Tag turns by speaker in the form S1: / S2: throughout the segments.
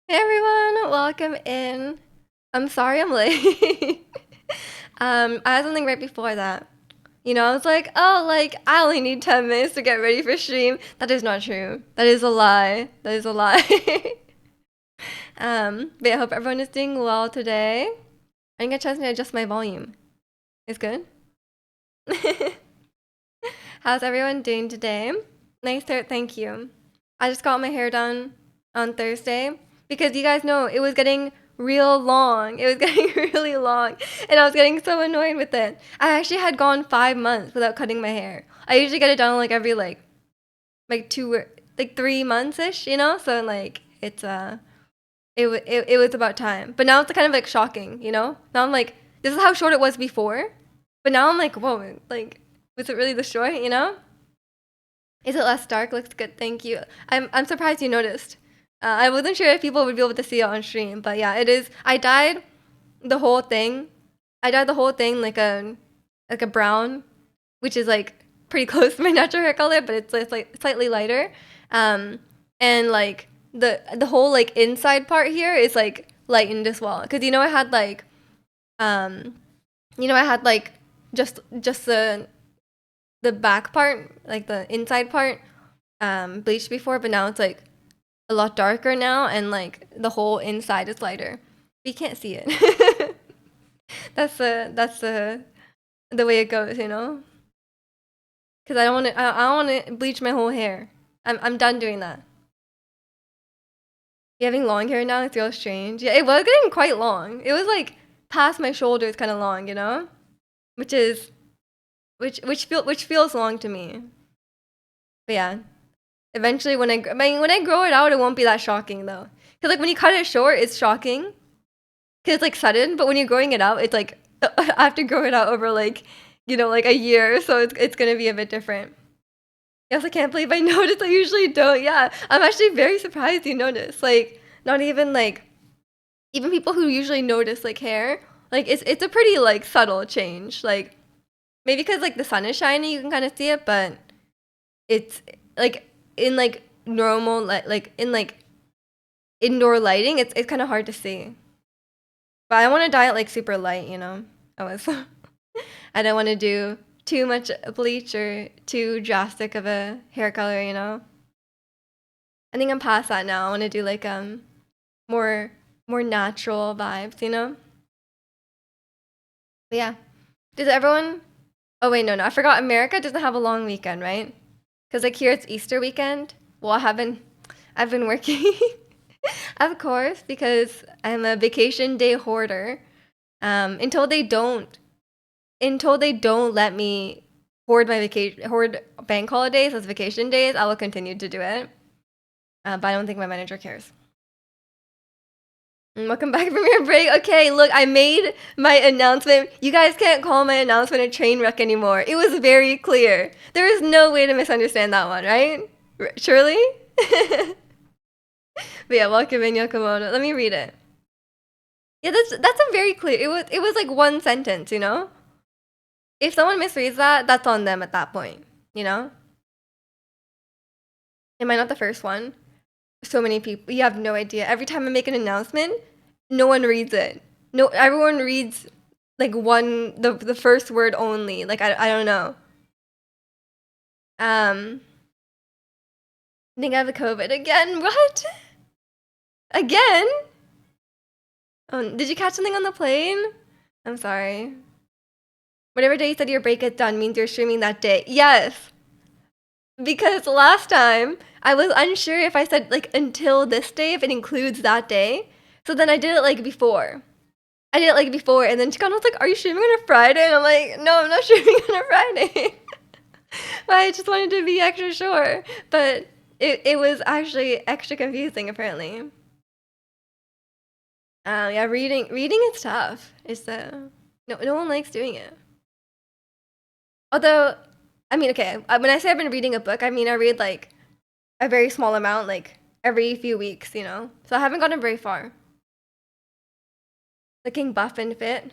S1: Hey everyone, welcome in. I'm sorry I'm late. I had something right before that. I was like, oh, like I only need 10 minutes to get ready for stream. That is not true. That is a lie. That is a lie. But I hope everyone is doing well today. I didn't get a chance to adjust my volume. It's good. How's everyone doing today? Nice hair, thank you. I just got my hair done on Thursday because you guys know it was getting real long. It was getting really long, and I was getting so annoyed with it. I actually had gone 5 months without cutting my hair. I usually get it done like every like 3 months ish, So like it was about time. But now it's kind of like shocking. Now I'm like, this is how short it was before, but now I'm like, whoa, like was it really this short? Is it less dark? Looks good, thank you. I'm surprised you noticed. I wasn't sure if people would be able to see it on stream, but yeah, it is. I dyed the whole thing. I dyed the whole thing like a brown, which is like pretty close to my natural hair color, but it's like slightly lighter. Um, and like the whole like inside part here is like lightened as well, because um, I had like just the back part, like the inside part, bleached before, but now it's like a lot darker now, and like the whole inside is lighter. But you can't see it. That's the way it goes. Because I don't want to. I don't want to bleach my whole hair. I'm done doing that. You having long hair now? It's real strange. Yeah, it was getting quite long. It was like past my shoulders, kind of long, which is which feels long to me. But yeah, eventually when I grow it out, it won't be that shocking though. Cause like when you cut it short, it's shocking because it's like sudden. But when you're growing it out, it's like I have to grow it out over like a year, so it's gonna be a bit different. Yes, I can't believe I noticed. I usually don't. Yeah, I'm actually very surprised you noticed. Like not even like even people who usually notice like hair, like it's a pretty like subtle change. Like maybe because like the sun is shining, you can kind of see it, but it's like in like normal like in like indoor lighting, it's kind of hard to see. But I want to dye it like super light. I was I don't want to do too much bleach or too drastic of a hair color. I think I'm past that now. I want to do like more more natural vibes. But yeah, does everyone? Oh wait, no, I forgot. America doesn't have a long weekend, right? Because like here it's Easter weekend. Well, I've been working, of course, because I'm a vacation day hoarder. Until they don't let me hoard bank holidays as vacation days, I will continue to do it. But I don't think my manager cares. Welcome back from your break. Okay, look, I made my announcement. You guys can't call my announcement a train wreck anymore. It was very clear. There is no way to misunderstand that one, right? Surely? But yeah, welcome in Yokomoto. Let me read it. Yeah, that's a very clear. It was like one sentence. If someone misreads that, that's on them at that point. Am I not the first one? So many people. You have no idea. Every time I make an announcement, no one reads it. No, everyone reads like the first word only. Like I don't know. I think I have a COVID again. What? Again? Oh, did you catch something on the plane? I'm sorry. Whatever day you said your break is done means you're streaming that day. Yes. Because last time I was unsure if I said like until this day, if it includes that day. So then I did it like before. I did it like before, and then Chicano was like, "Are you streaming on a Friday?" And I'm like, "No, I'm not streaming on a Friday." But I just wanted to be extra sure. But it was actually extra confusing apparently. Yeah, reading is tough. It's no one likes doing it. Although, I mean, okay, when I say I've been reading a book, I mean I read like a very small amount, like every few weeks. So I haven't gotten very far. Looking buff and fit.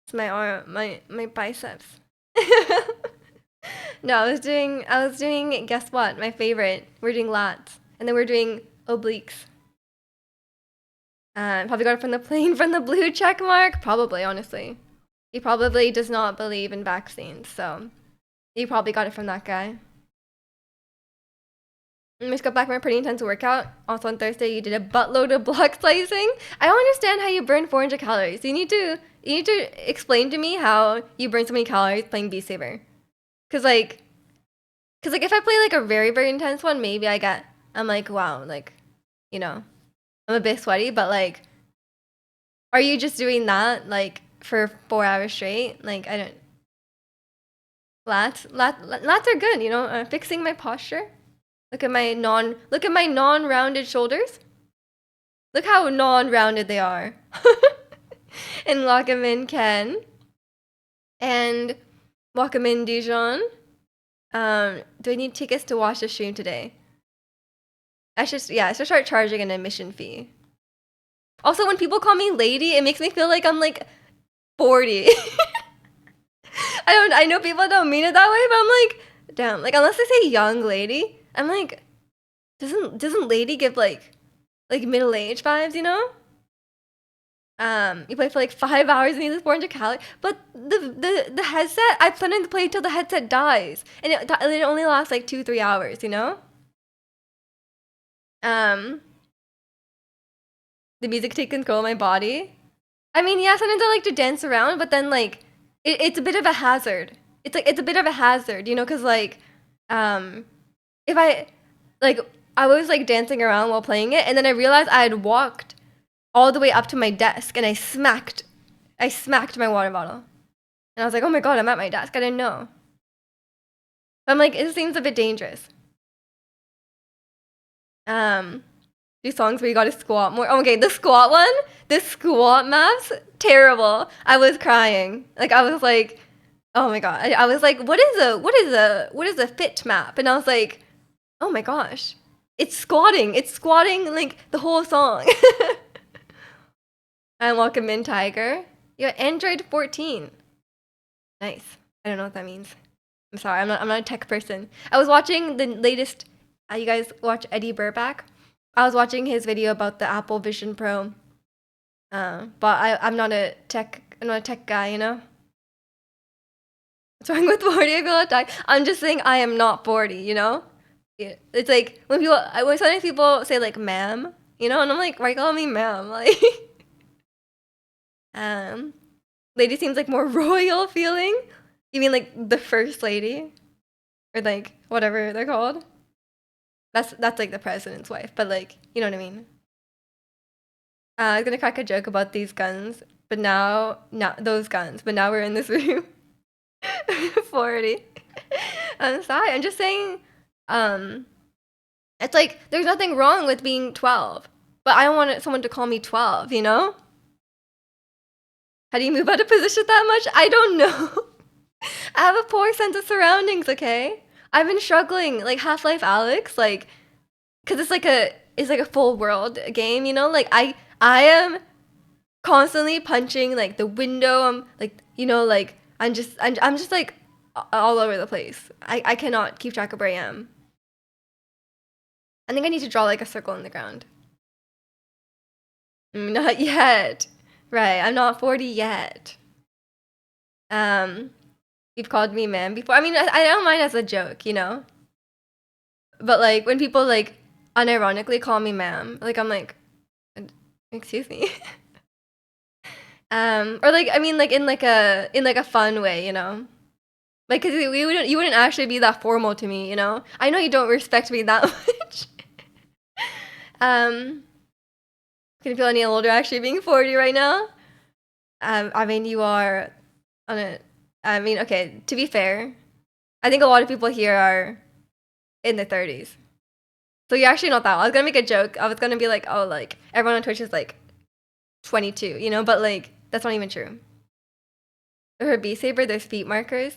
S1: It's my arm, my biceps. No, I was doing. Guess what? My favorite. We're doing lats, and then we're doing obliques. Probably got it from the plane from the blue check mark. Probably, honestly. He probably does not believe in vaccines, so he probably got it from that guy. I just got back from a pretty intense workout. Also on Thursday, you did a buttload of block slicing. I don't understand how you burn 400 calories. You need to explain to me how you burn so many calories playing Beat Saber. Cause like if I play like a very very intense one, maybe I'm like wow, like you know I'm a bit sweaty, but like are you just doing that like for 4 hours straight? Like I don't. Lats are good, fixing my posture. Look at my non-rounded shoulders. Look how non-rounded they are. And Wakamin Ken and Wakamin Dijon. Do I need tickets to watch the stream today? I should start charging an admission fee. Also, when people call me lady, it makes me feel like I'm like 40. I know people don't mean it that way, but I'm like, damn, like unless they say young lady, I'm like, doesn't lady give like middle age vibes, you know? You play for like 5 hours and you lose 400 calories, but the headset, I plan to play until the headset dies, and it only lasts like 2-3 hours, you know? The music takes control of my body. I mean, yeah, sometimes I like to dance around, but then like it's a bit of a hazard. It's a bit of a hazard, you know, because like if like I was like dancing around while playing it, and then I realized I had walked all the way up to my desk, and I smacked my water bottle, and I was like, oh my god, I'm at my desk. I didn't know. But I'm like, it seems a bit dangerous. These songs where you gotta squat more. Oh, okay, the squat maps, terrible. I was crying. Like I was like, oh my god. I was like, what is a fit map? And I was like, oh my gosh, it's squatting. It's squatting like the whole song. And welcome in, Tiger. You got Android 14. Nice. I don't know what that means. I'm sorry. I'm not a tech person. I was watching the latest. You guys watch Eddie Burback? I was watching his video about the Apple Vision Pro. But I'm not a tech guy, you know? What's wrong with 40? I feel attacked. I'm just saying I am not 40, you know? Yeah. It's like when sometimes people say like ma'am, you know, and I'm like, why call me ma'am? Like lady seems like more royal feeling. You mean like the first lady? Or like whatever they're called? That's like the president's wife, but like, you know what I mean? I was gonna crack a joke about these guns, but now those guns, but now we're in this room. 40. I'm sorry. I'm just saying, it's like there's nothing wrong with being 12, but I don't want someone to call me 12, you know? How do you move out of position that much? I don't know. I have a poor sense of surroundings, okay? I've been struggling, like Half-Life Alex, like, cause it's like a full world game, you know? Like I am constantly punching like the window. I'm like, you know, like I'm just like all over the place. I cannot keep track of where I am. I think I need to draw like a circle in the ground. Not yet. Right, I'm not 40 yet. You've called me ma'am before. I mean, I don't mind as a joke, you know? But like when people like unironically call me ma'am, like I'm like, excuse me. Or like I mean like in like a fun way, you know? Like cuz you wouldn't actually be that formal to me, you know? I know you don't respect me that much. Can you feel any older actually being 40 right now? I mean you are on a I mean, okay, to be fair, I think a lot of people here are in their 30s. So you're actually not that old. I was gonna make a joke. I was gonna be like, oh, like everyone on Twitch is like 22, you know, but like that's not even true. Her B Saber, there's feet markers.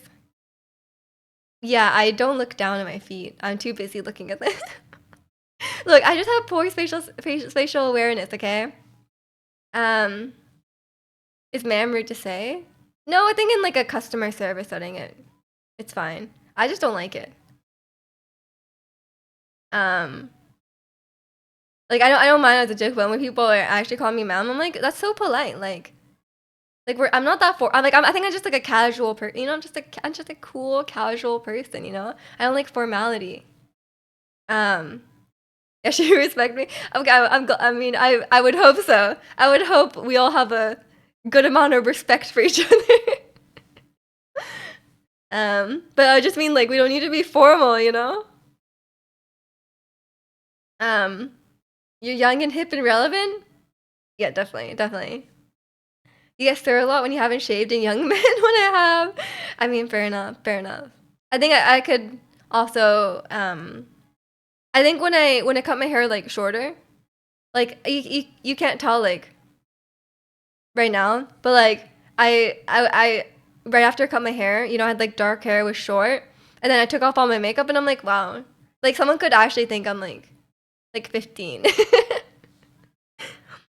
S1: Yeah, I don't look down at my feet. I'm too busy looking at them. Look, I just have poor spatial awareness. Okay. Is ma'am rude to say? No, I think in like a customer service setting, it's fine. I just don't like it. Like I don't mind as a joke, but when people are actually calling me ma'am, I'm like, that's so polite. Like I'm not that for. I think I'm just like a casual person. You know, I'm just a cool casual person. You know, I don't like formality. Um, yeah, she respect me. Okay, I mean, I would hope so. I would hope we all have a good amount of respect for each other. But I just mean like we don't need to be formal. You know. Um, you're young and hip and relevant. Yeah, definitely, definitely. You get stir a lot when you haven't shaved, and young men when I have. I mean, fair enough, fair enough. I think I could also. I think when I cut my hair like shorter, like you can't tell like right now, but like I right after I cut my hair, you know, I had like dark hair, was short, and then I took off all my makeup, and I'm like, wow, like someone could actually think I'm like 15.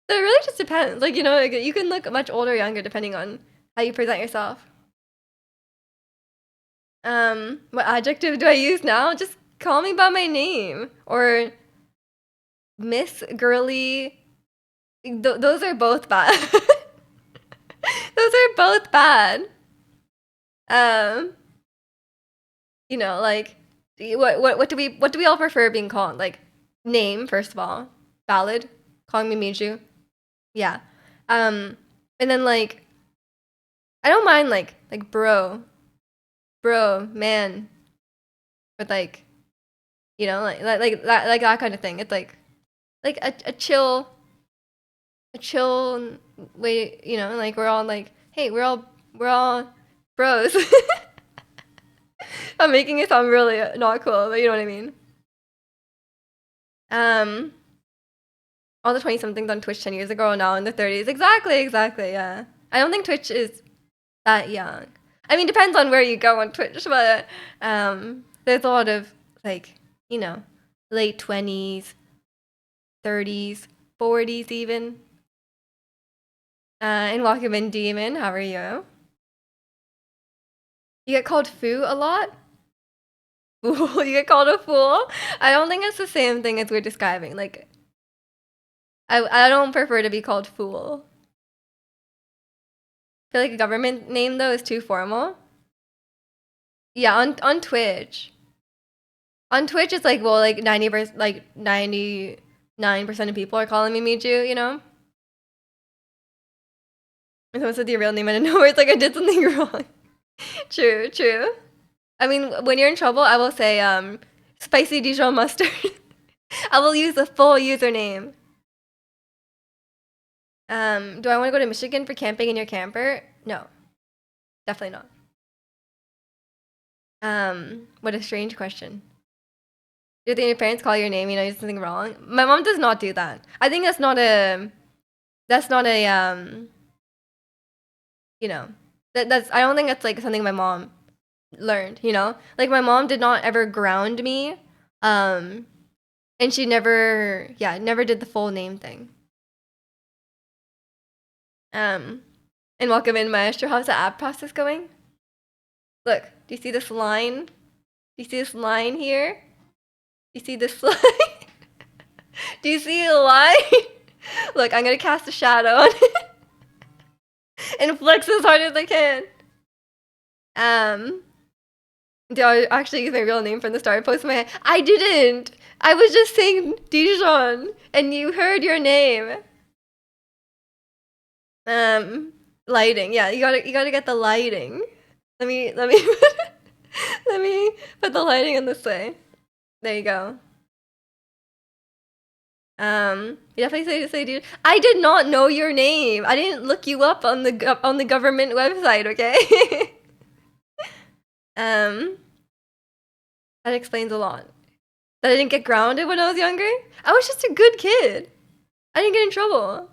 S1: So it really just depends. Like, you know, like, you can look much older or younger depending on how you present yourself. What adjective do I use now? Just call me by my name or Miss Girly. Those are both bad. Those are both bad. Um, you know, like what do we all prefer being called? Like name first of all, valid. Calling me Miju, yeah. And then like I don't mind like bro, man, but like you know like that kind of thing. It's like a chill way. You know, like we're all like, hey, we're all bros. I'm making it sound really not cool, but you know what I mean. Um, all the 20 somethings on Twitch 10 years ago are now in the 30s. Exactly, exactly. Yeah, I don't think Twitch is that young. I mean, depends on where you go on Twitch, but there's a lot of like you know late 20s, 30s, 40s even. And welcome in, Demon. How are you? You get called foo a lot? Fool? You get called a fool? I don't think it's the same thing as we're describing. Like, I don't prefer to be called fool. I feel like a government name though is too formal. Yeah, on Twitch. On Twitch, it's like well, like 90%, like 99% of people are calling me Miju. You know. And someone said the real name out of nowhere. It's like I did something wrong. True, true. I mean, when you're in trouble, I will say spicy Dijon mustard. I will use the full username. Do I want to go to Michigan for camping in your camper? No, definitely not. What a strange question. Do you think your parents call your name? You know, you did something wrong. My mom does not do that. I think that's not a. That's not a. You know, that's. I don't think that's like something my mom learned. You know, like my mom did not ever ground me. Um, and she never, yeah, never did the full name thing. Um, and welcome in, Maestro. How's the app process going? Look, do you see this line? Do you see this line here? Do you see this line? Do you see the line? Look, I'm gonna cast a shadow on it and flex as hard as I can. Did I actually use my real name from the start? Post my. I didn't. I was just saying Dijon, and you heard your name. Lighting. Yeah, you gotta get the lighting. Let me let me put the lighting on this way. There you go. You definitely say dude. I did not know your name. I didn't look you up on the government website. Okay. um, that explains a lot. That I didn't get grounded when I was younger. I was just a good kid. I didn't get in trouble.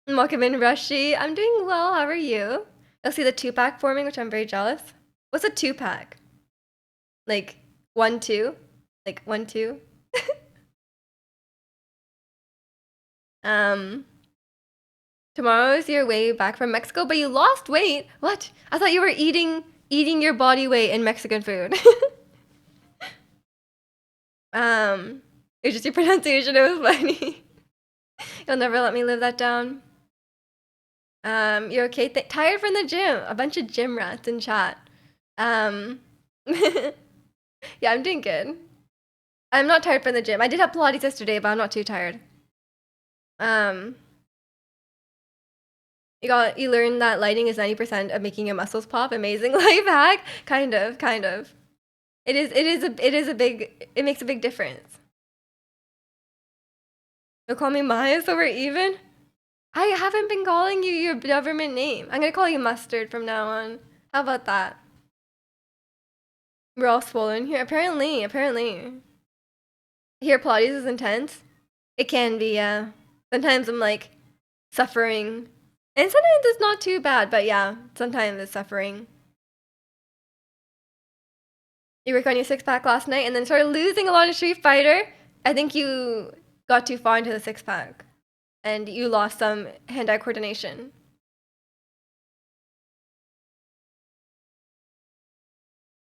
S1: Welcome in, Rushy. I'm doing well. How are you? I'll see the 2-pack forming, which I'm very jealous. What's a 2-pack? Like 1, 2? Like 1, 2? Tomorrow's your way back from Mexico, but you lost weight. What? I thought you were eating your body weight in Mexican food. It's just your pronunciation. It was funny. You'll never let me live that down. You're okay? Tired from the gym. A bunch of gym rats in chat. Um, yeah, I'm doing good. I'm not tired from the gym. I did have Pilates yesterday, but I'm not too tired. Um, you learned that lighting is 90% of making your muscles pop. Amazing life hack. Kind of. It makes a big difference. You'll call me Maya so we're even? I haven't been calling you your government name. I'm gonna call you Mustard from now on. How about that? We're all swollen here. Apparently. Here, Pilates is intense. It can be, yeah. Sometimes I'm like suffering. And sometimes it's not too bad, but yeah, sometimes it's suffering. You worked on your six pack last night and then started losing a lot of Street Fighter. I think you got too far into the six pack and you lost some hand eye coordination.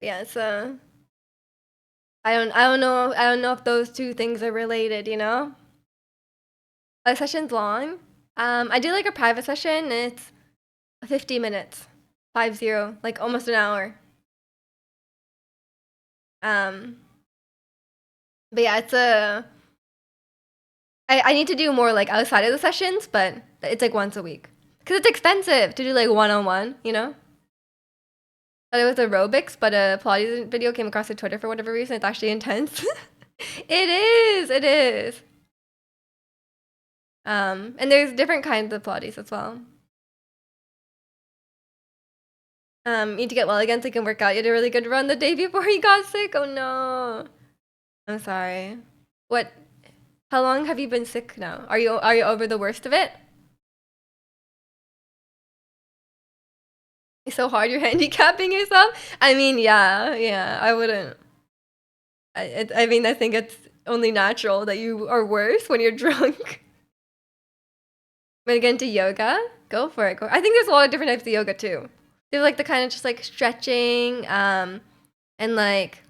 S1: Yeah, so I don't know if those two things are related, you know? A session's long. I do like a private session and it's 50 minutes. 50, like almost an hour. Um, but yeah, I need to do more like outside of the sessions, but it's like once a week. Cause it's expensive to do like one-on-one, you know? Thought it was aerobics, but a Pilates video came across on Twitter for whatever reason. It's actually intense. It is. And there's different kinds of Pilates as well. You need to get well again so you can work out. You had a really good run the day before you got sick. Oh no. I'm sorry. What? How long have you been sick now? Are you over the worst of it? It's so hard you're handicapping yourself. I mean, yeah. I wouldn't. I mean, I think it's only natural that you are worse when you're drunk. When you get into yoga, go for it. I think there's a lot of different types of yoga too. There's like the kind of just like stretching, and like,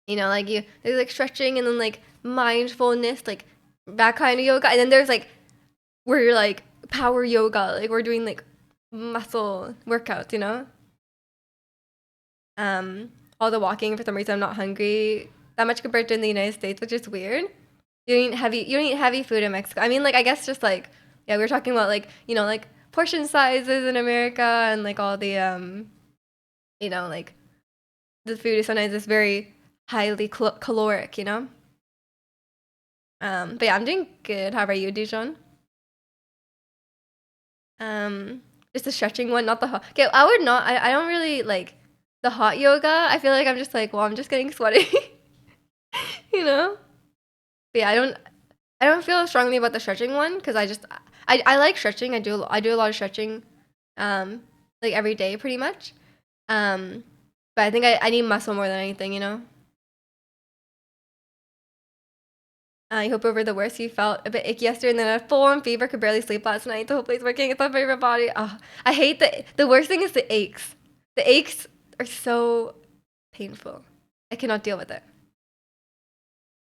S1: you know, like there's like stretching and then like mindfulness, like that kind of yoga. And then there's like where you're like power yoga, like we're doing like muscle workouts, you know? All the walking, for some reason I'm not hungry that much compared to in the United States, which is weird. You don't eat heavy food in Mexico. I mean, like I guess just like yeah, we were talking about like, you know, like portion sizes in America and like all the you know, like the food is sometimes just very highly caloric, you know? But yeah, I'm doing good. How about you, Dijon? Just the stretching one, not the hot. Okay, I would not. I don't really like the hot yoga. I feel like I'm just like, well, I'm just getting sweaty, you know. But yeah, I don't feel strongly about the stretching one because I like stretching. I do a lot of stretching, like every day pretty much. Um, but I think I need muscle more than anything, you know. I hope over the worst. You felt a bit icky yesterday and then a full-on fever, could barely sleep last night. The whole place working. It's my favorite body. Oh, I hate the worst thing is the aches. The aches are so painful. I cannot deal with it.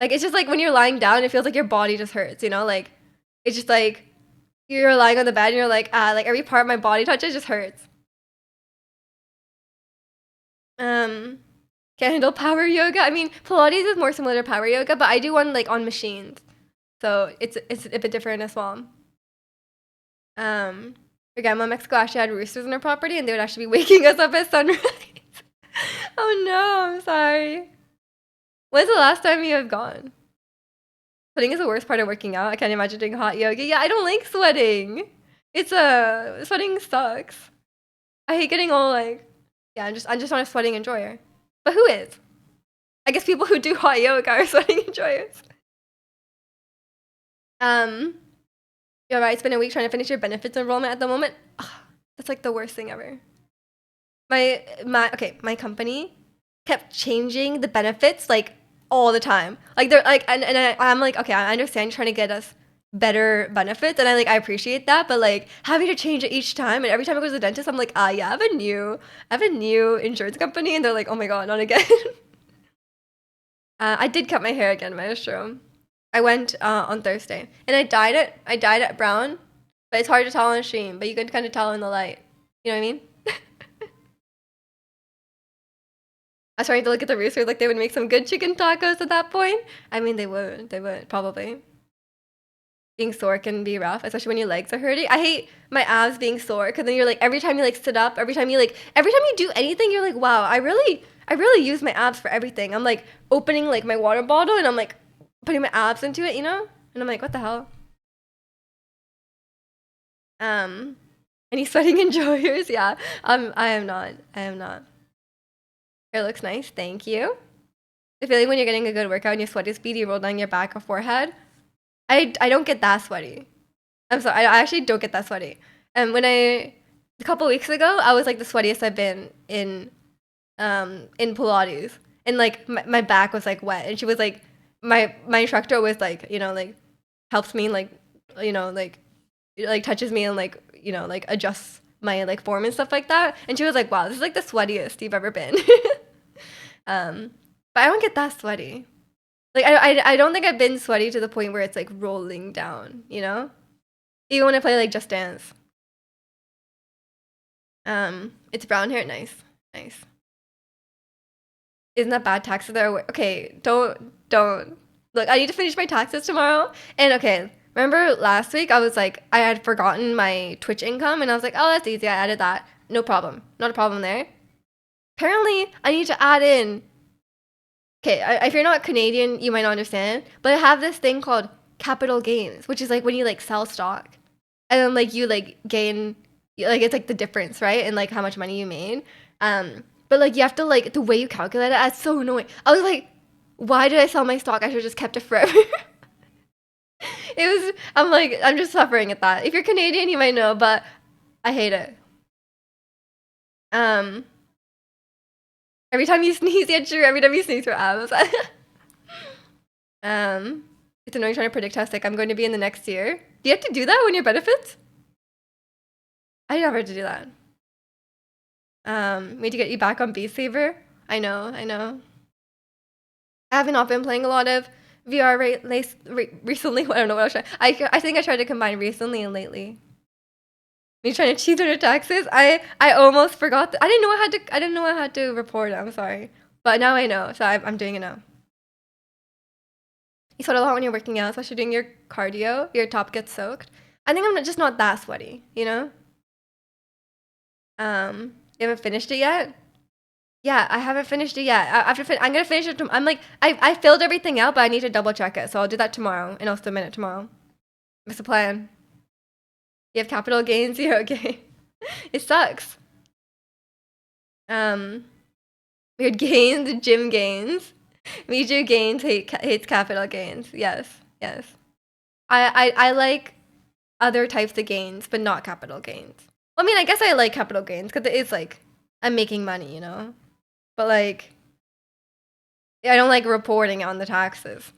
S1: Like it's just like when you're lying down, it feels like your body just hurts, you know? Like it's just like you're lying on the bed and you're like, like every part my body touches just hurts. Can't handle power yoga. I mean, Pilates is more similar to power yoga, but I do one like on machines. So it's a bit different as well. Our grandma in Mexico actually had roosters on her property and they would actually be waking us up at sunrise. Oh no, I'm sorry. When's the last time you have gone? Sweating is the worst part of working out. I can't imagine doing hot yoga. Yeah, I don't like sweating. Sweating sucks. I hate getting all like, yeah, I'm just not a sweating enjoyer. But who is? I guess people who do hot yoga are sweating enjoyers. You're right. It's been a week trying to finish your benefits enrollment at the moment. Ugh, that's like the worst thing ever. My company kept changing the benefits like all the time. Like they're like, I'm like, okay, I understand you're trying to get us better benefits, and I appreciate that, but like having to change it each time, and every time I go to the dentist, I'm like, yeah, I have a new insurance company, and they're like, oh my god, not again. I did cut my hair again, Maestro. I went on Thursday, and I dyed it brown, but it's hard to tell on stream. But you can kind of tell in the light. You know what I mean? I was trying to look at the roosters like they would make some good chicken tacos at that point. I mean, they would. They would probably. Being sore can be rough, especially when your legs are hurting. I hate my abs being sore because then you're like every time you like sit up, every time you do anything, you're like, wow, I really use my abs for everything. I'm like opening like my water bottle and I'm like putting my abs into it, you know? And I'm like, what the hell? Any sweating enjoyers? Yeah. I am not. I am not. It looks nice. Thank you. The feeling when you're getting a good workout and your sweat is speedy, you roll down your back or forehead. I don't get that sweaty. I'm sorry. I actually don't get that sweaty. And a couple weeks ago, I was like the sweatiest I've been in Pilates, and like my back was like wet, and she was like, my instructor was like, you know, like helps me like, you know, like touches me and like, you know, like adjusts my like form and stuff like that, and she was like, wow, this is like the sweatiest you've ever been. But I don't get that sweaty. Like I don't think I've been sweaty to the point where it's like rolling down, you know? Even when I play like Just Dance. It's brown hair, nice. Nice. Isn't that bad? Taxes are okay, don't. Look, I need to finish my taxes tomorrow. And okay, remember last week I was like I had forgotten my Twitch income and I was like, oh that's easy, I added that. No problem. Not a problem there. Apparently I need to add in. Okay, if you're not Canadian, you might not understand, but I have this thing called capital gains, which is like when you like sell stock, and then like you like gain, like it's like the difference, right? And like how much money you made. But like you have to like the way you calculate it, it's so annoying. I was like, why did I sell my stock? I should have just kept it forever. I'm like, I'm just suffering at that. If you're Canadian, you might know, but I hate it. Every time you sneeze, yeah, true. Every time you sneeze, your abs. It's annoying trying to predict how sick I'm going to be in the next year. Do you have to do that when your benefits? I never had to do that. We need to get you back on Beat Saber. I know. I haven't not been playing a lot of VR recently. I don't know what I was trying. I think I tried to combine recently and lately. Me trying to cheat on your taxes. I almost forgot. I didn't know I had to report it. I'm sorry, but now I know, so I'm doing it now. You sweat a lot when you're working out, especially doing your cardio. Your top gets soaked. I think I'm just not that sweaty, you know. You haven't finished it yet? Yeah, I haven't finished it yet. I'm gonna finish it. I'm like, I filled everything out, but I need to double check it. So I'll do that tomorrow, and I'll submit it tomorrow. That's the plan. You have capital gains? Yeah, okay. It sucks. Weird gains, gym gains. Major gains hates capital gains. Yes. I like other types of gains, but not capital gains. I mean, I guess I like capital gains because it is like I'm making money, you know? But like, I don't like reporting on the taxes.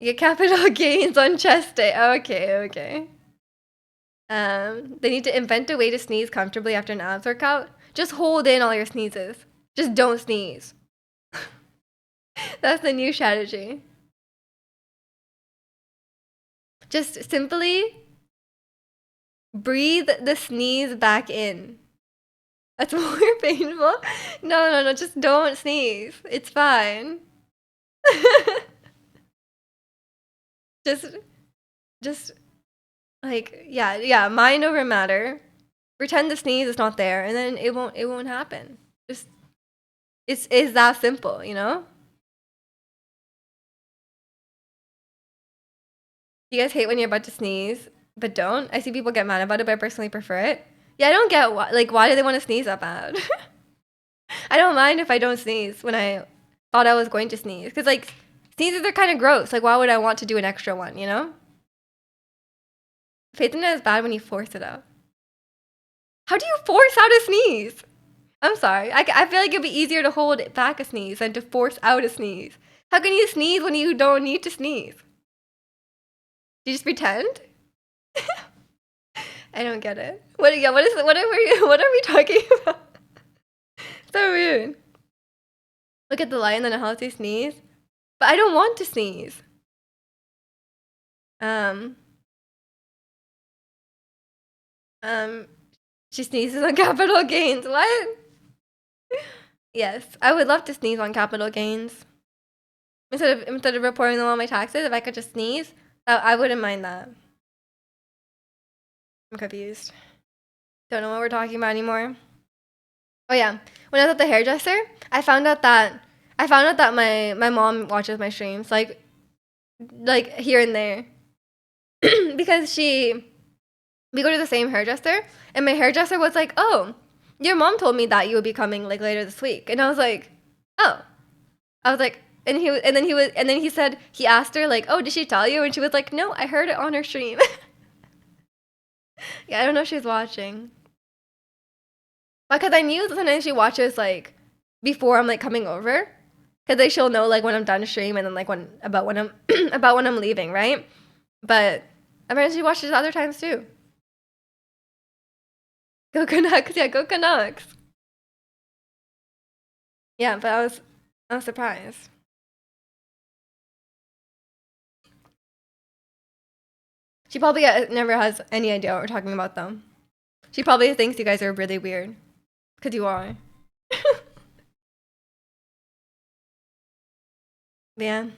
S1: You get capital gains on chest day. Okay. They need to invent a way to sneeze comfortably after an abs workout. Just hold in all your sneezes. Just don't sneeze. That's the new strategy. Just simply breathe the sneeze back in. That's more painful. No. Just don't sneeze. It's fine. just like yeah. Mind over matter. Pretend the sneeze is not there, and then it won't happen. Just it's that simple, you know. You guys hate when you're about to sneeze, but don't. I see people get mad about it, but I personally prefer it. Yeah, I don't get why do they want to sneeze that bad? I don't mind if I don't sneeze when I thought I was going to sneeze, because like sneezes are kind of gross. Like why would I want to do an extra one, you know? Faith in it is bad when you force it out. How do you force out a sneeze? I'm sorry. I feel like it'd be easier to hold back a sneeze than to force out a sneeze. How can you sneeze when you don't need to sneeze? Do you just pretend? I don't get it. What are we talking about? So rude. Look at the light and then a healthy sneeze. But I don't want to sneeze. Um, um, she sneezes on capital gains. What? Yes, I would love to sneeze on capital gains. Instead of reporting them on my taxes, if I could just sneeze, I wouldn't mind that. I'm confused. Don't know what we're talking about anymore. Oh yeah, when I was at the hairdresser, I found out that my mom watches my streams like here and there because we go to the same hairdresser, and my hairdresser was like, "Oh, your mom told me that you would be coming like later this week," and I was like, "Oh," I was like, and then he said he asked her like, "Oh, did she tell you?" And she was like, "No, I heard it on her stream." Yeah, I don't know if she's watching. Because I knew that sometimes she watches like before I'm like coming over, because like she'll know like when I'm done stream and then like when I'm about when I'm leaving, right? But apparently she watches other times too. Go Canucks, yeah, go Canucks. Yeah, but I was surprised. She probably never has any idea what we're talking about though. She probably thinks you guys are really weird, because you are. Yeah.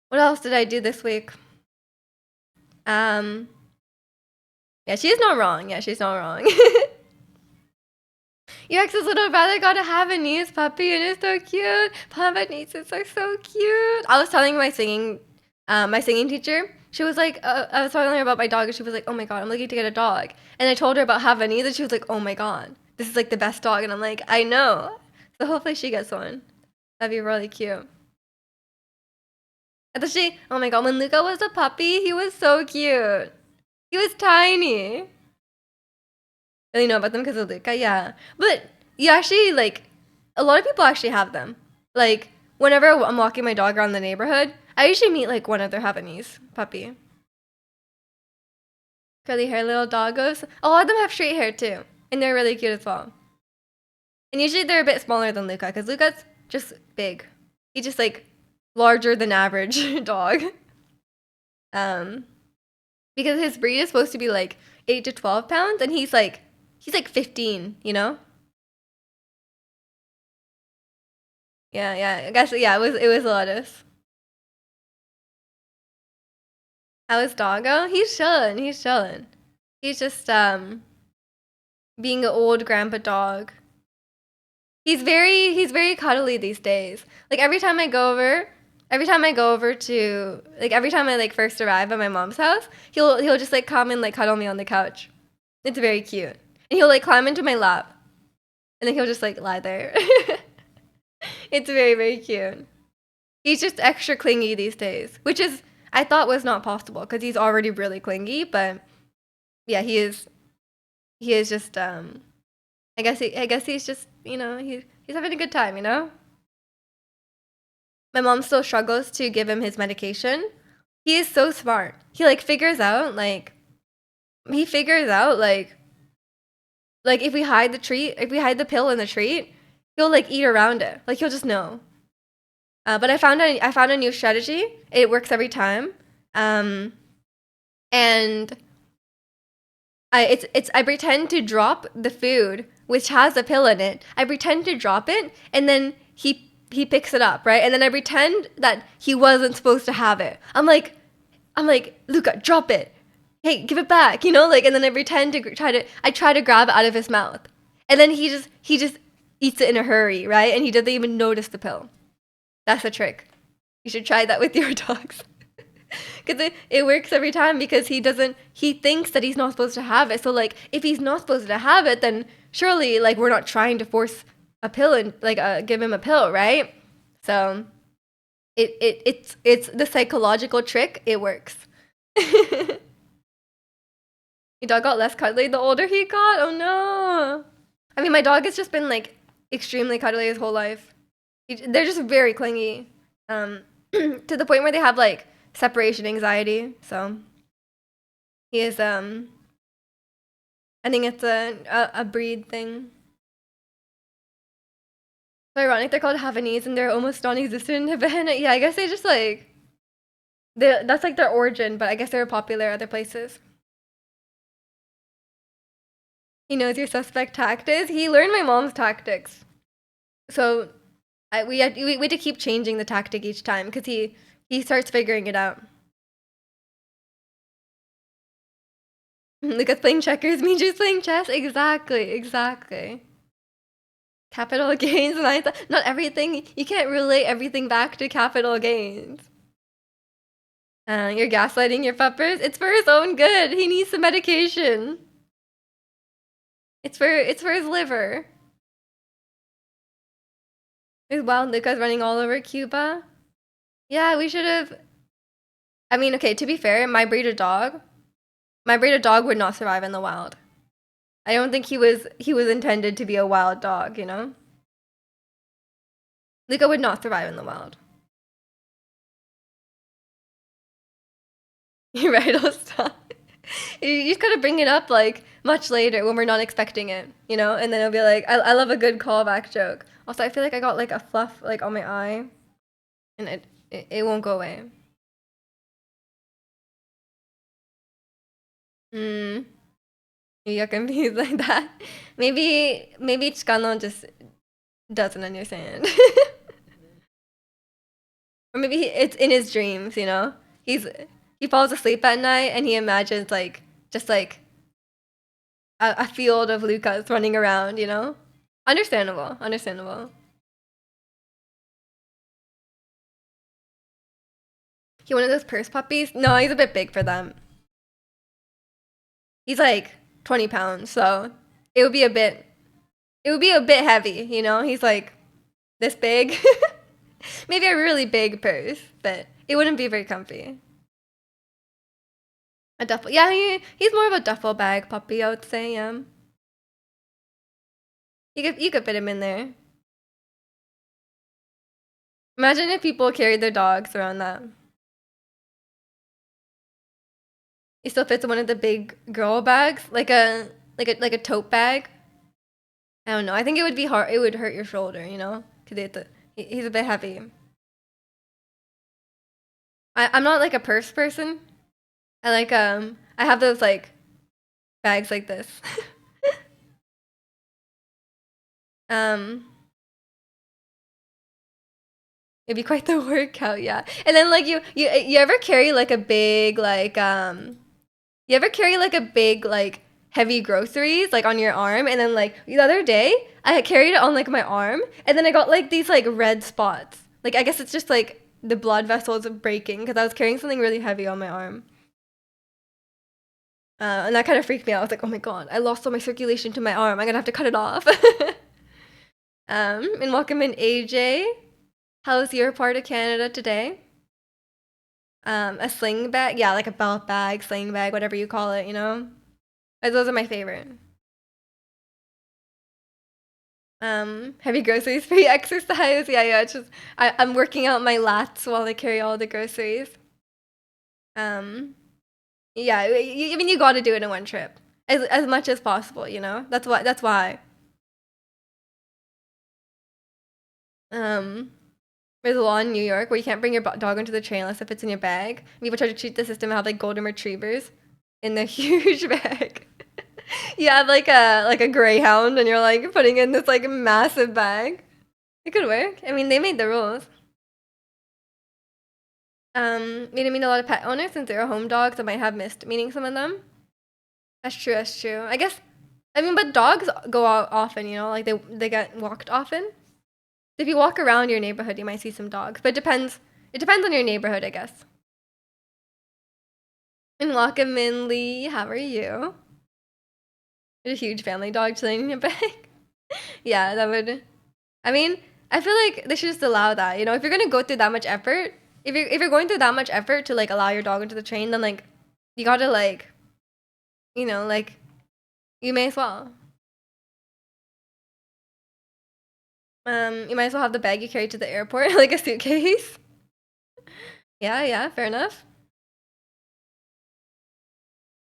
S1: What else did I do this week? Um, yeah, she's not wrong. Yeah, she's not wrong. Your little brother got a Havanese puppy and it's so cute. Havaneses are so cute. I was telling my singing teacher. She was like, I was telling her about my dog, and she was like, "Oh my god, I'm looking to get a dog." And I told her about Havanese, and she was like, "Oh my god, this is like the best dog." And I'm like, "I know." So hopefully she gets one. That'd be really cute. And then oh my god, when Luca was a puppy, he was so cute. He was tiny. You know about them because of Luca, yeah. But you actually like a lot of people actually have them. Like whenever I'm walking my dog around the neighborhood, I usually meet like one of their Havanese puppy. Curly hair little doggos. A lot of them have straight hair too, and they're really cute as well. And usually they're a bit smaller than Luca because Luca's just big. He's just like larger than average dog. Um, because his breed is supposed to be like 8 to 12 pounds, and he's like 15. You know. Yeah, yeah. I guess yeah. It was lettuce. How is Doggo? He's chilling. He's chilling. He's just being an old grandpa dog. He's very cuddly these days. Like every time I like first arrive at my mom's house, he'll just like come and like cuddle me on the couch. It's very cute. And he'll like climb into my lap, and then he'll just like lie there. It's very very cute. He's just extra clingy these days, which is I thought was not possible because he's already really clingy, but yeah, he is just I guess he's just he's having a good time, you know? My mom still struggles to give him his medication. He is so smart. He figures out like if we hide the pill in the treat, he'll like eat around it. Like he'll just know. But I found a new strategy. It works every time. Um, and I pretend to drop the food which has a pill in it. I pretend to drop it, and then he picks it up, right? And then I pretend that he wasn't supposed to have it. I'm like, Luca, drop it. Hey, give it back, like, and then I pretend to try to grab it out of his mouth, and then he just eats it in a hurry, right? And he doesn't even notice the pill. That's the trick. You should try that with your dogs. Because it works every time because he thinks that he's not supposed to have it. So like if he's not supposed to have it, then surely like we're not trying to force a pill and like give him a pill, right? So it's the psychological trick. It works. Your dog got less cuddly the older he got. Oh no. I mean, my dog has just been like extremely cuddly his whole life. They're just very clingy, to the point where they have like separation anxiety. So he is I think it's a breed thing. So ironic they're called Havanese and they're almost non-existent in Japan. Yeah, I guess they just like that's like their origin, but I guess they're popular other places. He knows your suspect tactics. He learned my mom's tactics. So we had to keep changing the tactic each time because he starts figuring it out. Lucas playing checkers, Miju's playing chess. Exactly, exactly. Capital gains, and I thought not everything. You can't relate everything back to capital gains. You're gaslighting your puppers. It's for his own good. He needs some medication. It's for his liver. Is Wild Lucas running all over Cuba? Yeah, we should have. I mean, okay. To be fair, my breed of dog would not survive in the wild. I don't think he was intended to be a wild dog. You know, Luca would not survive in the wild. You're right. I'll stop. You just gotta bring it up like much later when we're not expecting it, you know, and then it'll be like, I love a good callback joke. Also, I feel like I got like a fluff like on my eye, and it won't go away. Hmm. You got confused like that. Maybe Chikano just doesn't understand. Or maybe it's in his dreams, you know? He falls asleep at night and he imagines like just like a field of Lucas running around, you know? Understandable, understandable. He one of those purse puppies? No, he's a bit big for them. He's like 20 pounds, so it would be a bit it would be a bit heavy, you know? He's like this big. Maybe a really big purse, but it wouldn't be very comfy. A duffel, yeah, he's more of a duffel bag puppy, I would say. Yeah, you could fit him in there. Imagine if people carried their dogs around that. He still fits in one of the big girl bags, like a tote bag. I don't know. I think it would be hard. It would hurt your shoulder, you know, because he's a bit heavy. I'm not like a purse person. I have those like bags like this. um, it'd be quite the workout, yeah. And then like you ever carry like a big you ever carry like a big like heavy groceries like on your arm, and then like the other day I carried it on like my arm, and then I got like these like red spots. Like I guess it's just like the blood vessels breaking because I was carrying something really heavy on my arm. And that kind of freaked me out. I was like, oh my god, I lost all my circulation to my arm. I'm gonna have to cut it off. And welcome in AJ. How's your part of Canada today? A sling bag, yeah, like a belt bag, sling bag, whatever you call it, you know. Those are my favorite. Heavy groceries for exercise. Yeah, yeah. It's just I'm working out my lats while I carry all the groceries. Um, yeah. I mean, you got to do it in one trip, as much as possible. You know. That's why. Um, there's a law in New York where you can't bring your dog onto the train unless it fits in your bag. People try to cheat the system and have like golden retrievers in the huge bag. You have like a greyhound and you're like putting in this like massive bag. It could work. I mean, they made the rules. We didn't meet a lot of pet owners since they're home dogs. I might have missed meeting some of them. That's true. That's true. I guess. I mean, but dogs go out often. You know, like they get walked often. If you walk around your neighborhood, you might see some dogs. But it depends. It depends on your neighborhood, I guess. And welcome in, Lee. How are you? A huge family dog chilling in your bag. Yeah, that would. I mean, I feel like they should just allow that. You know, if you're gonna go through that much effort, if you're going through that much effort to like allow your dog into the train, then like you gotta like, like you may as well. You might as well have the bag you carry to the airport, like a suitcase. Yeah, yeah, fair enough.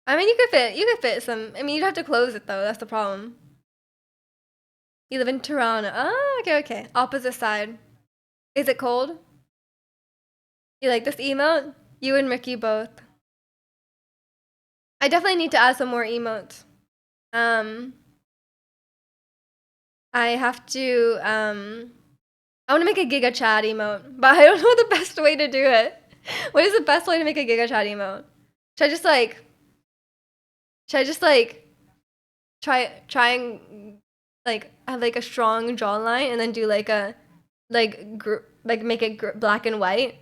S1: I mean, you could fit some. I mean, you'd have to close it though. That's the problem. You live in Toronto. Oh, okay, okay. Opposite side. Is it cold? You like this emote? You and Ricky both. I definitely need to add some more emotes. Um, I have to, I want to make a Giga Chat emote, but I don't know the best way to do it. What is the best way to make a Giga Chat emote? Should I just like, should I just like try and like have like a strong jawline and then do like a like make it black and white,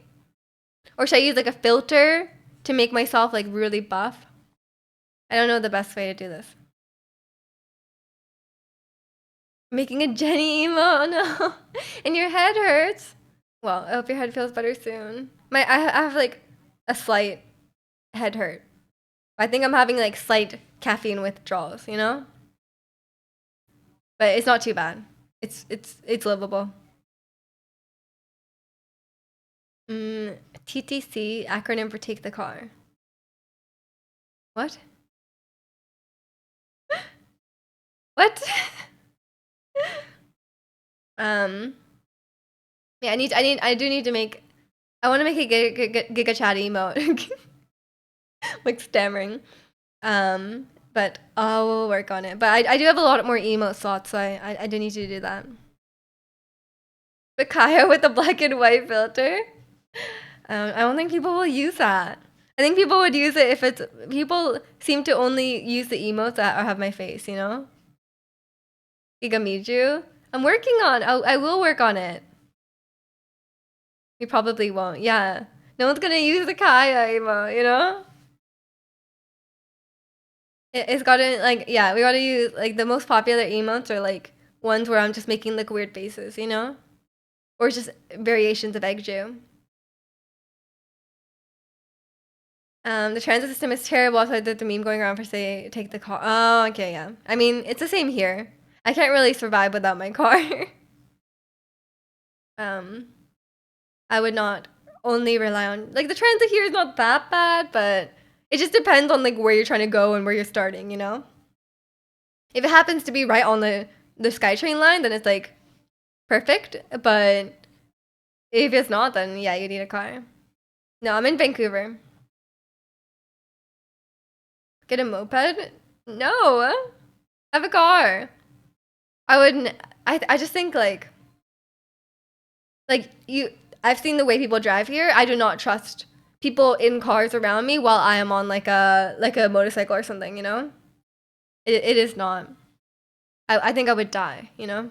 S1: or should I use like a filter to make myself like really buff? I don't know the best way to do this. Making a Jenny emo, oh no, and your head hurts. Well, I hope your head feels better soon. I have like a slight head hurt. I think I'm having like slight caffeine withdrawals, you know? But it's not too bad. It's livable. TTC, acronym for take the car. What? What? Yeah, I do need to make. I want to make a Giga Chat emote, like stammering. But I will work on it. But I do have a lot more emote slots, so I do need to do that. But Kaya with the black and white filter. I don't think people will use that. I think people would use it if it's people seem to only use the emotes that have my face, you know? Gigamiju. I'm working on. I will work on it. We probably won't. Yeah. No one's gonna use the Kaya emote, you know? It's gotta like yeah, we gotta use like the most popular emotes are like ones where I'm just making like weird faces, you know? Or just variations of Eggju. The transit system is terrible. So the meme going around for say take the car. Oh, okay, yeah. I mean, it's the same here. I can't really survive without my car. I would not only rely on like the transit here is not that bad, but it just depends on like where you're trying to go and where you're starting, you know? If it happens to be right on the SkyTrain line, then it's like perfect. But if it's not, then yeah, you need a car. No, I'm in Vancouver. Get a moped? No, I have a car. I wouldn't. I just think like you. I've seen the way people drive here. I do not trust people in cars around me while I am on like a motorcycle or something. You know, it is not. I think I would die. You know.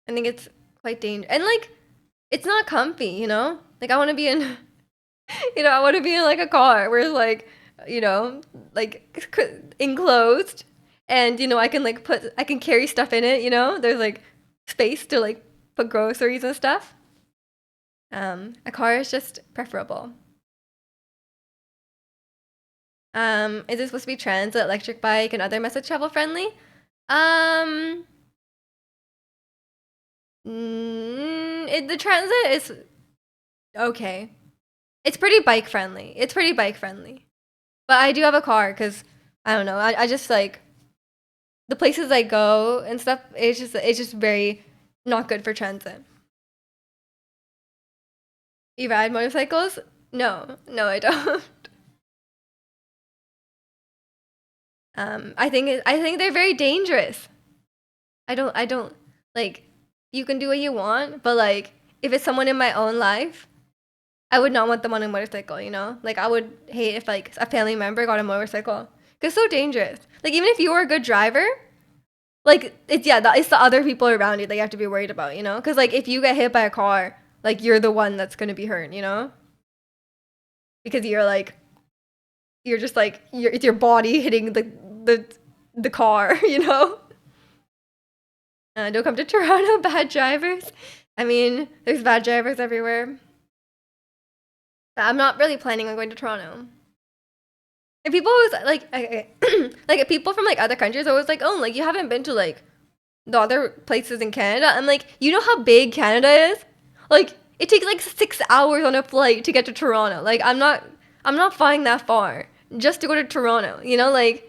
S1: I think it's quite dangerous and like it's not comfy. You know, like I want to be in. You know, I want to be in like a car where it's like, you know, like enclosed, and you know, I can carry stuff in it. You know, there's like space to like put groceries and stuff. A car is just preferable. Is it supposed to be transit, electric bike, and other message travel friendly? The transit is okay. It's pretty bike friendly. It's pretty bike friendly. But I do have a car because I don't know. I just like the places I go and stuff. It's just very not good for transit. You ride motorcycles? No, no, I don't. I think they're very dangerous. I don't like. You can do what you want, but like if it's someone in my own life, I would not want them on a motorcycle, you know? Like I would hate if like a family member got a motorcycle. Cause it's so dangerous. Like even if you were a good driver, like it's the other people around you that you have to be worried about, you know? Cause like if you get hit by a car, like you're the one that's gonna be hurt, you know? Because you're just like it's your body hitting the car, you know? Don't come to Toronto, bad drivers. I mean, there's bad drivers everywhere. I'm not really planning on going to Toronto. And people always like, like people from like other countries are always like, oh, like you haven't been to like the other places in Canada. I'm like, you know how big Canada is? Like it takes like 6 hours on a flight to get to Toronto. Like I'm not flying that far just to go to Toronto. You know, like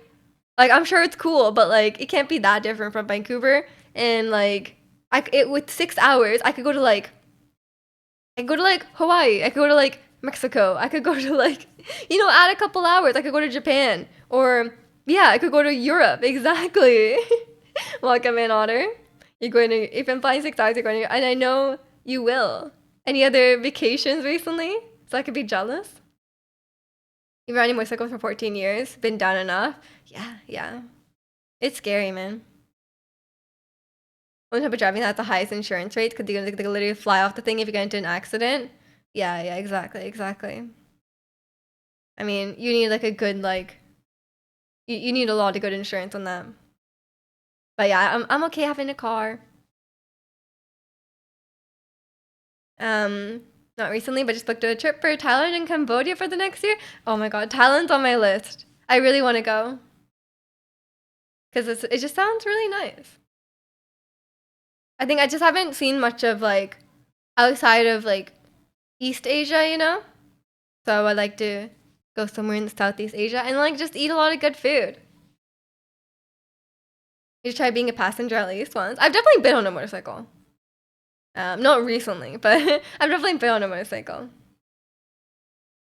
S1: Like I'm sure it's cool, but like it can't be that different from Vancouver. And like with 6 hours, I could go to like Hawaii. I could go to like Mexico. I could go to like, add a couple hours. I could go to Japan. Or, yeah, I could go to Europe. Exactly. Welcome in, Otter. You're going to, if I'm flying 6 hours, you're going to, and I know you will. Any other vacations recently? So I could be jealous? You've been riding motorcycles for 14 years, been down enough. Yeah, yeah. It's scary, man. One type of driving that has the highest insurance rates because they literally fly off the thing if you get into an accident. Yeah, yeah, exactly, exactly. I mean, you need like a good like you need a lot of good insurance on that. But yeah, I'm okay having a car. Um, Not recently, but just booked a trip for Thailand and Cambodia for the next year. Oh my god, Thailand's on my list. I really want to go because it just sounds really nice. I think I just haven't seen much of like outside of like East Asia, So I'd like to go somewhere in Southeast Asia and like just eat a lot of good food. You should try being a passenger at least once. I've definitely been on a motorcycle. Not recently, but I've definitely been on a motorcycle.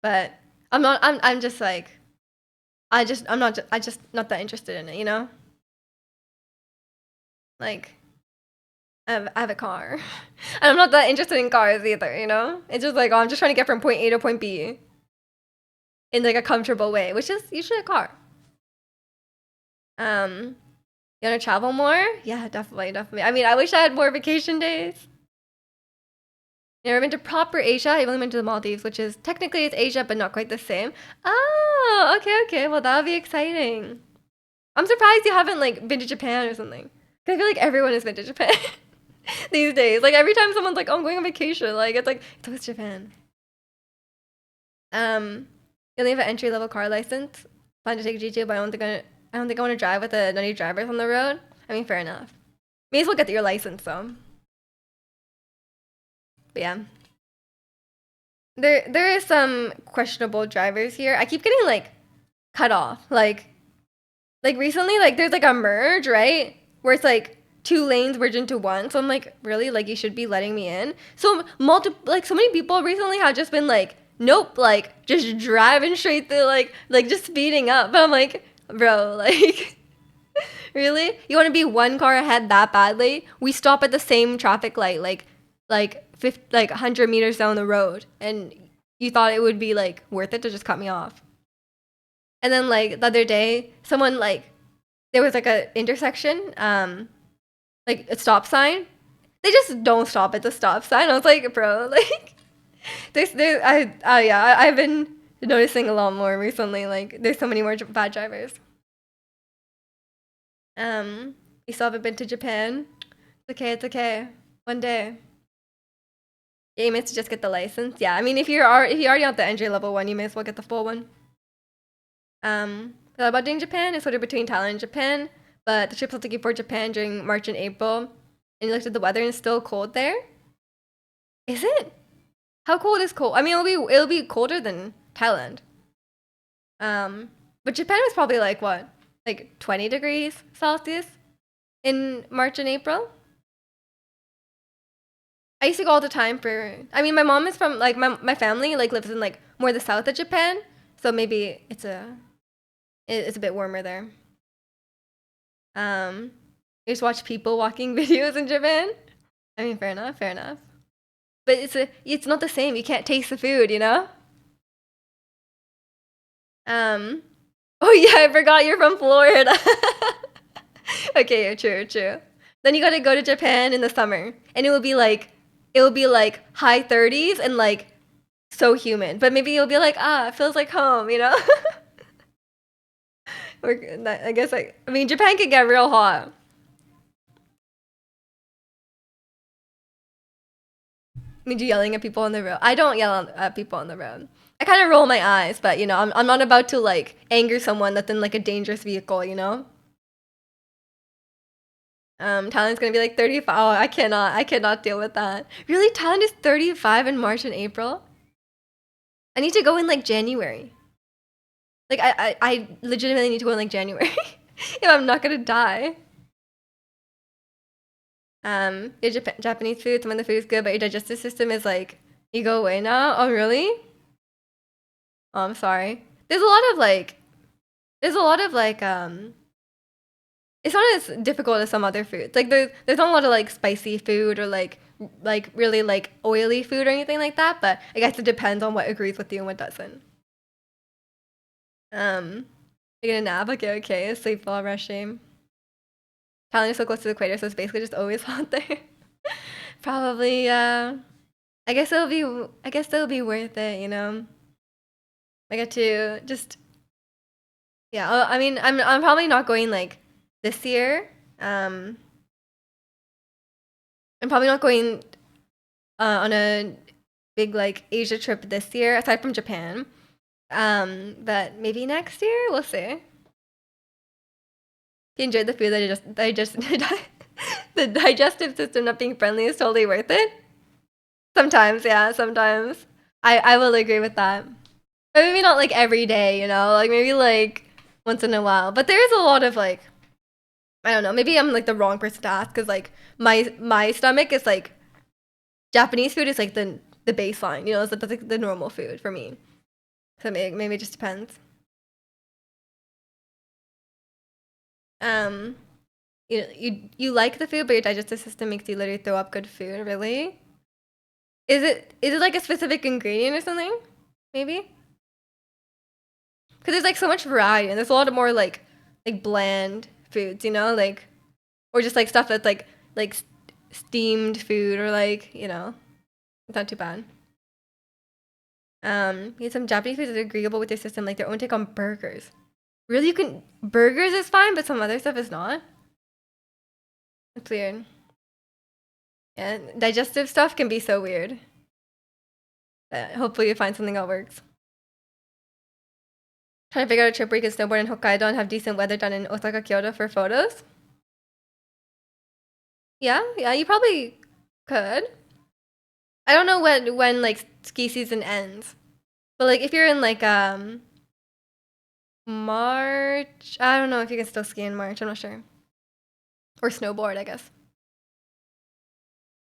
S1: But I'm not. I'm just like, I'm not. I just not that interested in it. Like, I have a car, and I'm not that interested in cars either. It's just like, oh, I'm just trying to get from point A to point B in like a comfortable way, which is usually a car. You wanna travel more? Yeah, definitely, definitely. I mean, I wish I had more vacation days. Never been to proper Asia. I've only been to the Maldives, which is technically it's Asia, but not quite the same. Oh, okay, okay. Well, that'll be exciting. I'm surprised you haven't like been to Japan or something. 'Cause I feel like everyone has been to Japan these days. Like every time someone's like, "Oh, I'm going on vacation," like it's always Japan. You only have an entry level car license. Plan to take a G2, but I don't think I want to drive with a nutty drivers on the road. I mean, fair enough. May as well get your license though. But yeah. There is some questionable drivers here. I keep getting like cut off. Like recently, like there's like a merge, right? Where it's like two lanes merge into one. So I'm like, really? Like you should be letting me in. So so many people recently have just been like, nope, like just driving straight through, like just speeding up. But I'm like, bro, like really? You want to be one car ahead that badly? We stop at the same traffic light, like 50, like 100 meters down the road, and you thought it would be like worth it to just cut me off. And then like the other day, someone like there was like a intersection, like a stop sign. They just don't stop at the stop sign. I was like, bro, like yeah, I've been noticing a lot more recently. Like there's so many more bad drivers. You still haven't been to Japan. It's okay, it's okay. One day. Aim is to just get the license. Yeah, I mean if you already on the entry level one, you may as well get the full one. So about doing Japan, it's sort of between Thailand and Japan, but the trip's are looking for Japan during March and April. And you looked at the weather and it's still cold there. Is it? How cold is cold? I mean, it'll be colder than Thailand. But Japan was probably like what, like 20 degrees Celsius in March and April. I used to go all the time for. I mean, my mom is from like my family like lives in like more the south of Japan, so maybe it's a bit warmer there. You just watch people walking videos in Japan. I mean, fair enough, fair enough. But it's not the same. You can't taste the food. Oh yeah, I forgot you're from Florida. Okay, true, true. Then you gotta go to Japan in the summer, and it will be like high 30s and like so humid. But maybe you'll be like, it feels like home. I guess I mean Japan can get real hot. I mean, you yelling at people on the road. I don't yell at people on the road. I kind of roll my eyes, but I'm not about to like anger someone that's in like a dangerous vehicle. Thailand's gonna be like 35. Oh, I cannot deal with that. Really, Thailand is 35 in March and April. I need to go in like January. Like I legitimately need to go in like January. if I'm not gonna die. Your Japanese food, some of the food is good, but your digestive system is like, you go away now? Oh, really? Oh, I'm sorry. There's a lot of like, there's a lot of like, it's not as difficult as some other foods. Like there's not a lot of like spicy food or like really like oily food or anything like that. But I guess it depends on what agrees with you and what doesn't. You get a nap, okay, okay, sleep while rushing. Thailand is so close to the equator, so it's basically just always hot there. Probably, I guess it'll be worth it, you know. I get to just yeah. I mean, I'm probably not going like this year. I'm probably not going on a big like Asia trip this year, aside from Japan. But maybe next year we'll see. If you enjoyed the food, that just the digestive system not being friendly is totally worth it. Sometimes, yeah, sometimes. I will agree with that. But maybe not like every day, you know, like maybe like once in a while. But there is a lot of like I don't know, maybe I'm like the wrong person to ask because like my stomach is like Japanese food is like the baseline, you know, that's like the normal food for me. So maybe it just depends. Um, you like the food, but your digestive system makes you literally throw up good food. Really? Is it like a specific ingredient or something? Maybe because there's like so much variety and there's a lot of more like bland foods, you know, like or just like stuff that's like steamed food or like you know, it's not too bad. Yeah, some Japanese food is agreeable with their system, like their own take on burgers. Really, you can burgers is fine, but some other stuff is not. It's weird. Yeah, digestive stuff can be so weird. But hopefully, you find something that works. Trying to figure out a trip where you can snowboard in Hokkaido and have decent weather done in Osaka, Kyoto for photos. Yeah, yeah, you probably could. I don't know when like ski season ends, but like if you're in like March, I don't know if you can still ski in March. I'm not sure. Or snowboard, I guess.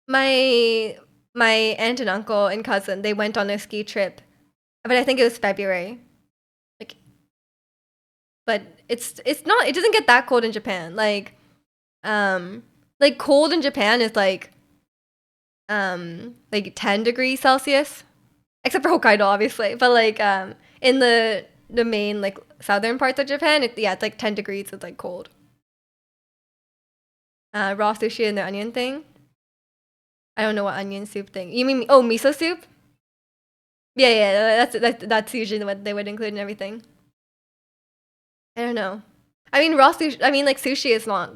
S1: My my aunt and uncle and cousin, they went on a ski trip, but I think it was February. Like, but it's not. It doesn't get that cold in Japan. Um, like cold in Japan is like 10 degrees Celsius, except for Hokkaido, obviously. But like in the main like southern parts of Japan, yeah, it's like 10 degrees. It's like cold. Raw sushi and the onion thing. I don't know what onion soup thing. You mean miso soup? Yeah, yeah, that's usually what they would include in everything. I don't know. I mean, raw sushi. I mean, like sushi is not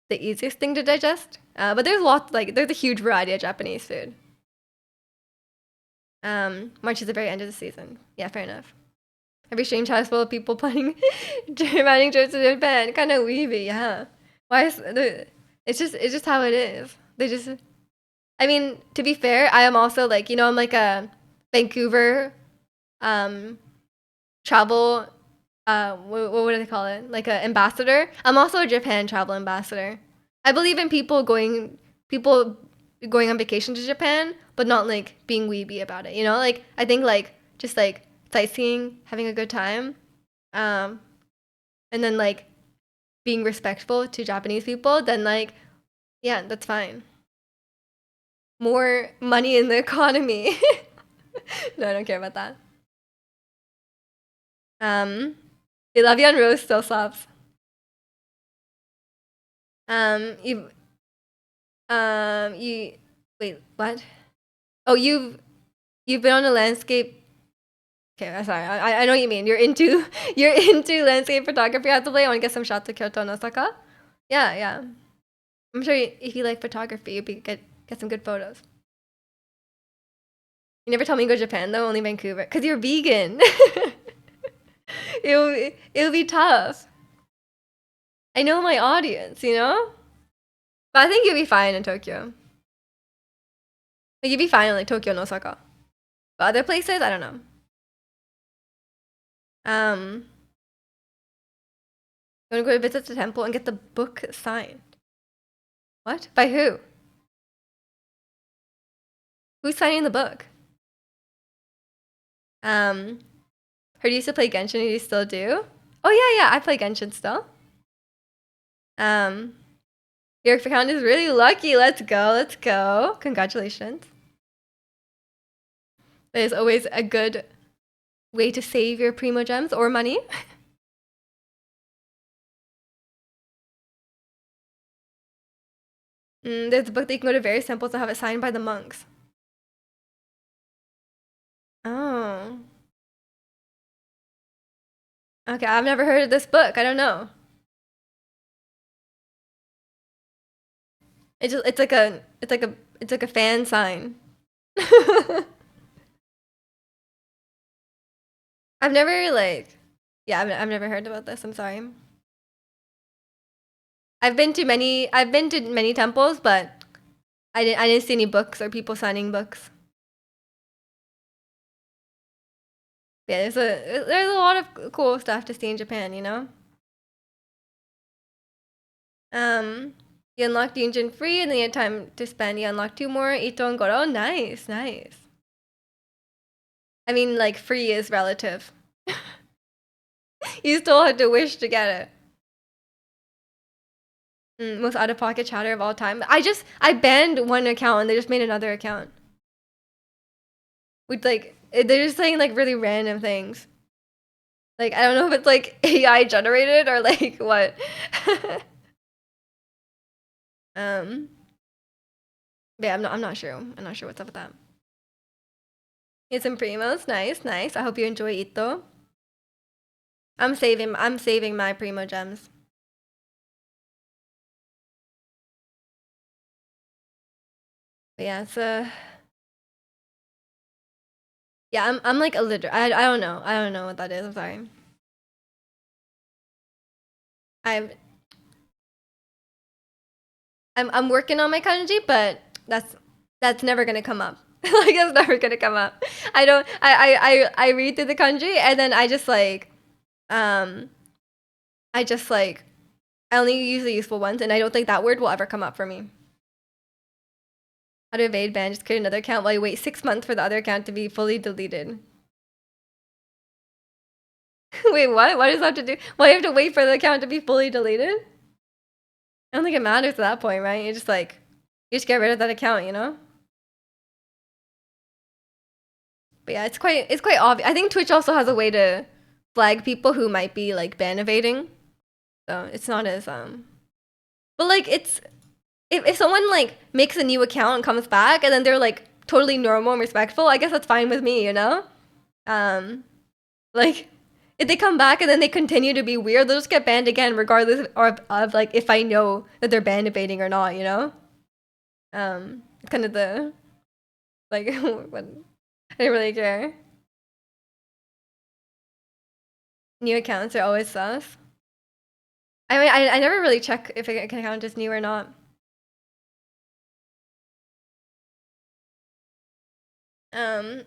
S1: the easiest thing to digest. But there's lots like there's a huge variety of Japanese food. March is the very end of the season. Yeah, fair enough. Every strange house full of people planning planning trips to Japan. Kind of weeby, yeah. Why is the? It's just how it is. They just. I mean, to be fair, I am also like you know I'm like a Vancouver, um, travel what do they call it? Like an ambassador. I'm also a Japan travel ambassador. I believe in people going on vacation to Japan, but not like being weeby about it. You know, like I think like just like sightseeing, having a good time, um, and then like being respectful to Japanese people. Then like yeah, that's fine. More money in the economy. No, I don't care about that. Um, they love you on roast still slaps. You you wait, what? Oh, you've been on a landscape. Okay, I'm sorry. I know what you mean. You're into you're into landscape photography. I have to play. I want to get some shots of Kyoto and Osaka. Yeah, yeah. I'm sure if you like photography, you'd be get some good photos. You never tell me you go to Japan though, only Vancouver, cause you're vegan. It'll be tough. I know my audience, you know. But I think you'll be fine in Tokyo. Like you'd be fine in like Tokyo and Osaka. But other places, I don't know. Um, You want to go to visit the temple and get the book signed. What? By who? Who's signing the book? Heard you used to play Genshin and you still do? Oh yeah, yeah, I play Genshin still. Um, your account is really lucky. Let's go, let's go. Congratulations. There's always a good way to save your primo gems or money. There's a book that you can go to various temples to have it signed by the monks. Oh. Okay, I've never heard of this book. I don't know. It's like a fan sign. I've never yeah, I've never heard about this. I'm sorry. I've been to many temples, but I didn't see any books or people signing books. Yeah, there's a lot of cool stuff to see in Japan, you know? Um, you unlock the engine free and then you have time to spend. You unlock 2 more, Ito and Goro. Nice, nice. I mean, like, free is relative. You still had to wish to get it. Most out-of-pocket chatter of all time. I banned one account and they just made another account. With they're just saying like really random things. Like I don't know if it's like AI generated or like what. um, but yeah, I'm not sure. I'm not sure what's up with that. Get some primos. Nice, nice. I hope you enjoy Ito. I'm saving my primo gems. But yeah, it's yeah, I'm like illiterate. I don't know. I don't know what that is. I'm sorry. I'm I'm working on my kanji, but that's never gonna come up. Like it's never gonna come up. I don't. I read through the kanji and then um I only use the useful ones, and I don't think that word will ever come up for me. How to evade ban? Just create another account while you wait 6 months for the other account to be fully deleted. Wait, what? What does that have to do? Why do you have to wait for the account to be fully deleted? I don't think it matters at that point, right? You just get rid of that account, you know? But yeah, it's quite obvious. I think Twitch also has a way to flag people who might be like ban evading. So it's not as but like it's if someone like makes a new account and comes back and then they're like totally normal and respectful, I guess that's fine with me, you know? Like if they come back and then they continue to be weird, they'll just get banned again regardless of like if I know that they're ban evading or not, you know? It's kind of the like what I don't really care. New accounts are always sus. I mean, I never really check if an account is new or not.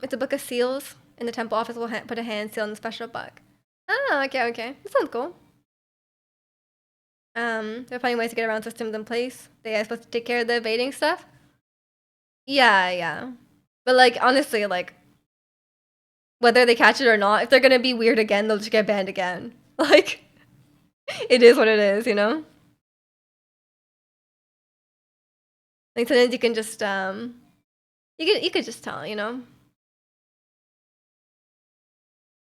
S1: It's a book of seals, and the temple office will put a hand seal in the special book. Oh, okay, okay. That sounds cool. They're finding ways to get around systems in place. They are supposed to take care of the evading stuff. Yeah, yeah. But like, honestly, like, whether they catch it or not, if they're gonna be weird again, they'll just get banned again. Like, it is what it is, you know? Like, sometimes you can just, you could just tell, you know?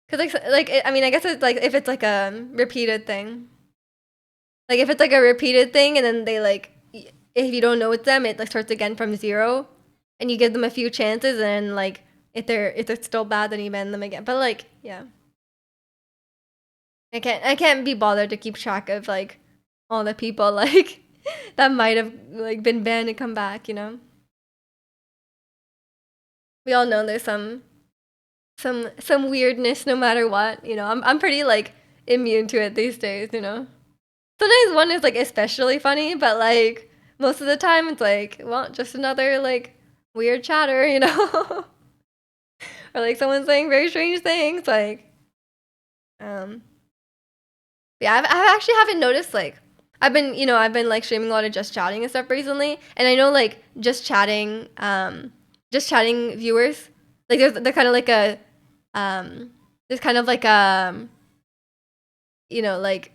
S1: Cause I mean, I guess it's like, if it's like a repeated thing. Like, if it's like a repeated thing and then they like, if you don't know it's them, it like starts again from zero. And you give them a few chances and like, if they're still bad, then you ban them again. But like, yeah. I can't be bothered to keep track of like all the people like that might have like been banned and come back, you know. We all know there's some weirdness no matter what, you know. I'm pretty like immune to it these days, you know. Sometimes one is like especially funny, but like most of the time it's like, well, just another like weird chatter, you know. Or like someone saying very strange things like um Yeah, I actually haven't noticed like I've been like streaming a lot of just chatting and stuff recently, and I know like just chatting viewers like they're kind of like a there's kind of like like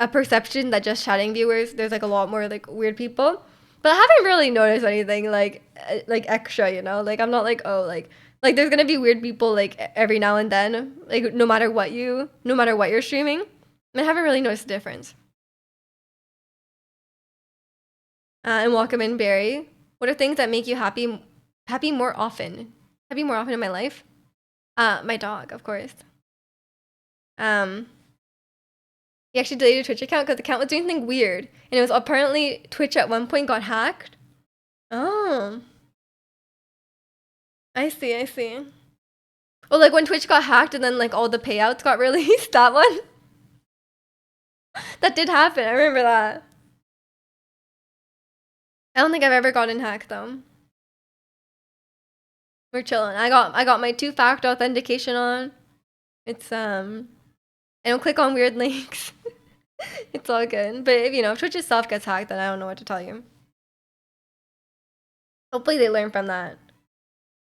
S1: a perception that just chatting viewers there's like a lot more like weird people, but I haven't really noticed anything like extra, like I'm not like, oh, like there's gonna be weird people like every now and then, like no matter what you're streaming. I haven't really noticed a difference. And welcome in, Barry. What are things that make you happy more often? Happy more often in my life? My dog, of course. Um, he actually deleted a Twitch account because the account was doing something weird, and it was apparently Twitch at one point got hacked. Oh, I see, I see. Oh, like when Twitch got hacked and then like all the payouts got released. That one. That did happen. I remember that. I don't think I've ever gotten hacked though. We're chilling. I got my two-factor authentication on. It's I don't click on weird links. It's all good. But if Twitch itself gets hacked, then I don't know what to tell you. Hopefully they learn from that.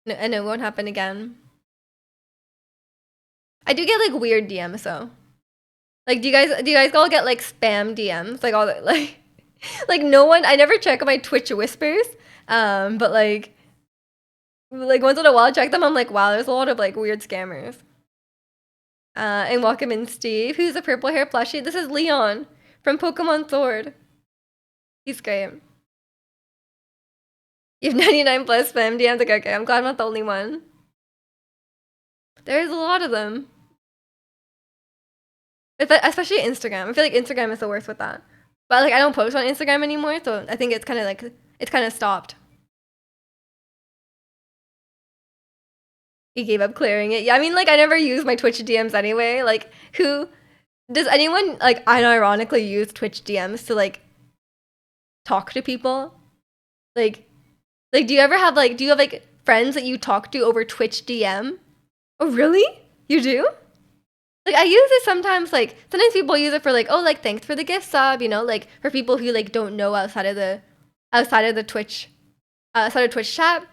S1: And it won't happen again. I do get like weird DMs though. Like, do you guys all get like spam DMs? Like all the like no one. I never check my Twitch whispers. But like once in a while I check them. I'm like, wow, there's a lot of like weird scammers. And welcome in, Steve. Who's the purple hair plushie? This is Leon from Pokemon Sword. He's great. You have 99 plus spam DMs. Like, okay, I'm glad I'm not the only one. There's a lot of them. Especially Instagram. I feel like Instagram is the worst with that. But like I don't post on Instagram anymore, so I think it's kind of stopped. He gave up clearing it. Yeah, I mean, like I never use my Twitch DMs anyway. Like, who does anyone like unironically use Twitch DMs to like talk to people? Like, do you have like friends that you talk to over Twitch DM? Oh, really? You do? Like I use it sometimes. Like sometimes people use it for like, oh, like thanks for the gift sub. Like for people who like don't know outside of the Twitch chat.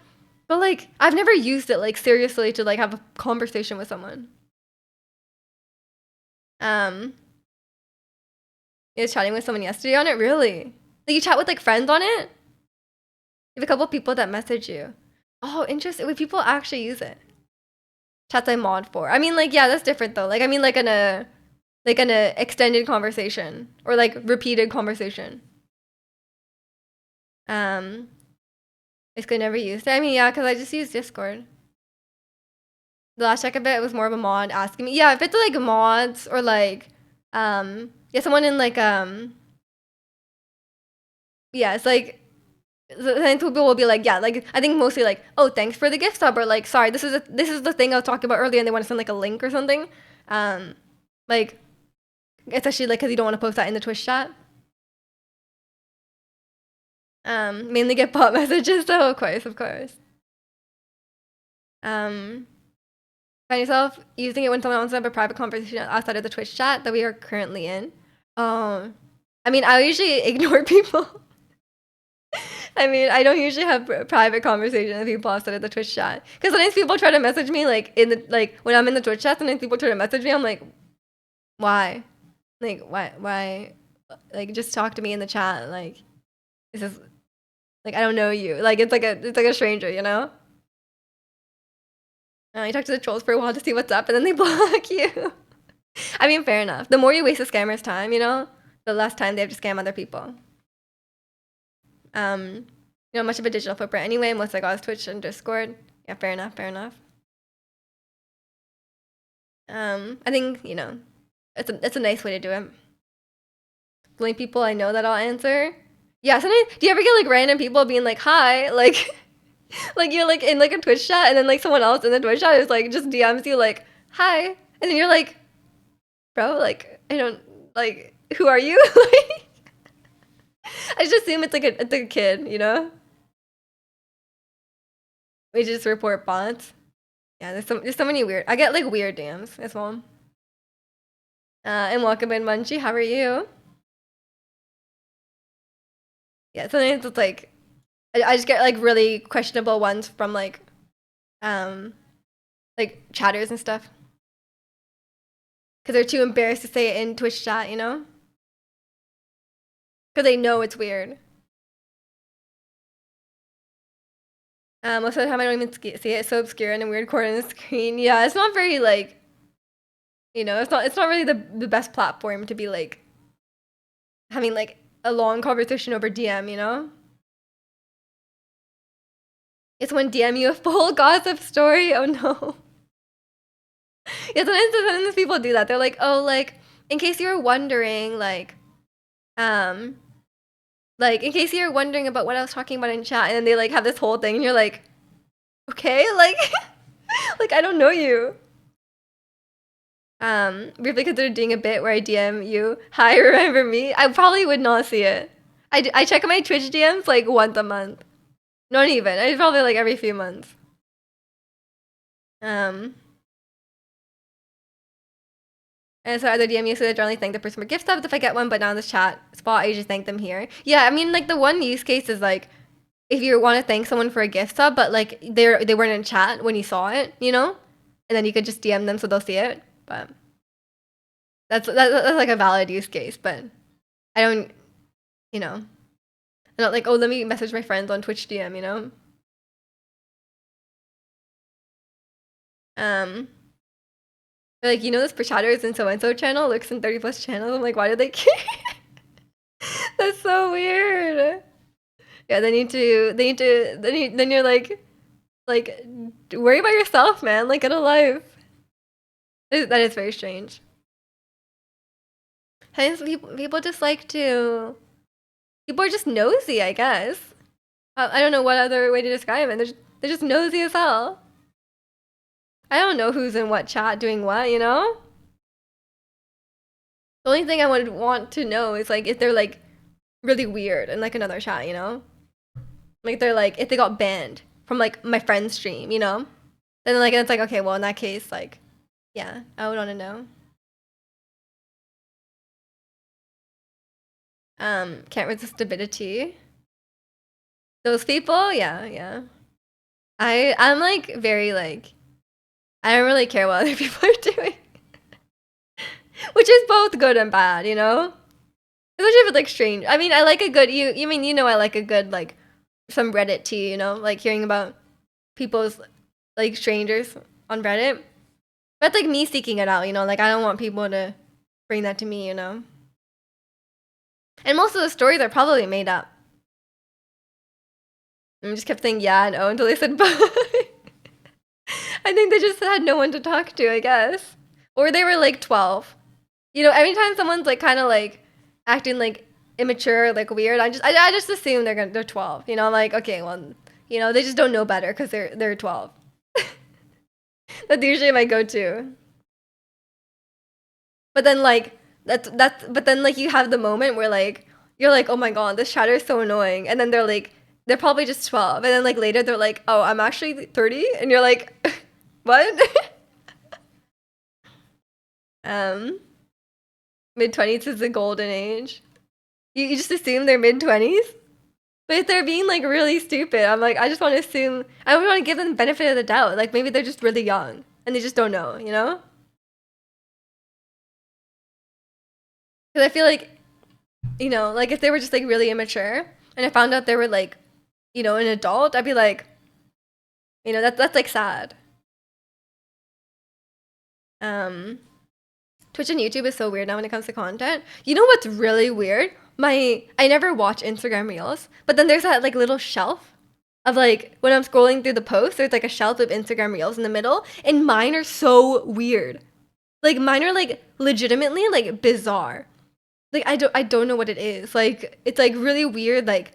S1: But like I've never used it like seriously to like have a conversation with someone. I was chatting with someone yesterday on it. Really? Like you chat with like friends on it? You have a couple people that message you. Oh, interesting. Wait, people actually use it. Chats I mod for. I mean, like, yeah, that's different though. Like, I mean, like in a extended conversation or like repeated conversation. Basically never used it. I mean, yeah, because I just use Discord. The last check of it was more of a mod asking me. Yeah, if it's like mods or like, yeah, someone in like, yeah, it's like, then people will be like, yeah, like I think mostly like, oh, thanks for the gift sub, or like, sorry, this is the thing I was talking about earlier, and they want to send like a link or something. Like, especially like because you don't want to post that in the Twitch chat. Mainly get bot messages though, of course, of course. Find yourself using it when someone wants to have a private conversation outside of the Twitch chat that we are currently in. I mean, I usually ignore people. I mean, I don't usually have private conversations with people outside of the Twitch chat. Because sometimes people try to message me, like, when I'm in the Twitch chat, sometimes people try to message me, I'm like, why? Like, why? Like, just talk to me in the chat. Like, this is, like, I don't know you. Like, it's like a stranger, you know? You talk to the trolls for a while to see what's up, and then they block you. I mean, fair enough. The more you waste a scammer's time, the less time they have to scam other people. Much of a digital footprint anyway, unless I got Twitch and Discord. Yeah, fair enough, fair enough. I think, it's a nice way to do it. The only people I know that I'll answer. Yeah, sometimes, do you ever get like random people being like, hi, like, like you're like in like a Twitch chat, and then like someone else in the Twitch chat is like just DMs you like, hi, and then you're like, bro, like, I don't, like, who are you? Like, I just assume it's like a kid, We just report bots. Yeah, there's so many weird. I get like weird DMs as well. And welcome in, Munchie. How are you? Yeah, sometimes it's like I just get like really questionable ones from um like chatters and stuff because they're too embarrassed to say it in Twitch chat, you know? Because they know it's weird. Most of the time I don't even see it. It's so obscure in a weird corner of the screen. Yeah, it's not very like, it's not really the best platform to be like having like a long conversation over DM, you know? It's when DM you a full gossip story. Oh no. Yeah, sometimes people do that. They're like, oh, like, in case you were wondering, um, like, in case you're wondering about what I was talking about in chat, and then they like have this whole thing, and you're like, okay, like, like I don't know you. Briefly considered doing a bit where I DM you, hi, remember me? I probably would not see it. I check my Twitch DMs like once a month. Not even. It's probably like every few months. Um, and so either DM you, so I generally thank the person for gift subs if I get one, but now in this chat spot, I usually thank them here. Yeah, I mean, like the one use case is like if you want to thank someone for a gift sub, but like they weren't in chat when you saw it, you know, and then you could just DM them so they'll see it. But that's like a valid use case. But I don't, I'm not like, oh, let me message my friends on Twitch DM, you know. Like, this per chatter is in so and so channel, looks in 30 plus channels. I'm like, why do they care? That's so weird. Yeah, then you're like worry about yourself, man. Like, get a life. That is very strange. Hence, people just like to. People are just nosy, I guess. I don't know what other way to describe it. They're just nosy as hell. I don't know who's in what chat doing what, you know? The only thing I would want to know is like if they're like really weird in like another chat, you know? Like they're like if they got banned from like my friend's stream, you know? Then like it's like okay, well in that case, like, yeah, I would want to know. Can't resist stability. Those people, yeah. I'm like very like I don't really care what other people are doing. Which is both good and bad, you know? Especially if it's like strange. I mean, I like a good you mean I like a good like some Reddit tea, you know? Like hearing about people's like strangers on Reddit. But like me seeking it out, you know? Like I don't want people to bring that to me, you know? And most of the stories are probably made up. I just kept saying yeah and oh until they said bye. I think they just had no one to talk to, I guess. Or they were like 12. You know, every time someone's like kind of like acting like immature, like weird, I just assume they're 12. You know, I'm like, okay, well, they just don't know better because they're 12. That's usually my go-to. But then like but then like you have the moment where like you're like, oh my god, this chatter is so annoying, and then they're probably just 12, and then like later they're like, oh, I'm actually 30, and you're like, what? Mid-20s is the golden age. You just assume they're mid-20s? But if they're being like really stupid, I'm like, I just want to assume, I don't want to give them the benefit of the doubt. Like maybe they're just really young and they just don't know, you know? Because I feel like, like if they were just like really immature and I found out they were like, an adult, I'd be like, that's like sad. Twitch and YouTube is so weird now when it comes to content. You know what's really weird? I never watch Instagram Reels, but then there's that like little shelf of like when I'm scrolling through the posts, there's like a shelf of Instagram Reels in the middle, and mine are so weird. Like mine are like legitimately like bizarre. Like I don't know what it is. Like it's like really weird like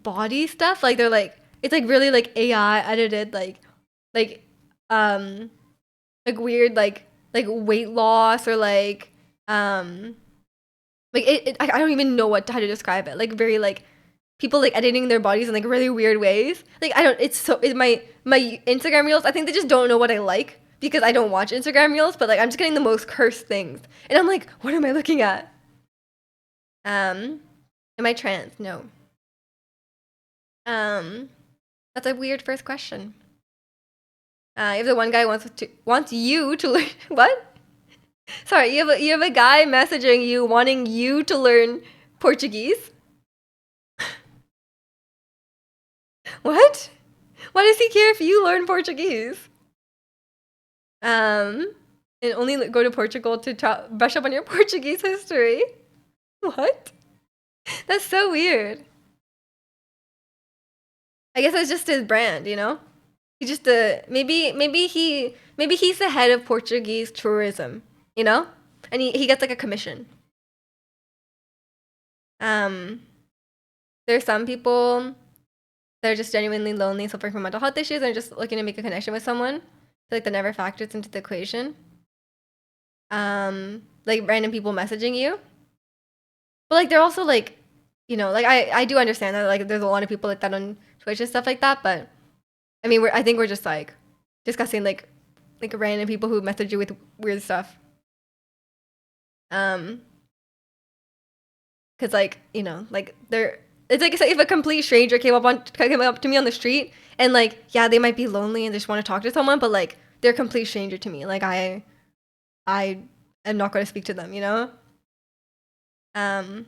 S1: body stuff. Like they're like it's like really like AI edited like um like weird like weight loss or like I don't even know how to describe it. Like very like people like editing their bodies in like really weird ways. Like I don't it's my Instagram Reels, I think they just don't know what I like because I don't watch Instagram reels, but like I'm just getting the most cursed things. And I'm like, what am I looking at? Am I trans? No. Um, that's a weird first question. If the one guy wants you to learn what? Sorry, you have a guy messaging you wanting you to learn Portuguese? What? Why does he care if you learn Portuguese? And only go to Portugal to brush up on your Portuguese history. What? That's so weird. I guess it's just his brand, you know? He just maybe he's the head of Portuguese tourism, you know? And he gets like a commission. Um there's some people that are just genuinely lonely, suffering from mental health issues, and just looking to make a connection with someone. I feel like that never factors into the equation. Like random people messaging you. But like they're also like, you know, like I do understand that like there's a lot of people like that on Twitch and stuff like that, but I mean I think we're just like discussing like random people who message you with weird stuff. Cause like, you know, like they're it's like if a complete stranger came up to me on the street and like, yeah, they might be lonely and just want to talk to someone, but like they're a complete stranger to me. Like I am not gonna speak to them, you know? Um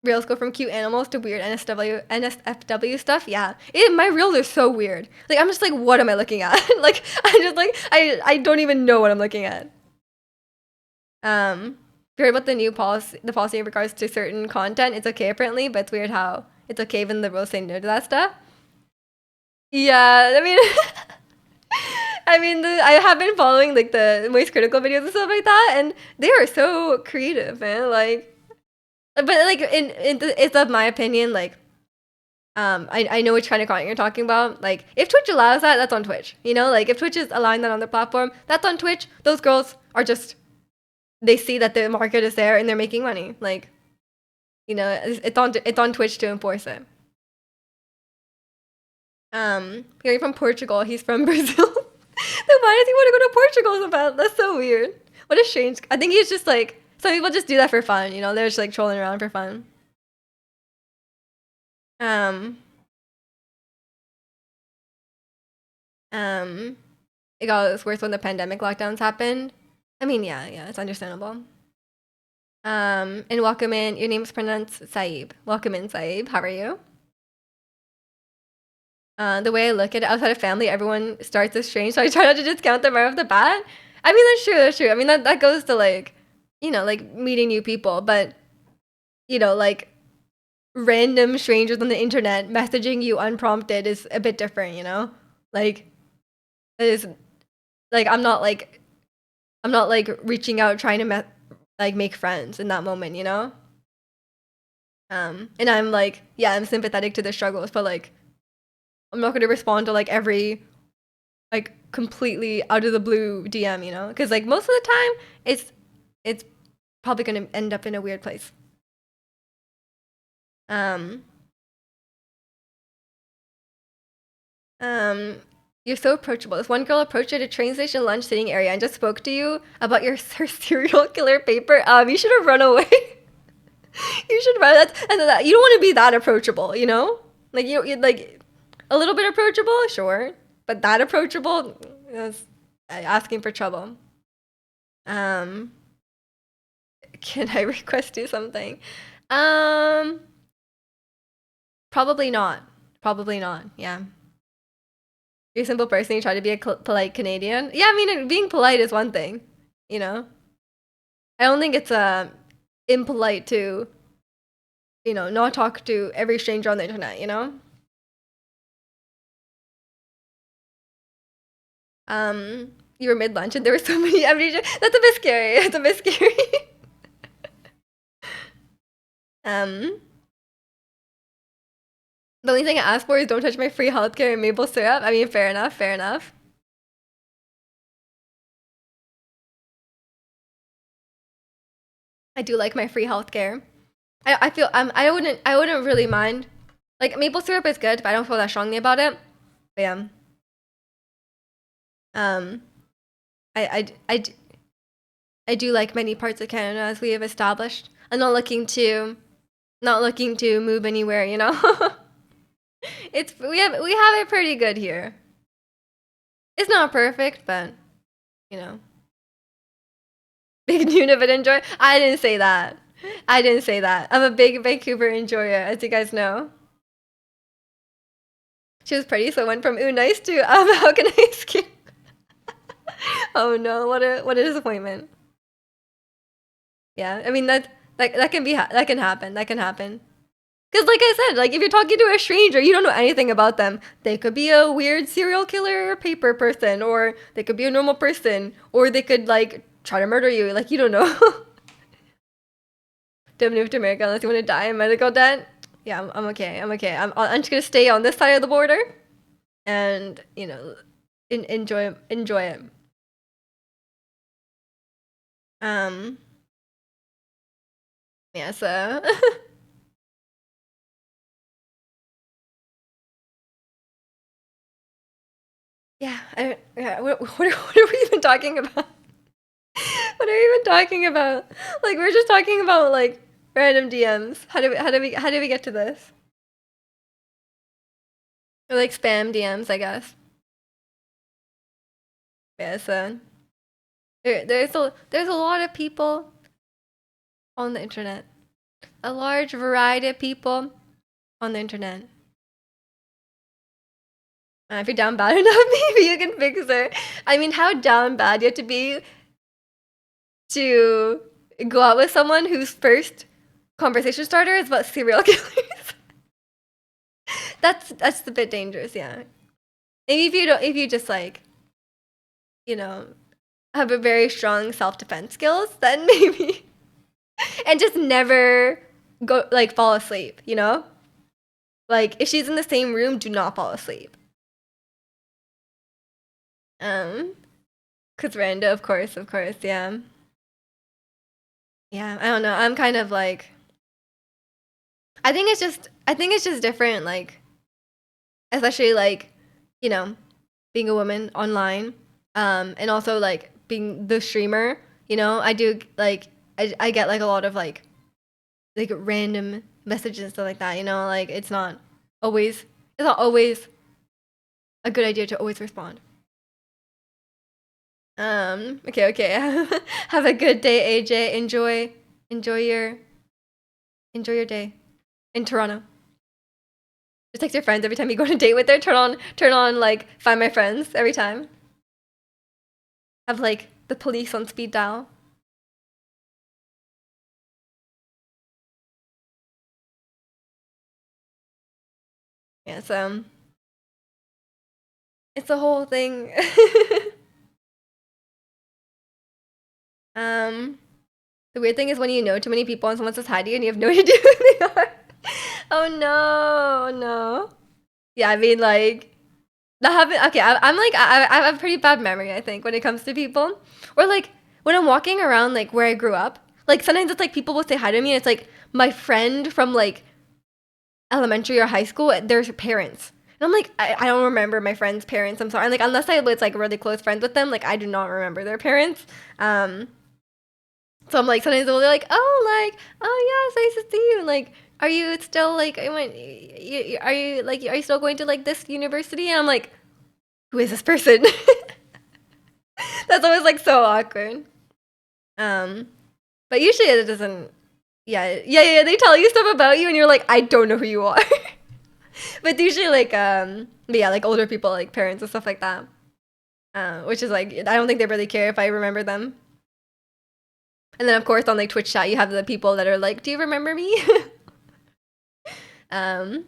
S1: Reels go from cute animals to weird NSFW stuff. Yeah, my reels are so weird. Like I'm just like, what am I looking at? Like I'm just like I don't even know what I'm looking at. You heard about the policy in regards to certain content? It's okay apparently, but it's weird how it's okay even the rules say no to that stuff. Yeah, I mean, I have been following like the most critical videos and stuff like that, and they are so creative, man. Like, but like it's of my opinion, like I know which kind of content you're talking about. Like, if Twitch allows that, that's on Twitch. You know, like if Twitch is allowing that on their platform, that's on Twitch. Those girls are just they see that the market is there and they're making money. Like, you know, it's on Twitch to enforce it. Hearing from Portugal, he's from Brazil. Then why does he want to go to Portugal so bad? That's so weird. What a strange. I think he's just like some people just do that for fun. You know, they're just like trolling around for fun. Um, it got worse when the pandemic lockdowns happened. I mean, yeah, it's understandable. And welcome in. Your name is pronounced Saib. Welcome in, Saib. How are you? The way I look at it, outside of family, everyone starts as strange, so I try not to discount them right off the bat. I mean, that's true. That's true. I mean, that goes to like, you know, like meeting new people, but you know, like random strangers on the internet messaging you unprompted is a bit different. You know, like it is like I'm not like reaching out trying to like make friends in that moment. You know, and I'm like, yeah, I'm sympathetic to the struggles, but like I'm not going to respond to like every like completely out of the blue DM, you know? Because like most of the time, it's probably gonna end up in a weird place. Um, you're so approachable. This one girl approached you at a train station lunch sitting area and just spoke to you about her serial killer paper. You should have run away. You should run. You don't want to be that approachable, you know? Like you like a little bit approachable, sure, but that approachable is asking for trouble. Um, can I request you something? Um, probably not. Probably not. Yeah. You're a simple person. You try to be a polite Canadian. Yeah, I mean, being polite is one thing. You know, I don't think it's impolite to, you know, not talk to every stranger on the internet. You know. You were mid lunch and there were so many. I mean, that's a bit scary. That's a bit scary. um, the only thing I ask for is don't touch my free healthcare and maple syrup. I mean, fair enough. Fair enough. I do like my free healthcare. I feel I wouldn't really mind. Like maple syrup is good, but I don't feel that strongly about it. But yeah. Um, I I do like many parts of Canada as we have established. I'm not looking to move anywhere, you know? It's we have it pretty good here. It's not perfect, but you know, big Nunavut enjoy. I didn't say that. I didn't say that. I'm a big Vancouver enjoyer, as you guys know. She was pretty, so I went from ooh nice to how can I skip? Oh no, what a disappointment. Yeah, I mean that can that can happen. That can happen. Because, like I said, like if you're talking to a stranger, you don't know anything about them. They could be a weird serial killer paper person, or they could be a normal person, or they could like try to murder you. Like you don't know. Don't move to America unless you want to die in medical debt. Yeah, I'm okay. I'm okay. I'm just gonna stay on this side of the border, and you know, enjoy it. Um, yeah. So yeah. Yeah. What are we even talking about? What are we even talking about? Like we're just talking about like random DMs. How do we get to this? Or like spam DMs, I guess. Yeah, so there's a lot of people on the internet. A large variety of people on the internet. If you're down bad enough, maybe you can fix it. I mean, how down bad you have to be to go out with someone whose first conversation starter is about serial killers? That's a bit dangerous, yeah. Maybe if you just like, you know, have a very strong self defense skills, then maybe, and just never go like fall asleep. You know, like if she's in the same room, do not fall asleep. Um, cause Randa, of course, yeah, yeah. I don't know. I'm kind of like, I think it's just different. Like, especially like, you know, being a woman online, and also like being the streamer. You know, I do like I get like a lot of like random messages and stuff like that, you know, like always it's not always a good idea to always respond. Okay, okay. Have a good day, AJ. Enjoy your enjoy your day in Toronto. Just text your friends every time you go on a date with her. Turn on like Find My Friends every time. Have like the police on speed dial. Yeah, so it's a whole thing. um the weird thing is when you know too many people and someone says hi to you and you have no idea who they are. Oh no, no. Yeah, I mean, like that happened. Okay, I'm like I have a pretty bad memory. I think when it comes to people, or like when I'm walking around like where I grew up, like sometimes it's like people will say hi to me. And it's like my friend from like elementary or high school. Their parents, and I'm like I don't remember my friend's parents. I'm sorry. And like unless I was like really close friends with them, like I do not remember their parents. Um, so I'm like sometimes they'll be like, oh, like, oh yeah, it's nice to see you. Like, are you still like I went are you like are you still going to like this university? And I'm like, who is this person? That's always like so awkward. Um, but usually it doesn't. Yeah. They tell you stuff about you, and you're like, I don't know who you are. But usually but yeah, like older people, like parents and stuff like that. Which is like, I don't think they really care if I remember them. And then of course on like Twitch chat, you have the people that are like, do you remember me? um,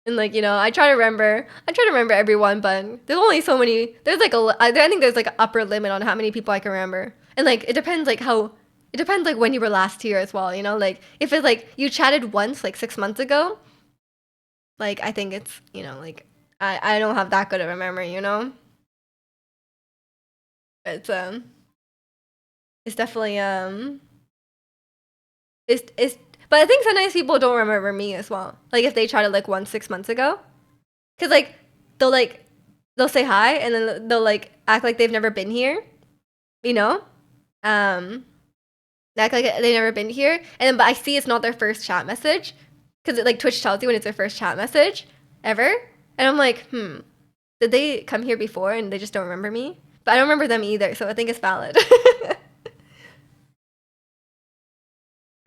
S1: and like I try to remember everyone, but there's only so many. There's like I think there's like an upper limit on how many people I can remember, and like it depends like when you were last here as well. You know, like if it's like you chatted once like 6 months ago, like I think it's like I don't have that good of a memory. You know, it's it's definitely it's but I think sometimes people don't remember me as well. Like if they chatted like once 6 months ago, because like they'll like they'll say hi and then they'll like act like they've never been here, you know? Um, act like they've never been here, and then but I see it's not their first chat message because it like Twitch tells you when it's their first chat message ever, and I'm like, did they come here before and they just don't remember me? But I don't remember them either, so I think it's valid.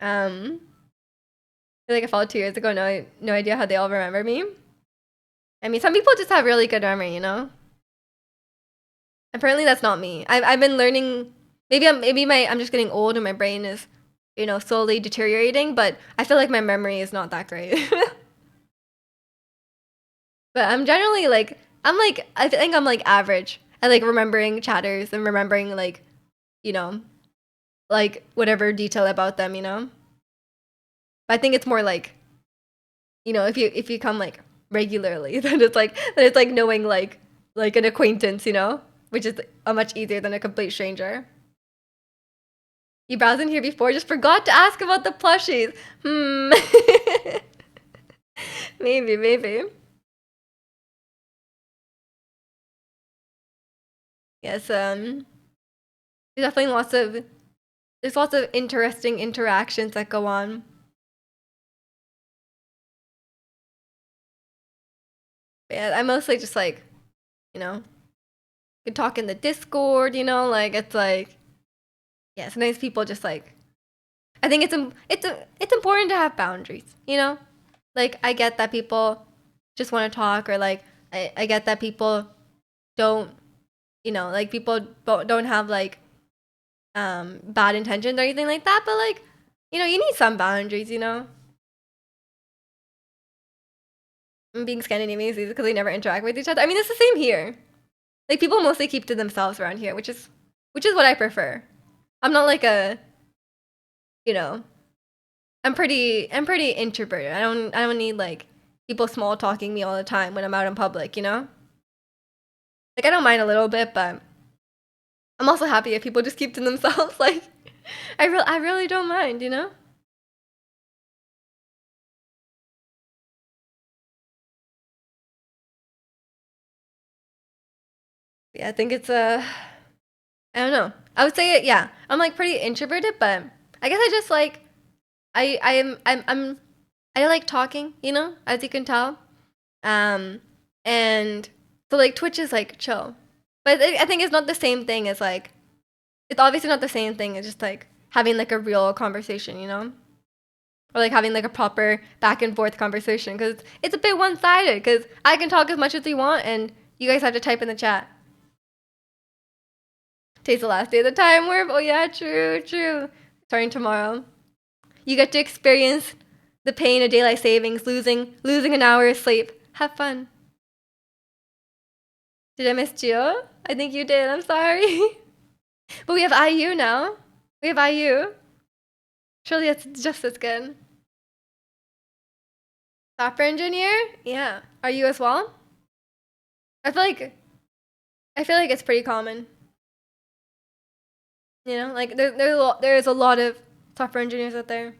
S1: um, I feel like I followed 2 years ago. No idea how they all remember me. I mean, some people just have really good memory, you know. Apparently, that's not me. I've been learning. I'm just getting old and my brain is, slowly deteriorating. But I feel like my memory is not that great. But I'm generally like I think I'm like average at like remembering chatters and remembering like, you know, like whatever detail about them, you know. But I think it's more like, if you come like regularly, then it's like knowing like an acquaintance, which is much easier than a complete stranger. You browsed in here before, just forgot to ask about the plushies. Maybe. Yes, there's definitely lots of interesting interactions that go on. But yeah, I mostly just like, could talk in the Discord, like it's like, yeah, sometimes people just like, I think it's important to have boundaries, Like I get that people just want to talk, or like I get that people don't, like people don't have like bad intentions or anything like that, but like, you need some boundaries, And being Scandinavian is because they never interact with each other. I mean, it's the same here. Like people mostly keep to themselves around here, which is what I prefer. I'm not like you know, I'm pretty introverted. I don't need like people small talking me all the time when I'm out in public, Like I don't mind a little bit, but I'm also happy if people just keep to themselves. Like I really don't mind, Yeah, I think it's I don't know. I would say yeah. I'm like pretty introverted, but I guess I just like I like talking, as you can tell. Um and so like Twitch is like chill. But I think it's not the same thing as like it's obviously not the same thing as just like having like a real conversation, Or like having like a proper back and forth conversation cuz it's a bit one-sided cuz I can talk as much as you want and you guys have to type in the chat. Today's the last day of the time warp. Oh yeah, true. Starting tomorrow. You get to experience the pain of daylight savings, losing an hour of sleep. Have fun. Did I miss Gio? I think you did. I'm sorry. But we have IU now. We have IU. Surely it's just as good. Software engineer? Yeah. Are you as well? I feel like it's pretty common. Like there's a lot of software engineers out there.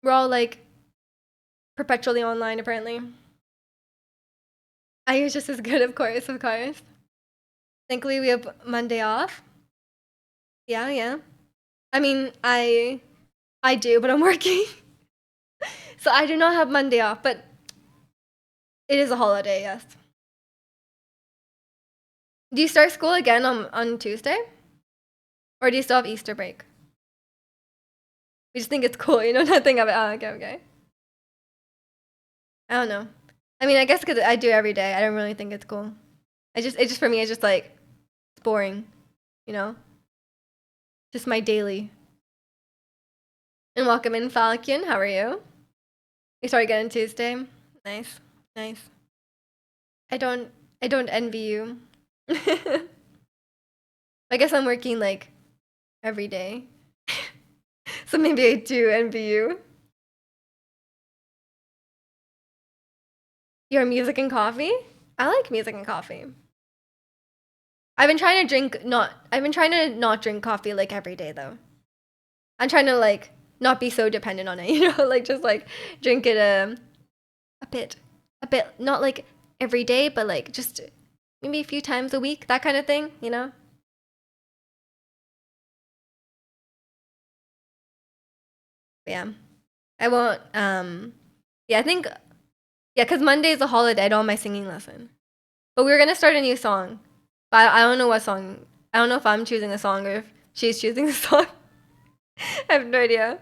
S1: We're all like perpetually online apparently. I is just as good, of course. Thankfully we have Monday off. Yeah. I mean I do, but I'm working. So I do not have Monday off, but it is a holiday, yes. Do you start school again on Tuesday? Or do you still have Easter break? We just think it's cool, nothing of it. Oh, okay. I don't know. I mean, I guess because I do it every day. I don't really think it's cool. It's just for me, it's just like, it's boring, Just my daily. And welcome in, Falcon. How are you? You started again on Tuesday. Nice. I don't envy you. I guess I'm working like every day. So maybe I do envy you. Your music and coffee? I like music and coffee. I've been trying to not drink coffee like every day though. I'm trying to like not be so dependent on it, like just like drink it a bit, not like every day, but like just maybe a few times a week, that kind of thing, you know? But yeah. I won't yeah, I think yeah, cuz Monday is a holiday. I don't have my singing lesson. But we were going to start a new song. But I don't know what song. I don't know if I'm choosing the song or if she's choosing the song. I have no idea.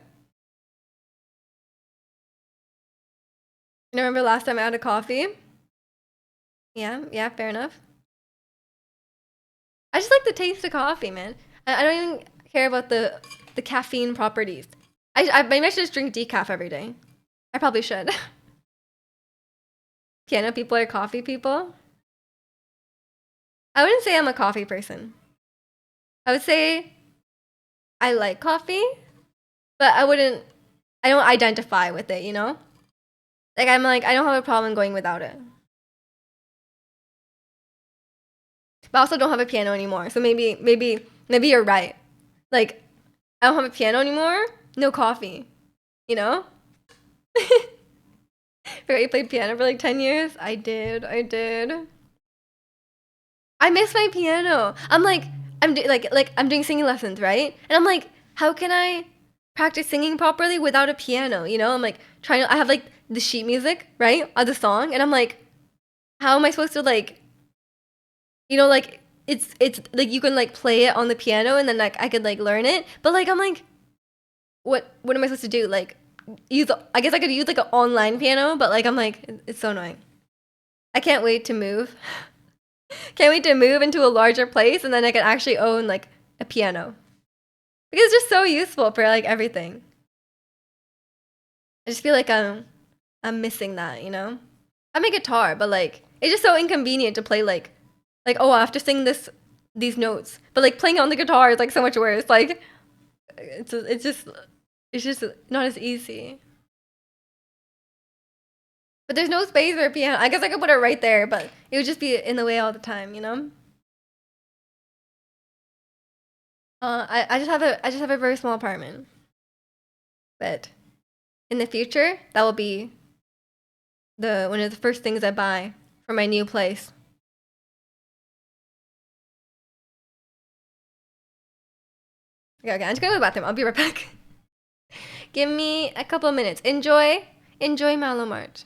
S1: You remember last time I had a coffee? Yeah, yeah, fair enough. I just like the taste of coffee, man. I don't even care about the caffeine properties. Maybe I should just drink decaf every day. I probably should. Piano people are coffee people. I wouldn't say I'm a coffee person. I would say I like coffee, but I don't identify with it, you know? Like, I don't have a problem going without it. But I also don't have a piano anymore. So maybe you're right. Like, I don't have a piano anymore, no coffee. You know? Forgot you played piano for like 10 years? I did. I miss my piano. I'm doing singing lessons, right? And I'm like, how can I practice singing properly without a piano? You know, I'm like trying to. I have like the sheet music, right, of the song, and I'm like, how am I supposed to like, like it's like you can like play it on the piano, and then like I could like learn it, but like I'm like, what am I supposed to do? Like use? I guess I could use like an online piano, but like I'm like, it's so annoying. I can't wait to move. Can't wait to move into a larger place and then I can actually own like a piano. Because it's just so useful for like everything. I just feel like I'm missing that, you know? I have a guitar, but like it's just so inconvenient to play like oh I have to sing these notes. But like playing on the guitar is like so much worse. Like it's just not as easy. But there's no space for a piano. I guess I could put it right there, but it would just be in the way all the time, you know? I just have a very small apartment. But in the future, that will be the one of the first things I buy for my new place. Okay, okay, I'm just going to the bathroom. I'll be right back. Give me a couple minutes. Enjoy Malomart.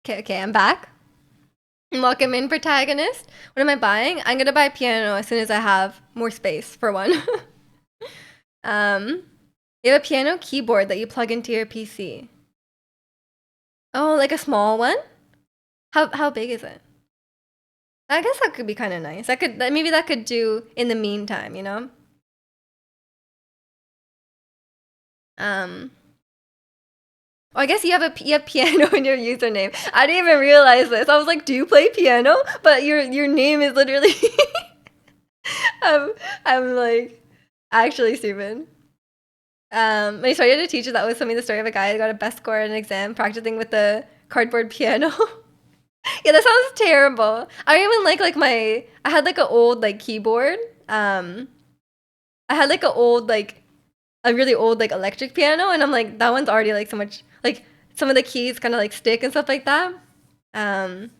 S1: Okay, okay, I'm back. Welcome in, protagonist. What am I buying? I'm gonna buy a piano as soon as I have more space, for one. um, you have a piano keyboard that you plug into your PC. Oh, like a small one? How big is it? I guess that could be kind of nice. Maybe that could do in the meantime, you know? Um, oh, I guess you have piano in your username. I didn't even realize this. I was like, do you play piano? But your name is literally I'm I'm like actually stupid. My story to teacher that was something the story of a guy who got a best score in an exam practicing with the cardboard piano. Yeah, that sounds terrible. I don't even like my. I had like an old like keyboard. I had like an old like a really old like electric piano, and I'm like that one's already like so much like some of the keys kind of like stick and stuff like that. Um,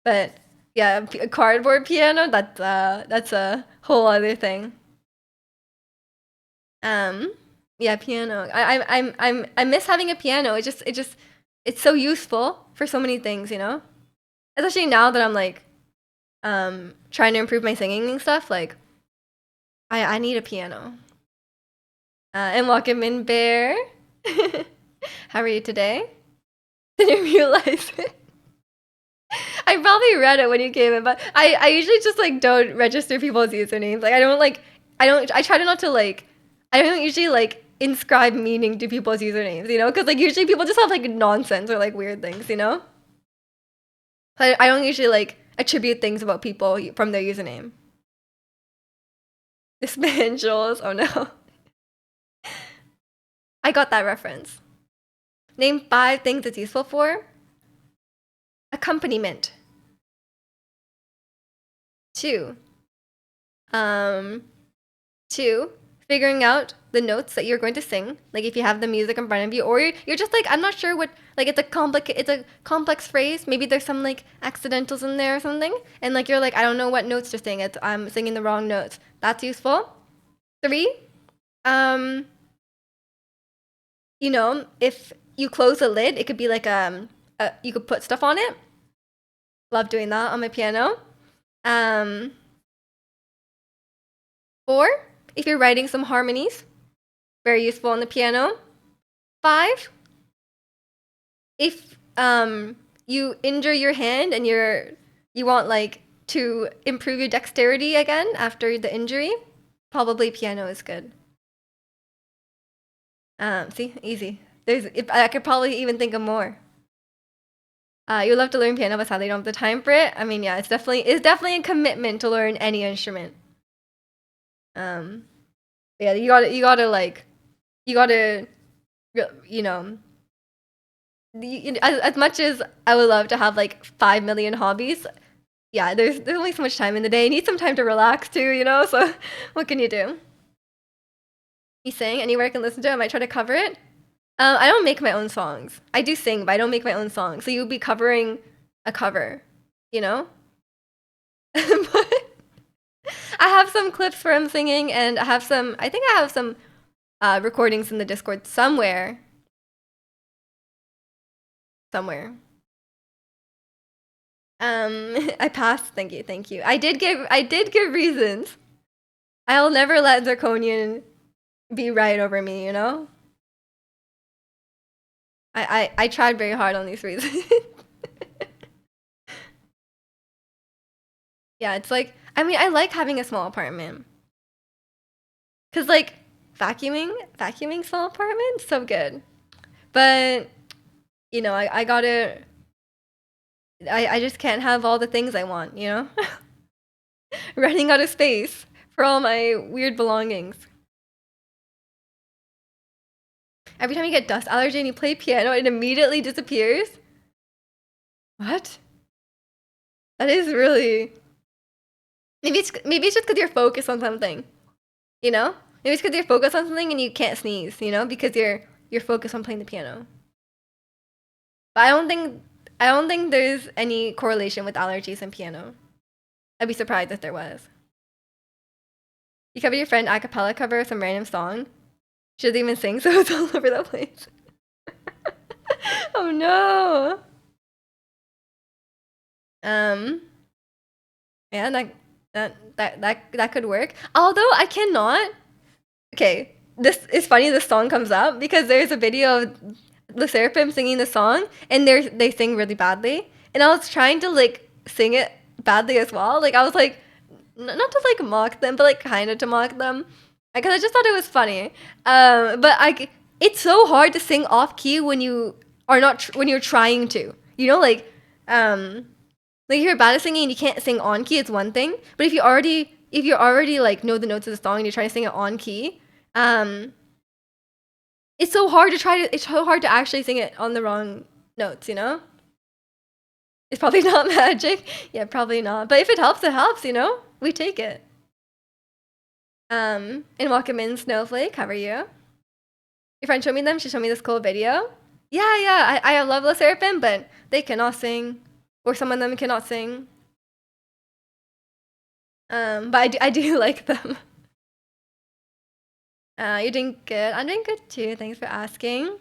S1: but yeah, a cardboard piano that's a whole other thing. Um, yeah, piano. I miss having a piano. It's so useful for so many things, you know. Especially now that I'm like trying to improve my singing and stuff. Like I need a piano. And welcome in, Bear. How are you today? Didn't realize it. I probably read it when you came in, but I usually just like don't register people's usernames. Like I try to not to like I don't usually like inscribe meaning to people's usernames, you know? Because like usually people just have like nonsense or like weird things, you know? But I don't usually like attribute things about people from their username. This man Jules, oh no. I got that reference. Name 5 things it's useful for. Accompaniment. 2. Um, 2. Figuring out the notes that you're going to sing. Like if you have the music in front of you, or you're just like I'm not sure what. Like it's a complex phrase. Maybe there's some like accidentals in there or something, and like you're like I don't know what notes to sing. I'm singing the wrong notes. That's useful. 3. Um, you know, if you close the lid, it could be like you could put stuff on it. Love doing that on my piano. Um, 4, if you're writing some harmonies, very useful on the piano. 5, if you injure your hand and you want like to improve your dexterity again after the injury, probably piano is good. See, easy. I could probably even think of more. You love to learn piano, but sadly you don't have the time for it. I mean, yeah, it's definitely a commitment to learn any instrument. Yeah, you gotta, you know, as much as I would love to have like 5 million hobbies, yeah, there's only so much time in the day. You need some time to relax too, you know. So, what can you do? You sing anywhere I can listen to it. I might try to cover it. I don't make my own songs. I do sing, but I don't make my own songs. So you'd be covering a cover, you know? But I have some clips where I'm singing, and I think I have some recordings in the Discord somewhere. Somewhere. I passed. Thank you, thank you. I did give reasons. I'll never let Zirconian be right over me, you know? I tried very hard on these reasons. Yeah, it's like I mean I like having a small apartment. Cause like vacuuming small apartments, so good. But you know, I gotta I just can't have all the things I want, you know? Running out of space for all my weird belongings. Every time you get dust allergy and you play piano, it immediately disappears. What? That is really maybe it's just because you're focused on something. You know? Maybe it's because you're focused on something and you can't sneeze, you know, because you're focused on playing the piano. But I don't think there's any correlation with allergies and piano. I'd be surprised if there was. You cover your friend a cappella cover some random song. She doesn't even sing, so it's all over the place. Oh no. Um yeah, that could work. Although I cannot. Okay, this is funny. This song comes up because there's a video of the Seraphim singing the song, and they sing really badly. And I was trying to like sing it badly as well. Like I was like, not to like mock them, but like kind of to mock them, because I just thought it was funny. But it's so hard to sing off key when you are not when you're trying to. You know, like if you're bad at singing and you can't sing on key, it's one thing. But if you already like know the notes of the song and you're trying to sing it on key, it's so hard to actually sing it on the wrong notes, you know? It's probably not magic. Yeah, probably not. But if it helps, it helps, you know? We take it. And welcome in Snowflake. How are you? Your friend showed me them. She showed me this cool video. Yeah, yeah. I love the Seraphim, but they cannot sing. Or some of them cannot sing. But I do like them. You're doing good. I'm doing good too. Thanks for asking.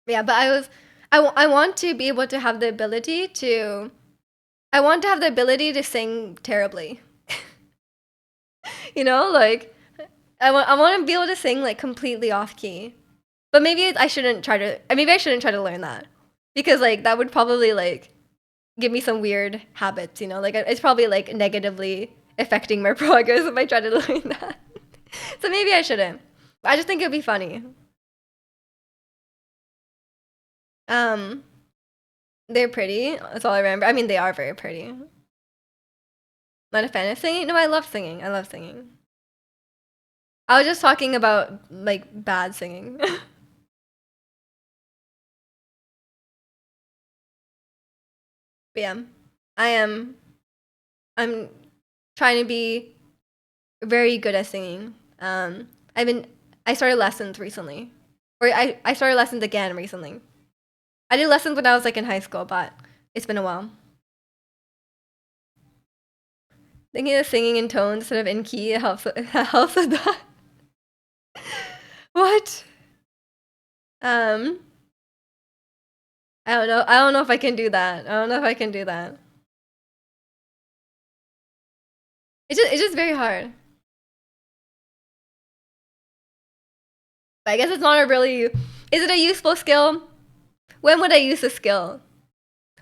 S1: Yeah, but I want to be able to have the ability to, I want to have the ability to sing terribly. You know, like I want to be able to sing like completely off key. But maybe I shouldn't try to. Maybe I shouldn't try to learn that because like that would probably like give me some weird habits. You know, like it's probably like negatively affecting my progress if I try to learn that. So maybe I shouldn't. I just think it'd be funny. Um, they're pretty. That's all I remember. I mean, they are very pretty. Not a fan of singing. No, I love singing. I love singing. I was just talking about like bad singing. But yeah, I am. I'm trying to be very good at singing. I've been. I started lessons recently, or I started lessons again recently. I did lessons when I was like in high school, but it's been a while. Thinking of singing in tones instead of in key it helps. It helps with that. What? Um, I don't know. I don't know if I can do that. I don't know if I can do that. It's just very hard. But I guess it's not a really. Is it a useful skill? When would I use the skill?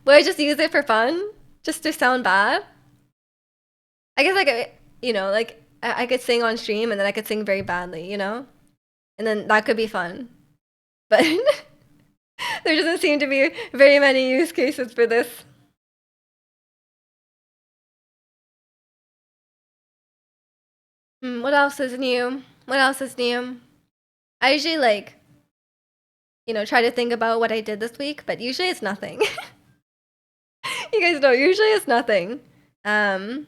S1: Would I just use it for fun, just to sound bad? I guess like you know, like I could sing on stream and then I could sing very badly, you know, and then that could be fun. But there doesn't seem to be very many use cases for this. What else is new? What else is new? I usually like, you know, try to think about what I did this week, but usually it's nothing. You guys know, usually it's nothing. Um,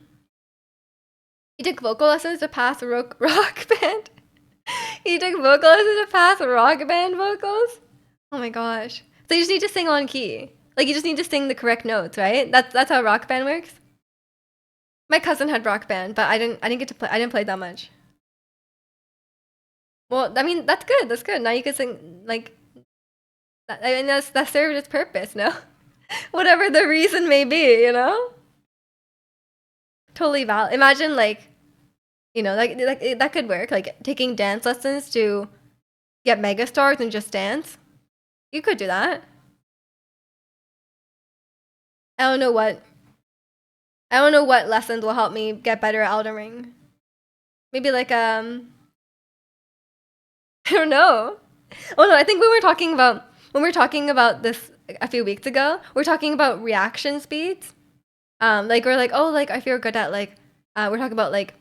S1: you took vocal lessons to pass rock band. You took vocal lessons to pass rock band vocals. Oh my gosh! So you just need to sing on key. Like you just need to sing the correct notes, right? That's how rock band works. My cousin had rock band, but I didn't get to play. I didn't play that much. Well, I mean that's good. That's good. Now you can sing like that. I mean that served its purpose. No, whatever the reason may be, you know. Totally valid. Imagine like you know like that could work. Like taking dance lessons to get megastars and just dance. You could do that. I don't know what I don't know what lessons will help me get better at Elden Ring. Maybe like I don't know. Oh no, I think when we were talking about this a few weeks ago, we are talking about reaction speeds. Like we're like, oh, like I feel good at like we're talking about like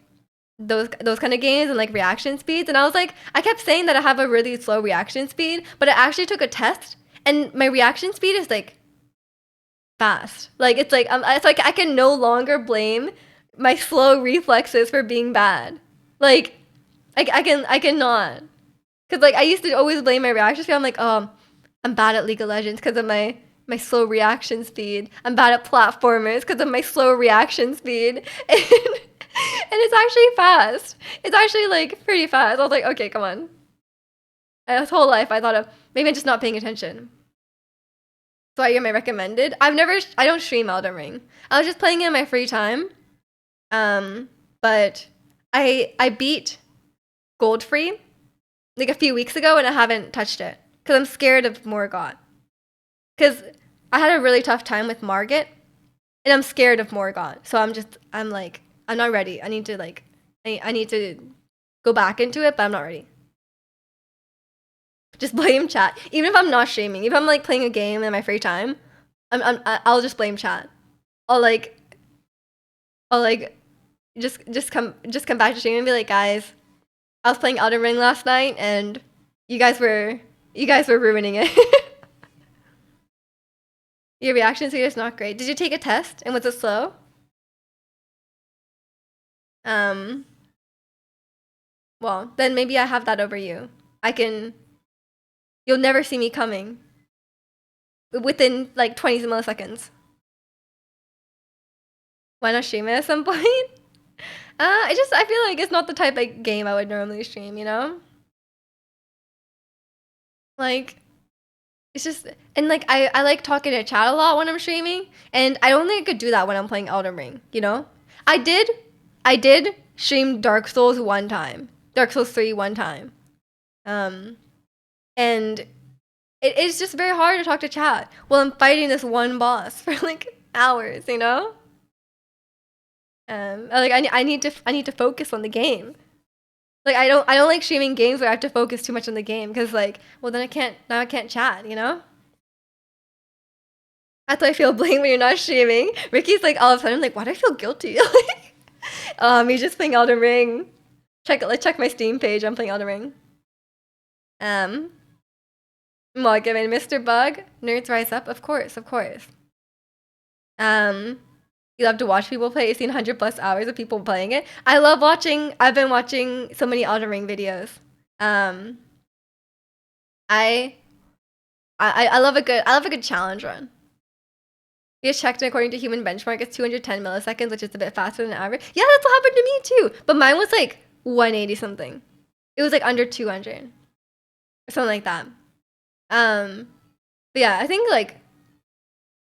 S1: those kind of games and like reaction speeds, and I was like, I kept saying that I have a really slow reaction speed, but I actually took a test, and my reaction speed is like fast. Like it's like I can no longer blame my slow reflexes for being bad. Like I cannot. Cause like I used to always blame my reaction speed. I'm like, oh, I'm bad at League of Legends because of my slow reaction speed. I'm bad at platformers because of my slow reaction speed. And it's actually fast. It's actually like pretty fast. I was like, okay, come on. This whole life I thought of maybe I'm just not paying attention. So I am I recommended. I don't stream Elden Ring. I was just playing it in my free time. But I beat Goldfree like a few weeks ago and I haven't touched it because I'm scared of Morgott. Because I had a really tough time with Margit and I'm scared of Morgott. So I'm like I'm not ready. I need to like I need to go back into it, but I'm not ready. Just blame chat. Even if I'm not streaming, if I'm like playing a game in my free time, I'll just blame chat. I'll like I'll like just come back to stream and be like, guys, I was playing Elden Ring last night and you guys were ruining it. Your reaction speed is not great. Did you take a test and was it slow? Well, then maybe I have that over you. You'll never see me coming within like 20 milliseconds. Why not stream it at some point? I feel like it's not the type of game I would normally stream, you know? Like, it's just, and like, I like talking to chat a lot when I'm streaming, and I don't think I could do that when I'm playing Elden Ring, you know? I did stream Dark Souls one time. Dark Souls 3 one time. And it's just very hard to talk to chat while I'm fighting this one boss for like hours, you know? Like I need to focus on the game. Like I don't like streaming games where I have to focus too much on the game because like, well then I can't chat, you know? That's why I feel blame when you're not streaming. Ricky's like all of a sudden like, why do I feel guilty? Like, he's just playing Elden Ring. Check my Steam page. I'm playing Elden Ring. Morgan and Mr. Bug, Nerds Rise Up, of course. You love to watch people play. You've seen 100+ hours of people playing it. I've been watching so many Elden Ring videos. I love a good challenge run. We just checked, and according to human benchmark, it's 210 milliseconds, which is a bit faster than average. Yeah, that's what happened to me too. But mine was like 180 something. It was like under 200 or something like that. But yeah, I think like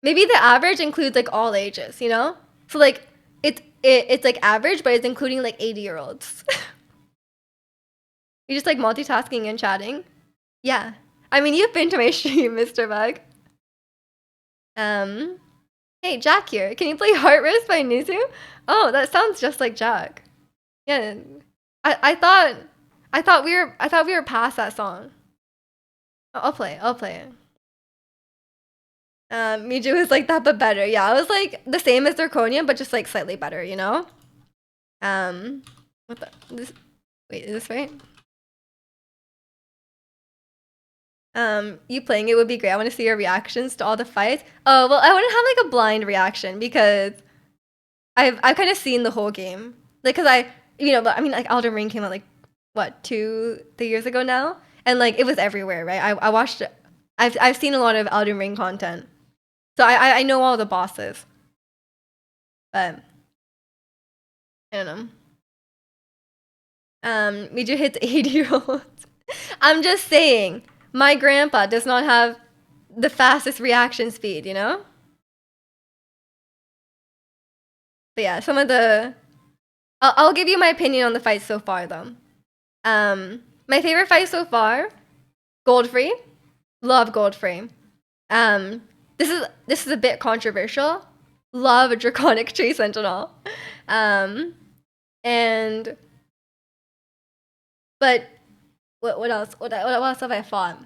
S1: maybe the average includes like all ages, you know? So like it's like average, but it's including like 80-year-olds. You're just like multitasking and chatting. Yeah. I mean, you've been to my stream, Mr. Bug. Hey, Jack here. Can you play Heart Race by Nizu? Oh, that sounds just like Jack. Yeah. I thought we were past that song. I'll play it. Miju is like that, but better. Yeah, I was like the same as Zirconia, but just like slightly better, you know? Wait, is this right? You playing it would be great. I want to see your reactions to all the fights. Oh, well, I wouldn't have like a blind reaction because I've kind of seen the whole game. Like, cause but I mean, like Elden Ring came out like what 2-3 years ago now, and like it was everywhere, right? I watched it. I've seen a lot of Elden Ring content, so I know all the bosses, but I don't know. Miju hits 80-year-olds. I'm just saying, my grandpa does not have the fastest reaction speed, you know? But yeah, some of the... I'll give you my opinion on the fight so far, though. My favorite fight so far, Godfrey. Love Godfrey. This is a bit controversial. Love Draconic Tree Sentinel. But what else? What else have I fought?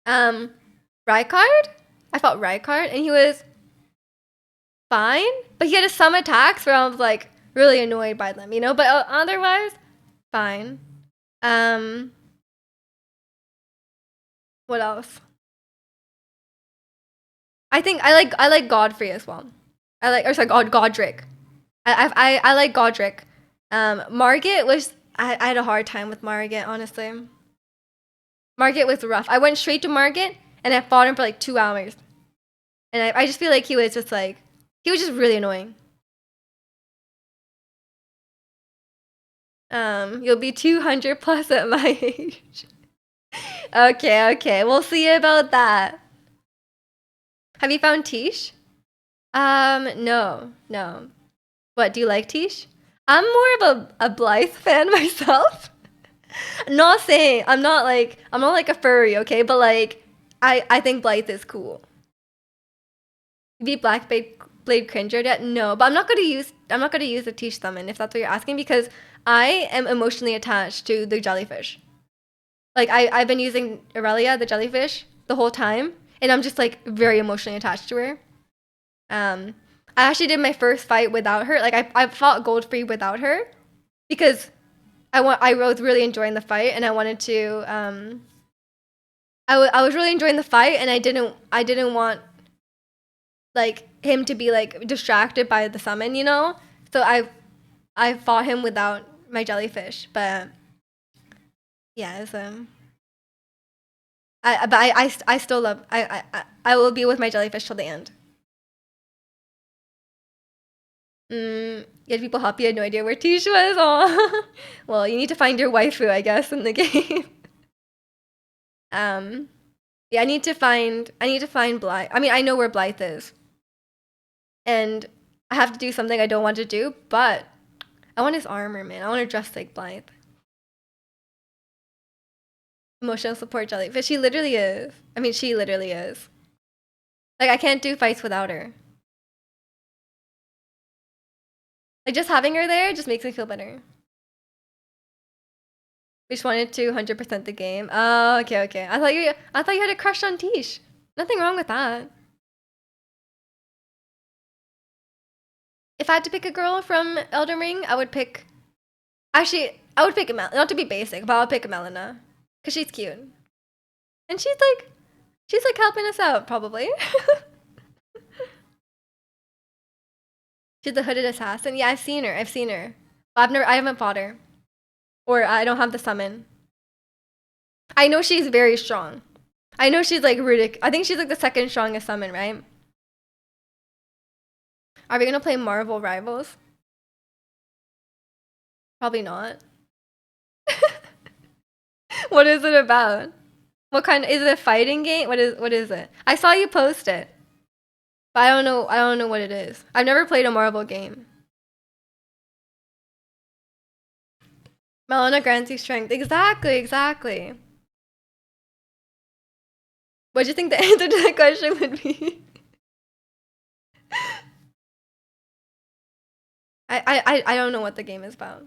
S1: Rykard? I fought Rykard, and he was fine, but he had some attacks where I was like really annoyed by them, you know. But otherwise, fine. What else? I think I like Godfrey as well. Godric. I like Godric. Margit was I had a hard time with Margit, honestly. Margit was rough. I went straight to Margit and I fought him for like 2 hours. And I just feel like he was just really annoying. You'll be 200+ at my age. Okay. We'll see about that. Have you found Tish? No. What, do you like Tish? I'm more of a Blythe fan myself. I'm not like a furry, okay? But like, I think Blythe is cool. You beat Blade Cringer yet? No, but I'm not gonna use the Tish summon if that's what you're asking, because I am emotionally attached to the jellyfish. Like I've been using Aurelia, the jellyfish, the whole time, and I'm just like very emotionally attached to her. I actually did my first fight without her. Like I fought Godfrey without her because I was really enjoying the fight, and I wanted to I was really enjoying the fight, and I didn't want like him to be like distracted by the summon, you know? So I fought him without my jellyfish, but yeah, it's I still love I will be with my jellyfish till the end. Yet people help you had no idea where Tish was. Oh, well, you need to find your waifu, I guess, in the game. um, yeah, I need to find Blythe. I mean, I know where Blythe is, and I have to do something I don't want to do, but I want his armor, man. I want to dress like Blythe. Emotional support jellyfish. She literally is. I mean, she literally is. Like, I can't do fights without her. Like, just having her there just makes me feel better. We just wanted to 100% the game. Oh, okay, okay. I thought you had a crush on Tish. Nothing wrong with that. If I had to pick a girl from Elden Ring, I would pick. Actually, I would pick not to be basic, but I would pick Melina, cause she's cute, and she's like helping us out probably. She's the hooded assassin. Yeah, I've seen her. I've seen her. But I haven't fought her, or I don't have the summon. I know she's very strong. I know she's like ridiculous. I think she's like the second strongest summon, right? Are we gonna play Marvel Rivals? Probably not. What is it about? What kind is it a fighting game? What is it? I saw you post it. But I don't know what it is. I've never played a Marvel game. Melina grants you strength. Exactly, exactly. What do you think the answer to that question would be? I don't know what the game is about.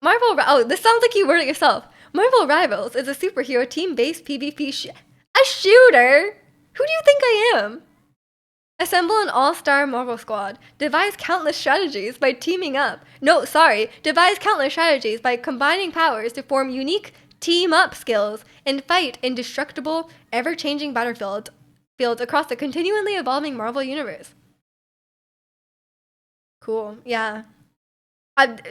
S1: Oh, this sounds like you wrote it yourself. Marvel Rivals is a superhero team-based PvP a shooter? Who do you think I am? Assemble an all-star Marvel squad. Devise countless strategies by teaming up. No, sorry. Devise countless strategies by combining powers to form unique team-up skills and fight indestructible, ever-changing battlefields across the continually evolving Marvel universe. Cool. Yeah.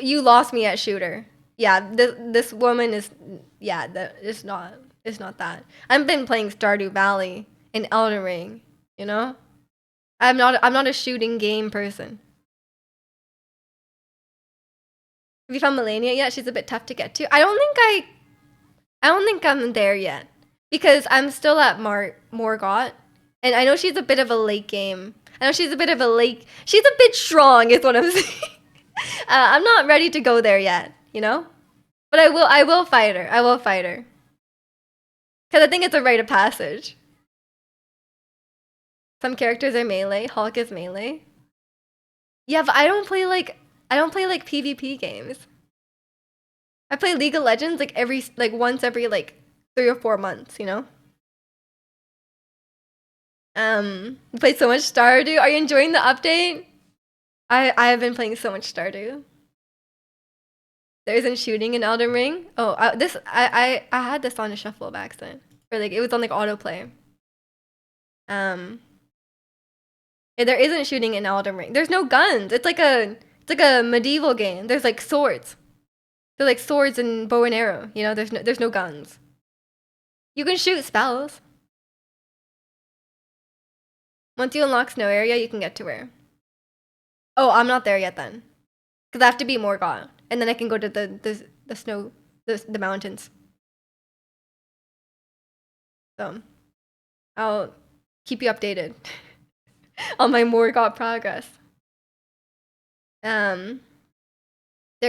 S1: You lost me at shooter. Yeah, this woman is. Yeah, it's not. It's not that. I've been playing Stardew Valley and Elden Ring. You know. I'm not a shooting game person. Have you found Melania yet? She's a bit tough to get to. I don't think I'm there yet because I'm still at Morgott, and I know she's a bit of a late game. I know she's a bit of a late. She's a bit strong, is what I'm saying. I'm not ready to go there yet, you know. But I will fight her. I will fight her because I think it's a rite of passage. Some characters are melee. Hulk is melee. Yeah, but I don't play like PvP games. I play League of Legends like once every like 3 or 4 months, you know? You played so much Stardew. Are you enjoying the update? I have been playing so much Stardew. There isn't shooting in Elden Ring. Oh, I had this on a shuffle by accident. Or like it was on like autoplay. There isn't shooting in Elden Ring. There's no guns. It's like a medieval game. There's like swords. They're like swords and bow and arrow. You know, there's no guns. You can shoot spells. Once you unlock Snow Area, you can get to her. Oh, I'm not there yet then, because I have to be Morgott, and then I can go to the snow the mountains. So I'll keep you updated on my Morgott progress. They're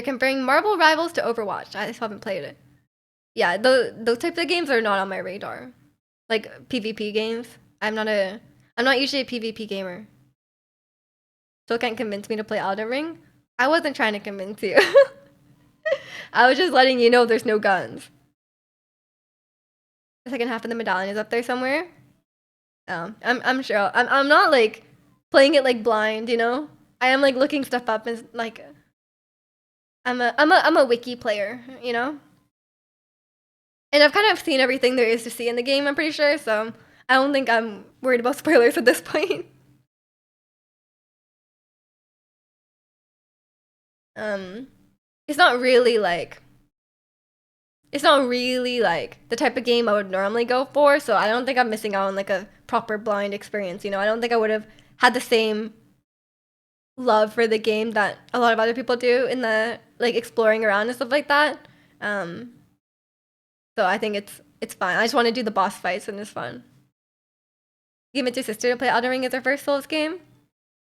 S1: comparing Marvel Rivals to Overwatch. I just haven't played it. Yeah, those types of games are not on my radar. Like PvP games. I'm not usually a PvP gamer. Still can't convince me to play Elden Ring. I wasn't trying to convince you. I was just letting you know there's no guns. The second half of the medallion is up there somewhere. Oh, I'm sure. I'm not like playing it like blind, you know? I am like looking stuff up and like I'm a wiki player, you know? And I've kind of seen everything there is to see in the game, I'm pretty sure, so I don't think I'm worried about spoilers at this point. Um, it's not really like it's not really like the type of game I would normally go for. So I don't think I'm missing out on like a proper blind experience. You know, I don't think I would have had the same love for the game that a lot of other people do in the like exploring around and stuff like that. Um, so I think it's fine. I just want to do the boss fights and it's fun. You met your sister to play Elden Ring as her first Souls game.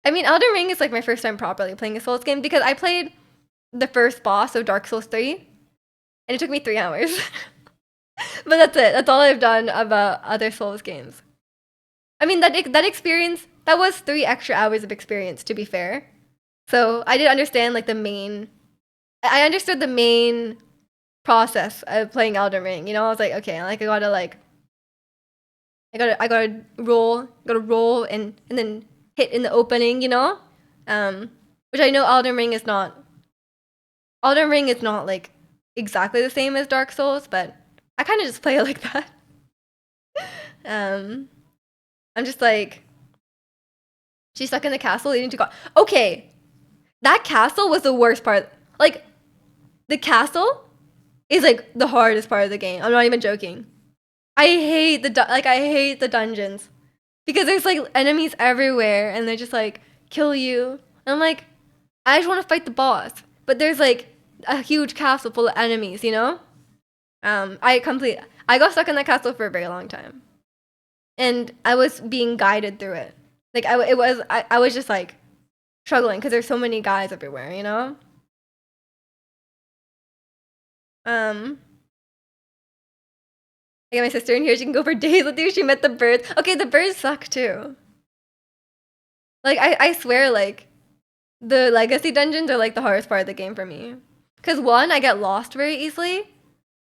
S1: I mean, Elden Ring is like my first time properly playing a Souls game because I played the first boss of Dark Souls 3 and it took me 3 hours. But that's it. That's all I've done about other Souls games. I mean, that experience, that was 3 extra hours of experience, to be fair. So I did understand like the main, I understood the main process of playing Elden Ring. You know, I was like, okay, I gotta roll and then hit in the opening. You know, which I know Elden Ring is not. Elden Ring is not like exactly the same as Dark Souls, but I kind of just play it like that. um, I'm just like, she's stuck in the castle leading to God. Okay, that castle was the worst part. Like, the castle is like the hardest part of the game. I'm not even joking. I hate I hate the dungeons because there's like enemies everywhere and they just like kill you. And I'm like, I just want to fight the boss, but there's like a huge castle full of enemies. You know? I got stuck in that castle for a very long time, and I was being guided through it. Like I was just like struggling because there's so many guys everywhere. You know? Um, I got my sister in here. She can go for days with you. She met the birds. Okay, the birds suck too. Like I swear, like the legacy dungeons are like the hardest part of the game for me. Cause one, I get lost very easily,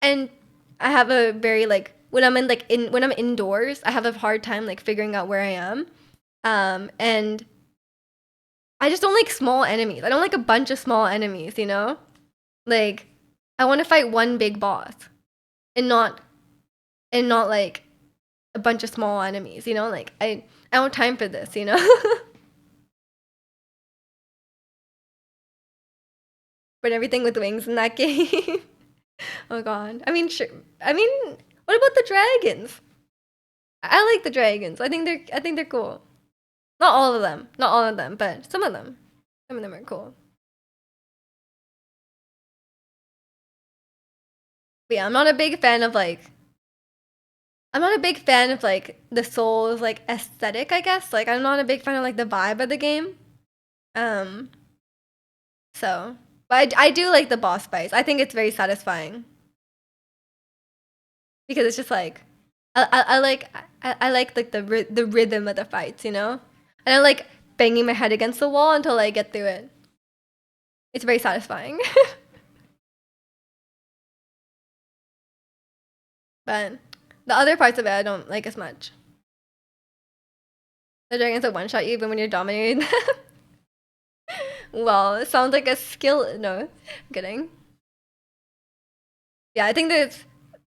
S1: and I have a very like when I'm indoors, I have a hard time like figuring out where I am. And I just don't like small enemies. I don't like a bunch of small enemies. You know, like I want to fight one big boss and not like a bunch of small enemies. You know, like I don't have time for this. You know. But everything with wings in that game. Oh god. I mean, sure. I mean, what about the dragons? I like the dragons. I think they're cool. Not all of them. Not all of them, but some of them. Some of them are cool. But yeah, I'm not a big fan of like the Souls like aesthetic, I guess. Like I'm not a big fan of like the vibe of the game. Um, so but I do like the boss fights. I think it's very satisfying because it's just like I like the rhythm of the fights, you know? And I like banging my head against the wall until I get through it. It's very satisfying. But the other parts of it I don't like as much. The dragons that one shot you even when you're dominating them. Well, it sounds like a skill. No, I'm kidding. Yeah, I think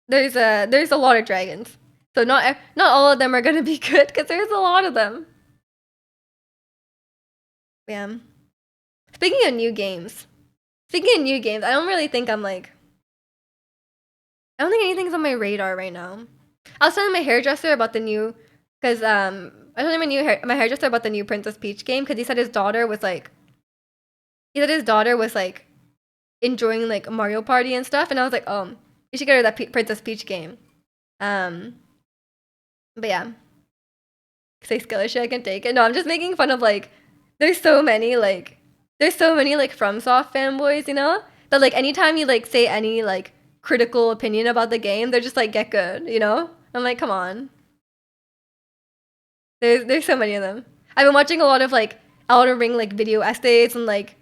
S1: there's a lot of dragons. So not all of them are gonna be good because there's a lot of them. Yeah. Speaking of new games, I don't really think I don't think anything's on my radar right now. I was telling my hairdresser about the new, because I was telling my hairdresser about the new Princess Peach game because he said his daughter was like enjoying like Mario Party and stuff, and I was like, oh, you should get her that Princess Peach game. Um, but yeah, say skill shit, I can take it. No, I'm just making fun of like, there's so many like, there's so many like FromSoft fanboys, you know, that like anytime you like say any like critical opinion about the game, they're just like get good, you know. I'm like, come on. There's so many of them. I've been watching a lot of like Elden Ring like video essays and like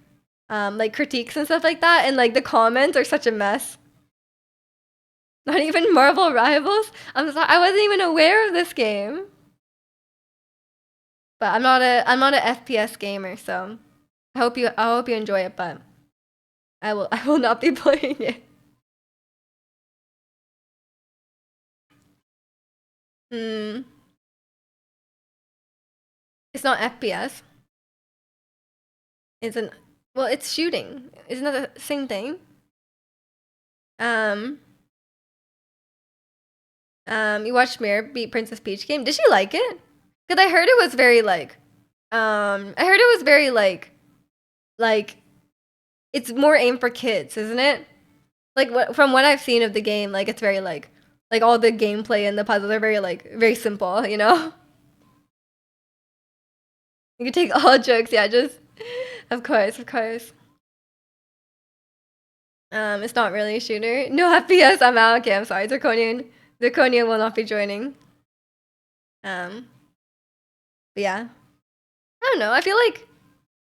S1: critiques and stuff like that, and like the comments are such a mess. Not even Marvel Rivals. I'm sorry, I wasn't even aware of this game. But I'm not a FPS gamer, so I hope you enjoy it, but I will not be playing it. Hmm. It's not FPS. It's an Well, it's shooting. Isn't that the same thing? Um, you watched Mirror beat Princess Peach game. Did she like it? Because I heard it was very I heard it was very like it's more aimed for kids, isn't it? Like from what I've seen of the game, like it's very like all the gameplay and the puzzles are very very simple, you know? You can take all jokes, yeah, just of course, of course. It's not really a shooter. No FPS, I'm out. Okay, I'm sorry. Draconian will not be joining. Um, but yeah. I don't know. I feel like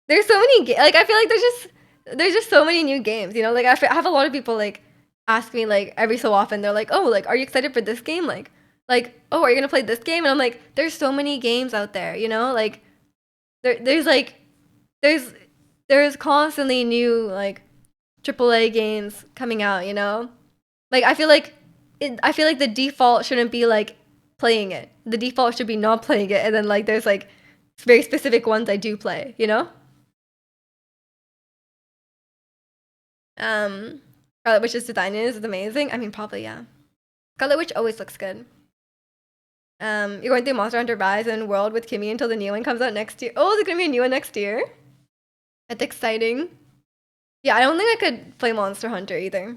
S1: there's so many like I feel like there's just so many new games, you know? Like I have a lot of people like ask me like every so often. They're like, "Oh, like are you excited for this game?" Like, "Oh, are you going to play this game?" And I'm like, "There's so many games out there, you know? Like there's like there's there's constantly new like AAA games coming out, you know? Like I feel like the default shouldn't be like playing it. The default should be not playing it, and then like there's like very specific ones I do play, you know? Um, Scarlet Witch's design is amazing. I mean, probably yeah. Scarlet Witch always looks good. You're going through Monster Hunter Rise and World with Kimmy until the new one comes out next year. Oh, there's gonna be a new one next year. That's exciting. Yeah, I don't think I could play Monster Hunter either.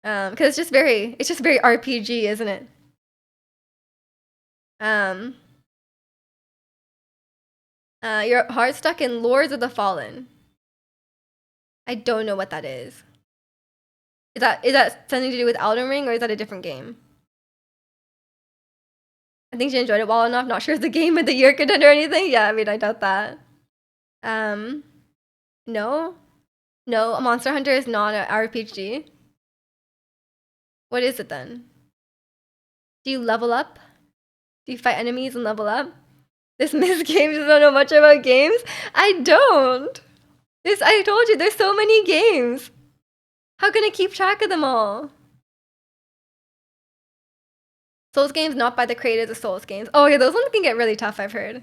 S1: Because it's just very RPG, isn't it? Um, your heart stuck in Lords of the Fallen. I don't know what that is. Is that something to do with Elden Ring or is that a different game? I think she enjoyed it well enough. Not sure if the game of the year contender or anything. Yeah, I mean I doubt that. Um, no, no. Monster Hunter is not an RPG. What is it then? Do you level up? Do you fight enemies and level up? This Miss Games doesn't know much about games. I don't. I told you there's so many games. How can I keep track of them all? Souls games not by the creators of Souls games. Oh yeah, those ones can get really tough, I've heard.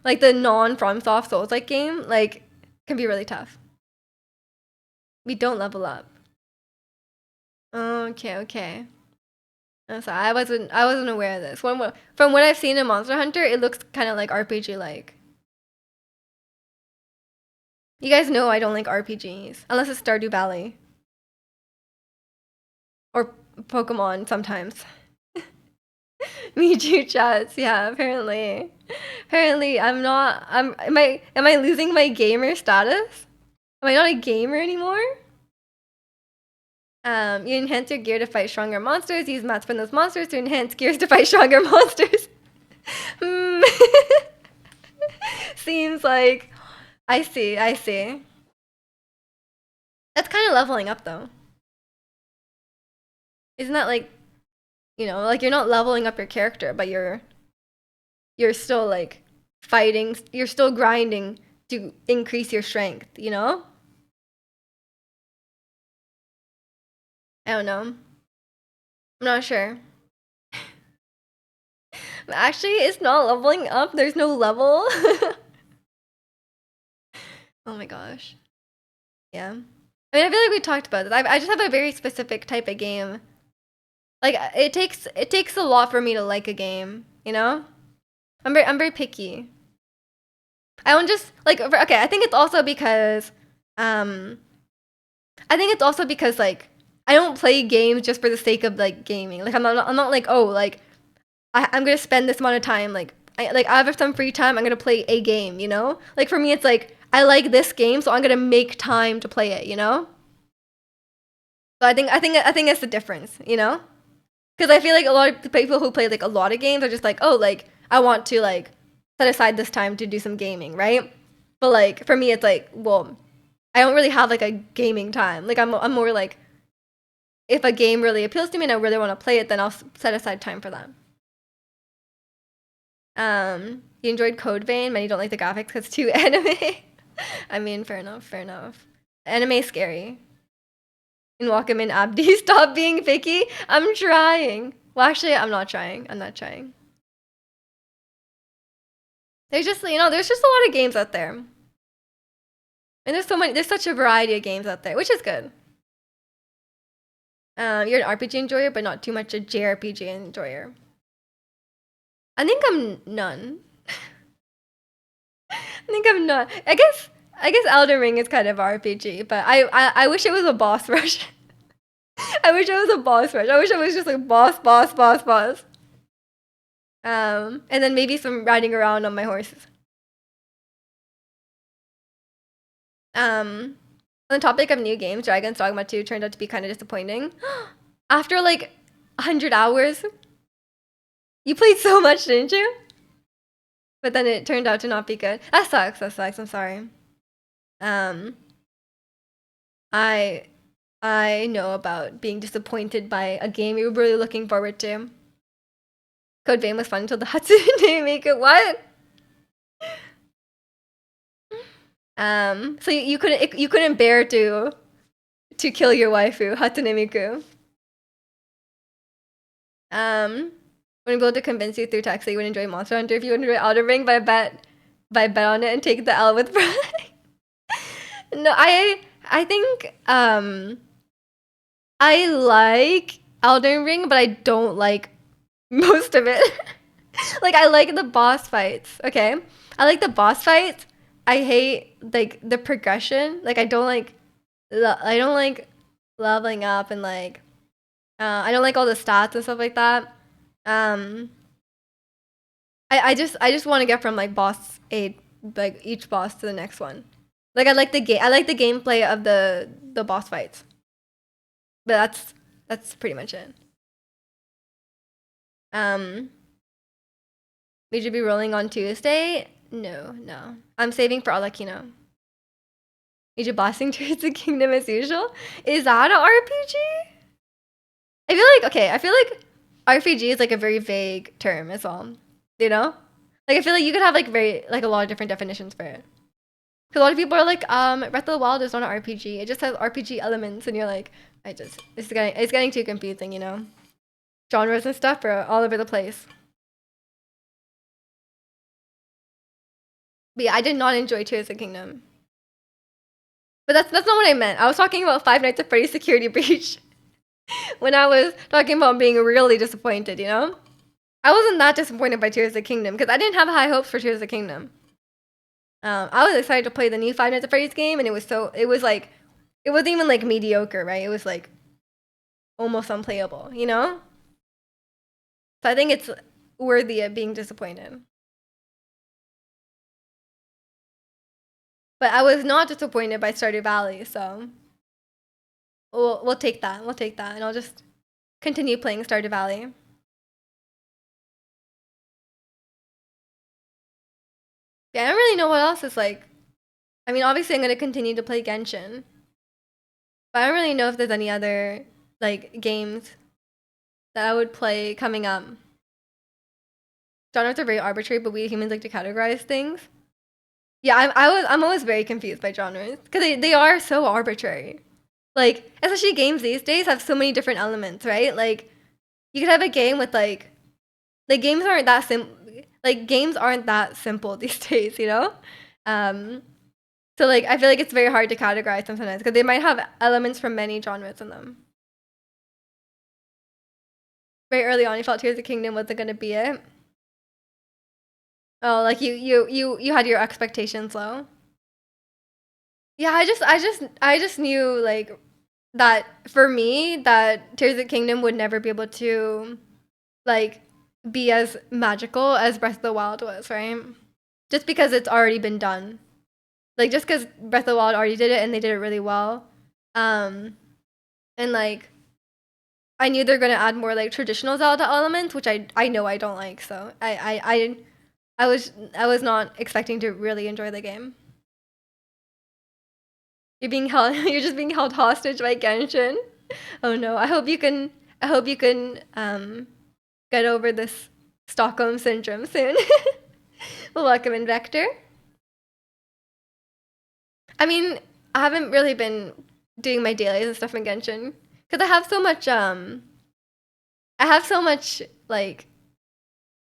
S1: Like the non-FromSoft Souls-like game, like, can be really tough. We don't level up. Okay, okay. I'm sorry, I wasn't aware of this. From what I've seen in Monster Hunter, it looks kind of like RPG-like. You guys know I don't like RPGs unless it's Stardew Valley or Pokemon sometimes. Me too, chats. Yeah, apparently. Apparently, I'm not. Am I losing my gamer status? Am I not a gamer anymore? You enhance your gear to fight stronger monsters. Use mats from those monsters to enhance gears to fight stronger monsters. Hmm. Seems like. I see. I see. That's kind of leveling up, though. Isn't that like, like you're not leveling up your character, but you're still like fighting. You're still grinding to increase your strength. You know? I don't know. I'm not sure. Actually, it's not leveling up. There's no level. Oh my gosh. Yeah. I mean, I feel like we talked about this. I just have a very specific type of game. Like it takes a lot for me to like a game, you know? I'm very picky. I don't just like okay, um I think it's also because like I don't play games just for the sake of like gaming. Like I'm not like, oh, like I'm gonna spend this amount of time I have some free time, I'm gonna play a game, you know? Like for me it's like I like this game, so I'm gonna make time to play it, you know? So I think that's the difference, you know? Because I feel like a lot of the people who play like a lot of games are just like, oh, like I want to like set aside this time to do some gaming, right? But like for me, it's like, well, I don't really have like a gaming time. Like I'm more like, if a game really appeals to me and I really want to play it, then I'll set aside time for that. You enjoyed Code Vein, but you don't like the graphics because it's too anime. I mean, fair enough, fair enough. Anime is scary. And welcome in Abdi. Stop being picky. I'm trying. Well, actually, I'm not trying. I'm not trying. There's just a lot of games out there. And there's such a variety of games out there, which is good. You're an RPG enjoyer, but not too much a JRPG enjoyer. I think I'm none. I think I'm not. I guess Elden Ring is kind of RPG, but I wish it was a boss rush. I wish it was a boss rush. I wish it was just like boss, boss, boss, boss. And then maybe some riding around on my horses. On the topic of new games, Dragon's Dogma 2 turned out to be kind of disappointing. After like 100 hours, you played so much, didn't you? But then it turned out to not be good. That sucks. That sucks. I'm sorry. Um, I I know about being disappointed by a game you were really looking forward to. Code Vein was fun until the Hatsune Miku. What? So you couldn't bear to kill your waifu Hatsune Miku. When able to convince you through text that you would enjoy Monster Hunter if you would enjoy Outer Ring, but I bet on it and take the L with pride. No, I think I like Elden Ring, but I don't like most of it. Like I like the boss fights, okay? I like the boss fights. I hate like the progression. Like I don't like leveling up and like I don't like all the stats and stuff like that. I just want to get from like boss 8 like each boss to the next one. Like I like the gameplay of the boss fights. But that's pretty much it. We should be rolling on Tuesday? No. I'm saving for Alakino. Major bossing towards the kingdom as usual? Is that an RPG? I feel like RPG is like a very vague term as well. You know? Like I feel like you could have like a lot of different definitions for it. Because a lot of people are like, Breath of the Wild is not an RPG. It just has RPG elements, and you're like, it's getting too confusing, you know? Genres and stuff are all over the place. But yeah, I did not enjoy Tears of the Kingdom. But that's not what I meant. I was talking about Five Nights at Freddy's Security Breach. When I was talking about being really disappointed, you know? I wasn't that disappointed by Tears of the Kingdom because I didn't have high hopes for Tears of the Kingdom. I was excited to play the new Five Nights at Freddy's game, and it wasn't even like mediocre, right? It was like almost unplayable, you know? So I think it's worthy of being disappointed. But I was not disappointed by Stardew Valley, so we'll take that. We'll take that, and I'll just continue playing Stardew Valley. Yeah, I don't really know what else is like. I mean, obviously, I'm gonna continue to play Genshin, but I don't really know if there's any other like games that I would play coming up. Genres are very arbitrary, but we humans like to categorize things. Yeah, I'm always very confused by genres because they are so arbitrary. Like, especially games these days have so many different elements, right? Like, you could have a game with like games aren't that simple these days, you know? So like I feel like it's very hard to categorize them sometimes because they might have elements from many genres in them. Very early on, you felt Tears of the Kingdom wasn't gonna be it. Oh, like you had your expectations low. Yeah, I just knew like that for me that Tears of the Kingdom would never be able to like be as magical as Breath of the Wild was, right? Just because it's already been done. Like just because Breath of the Wild already did it and they did it really well. And like I knew they're gonna add more like traditional Zelda elements, which I know I don't like, so I was not expecting to really enjoy the game. You're just being held hostage by Genshin. Oh no, I hope you can get over this Stockholm syndrome soon. Welcome in Vector. I mean, I haven't really been doing my dailies and stuff in Genshin because I have so much like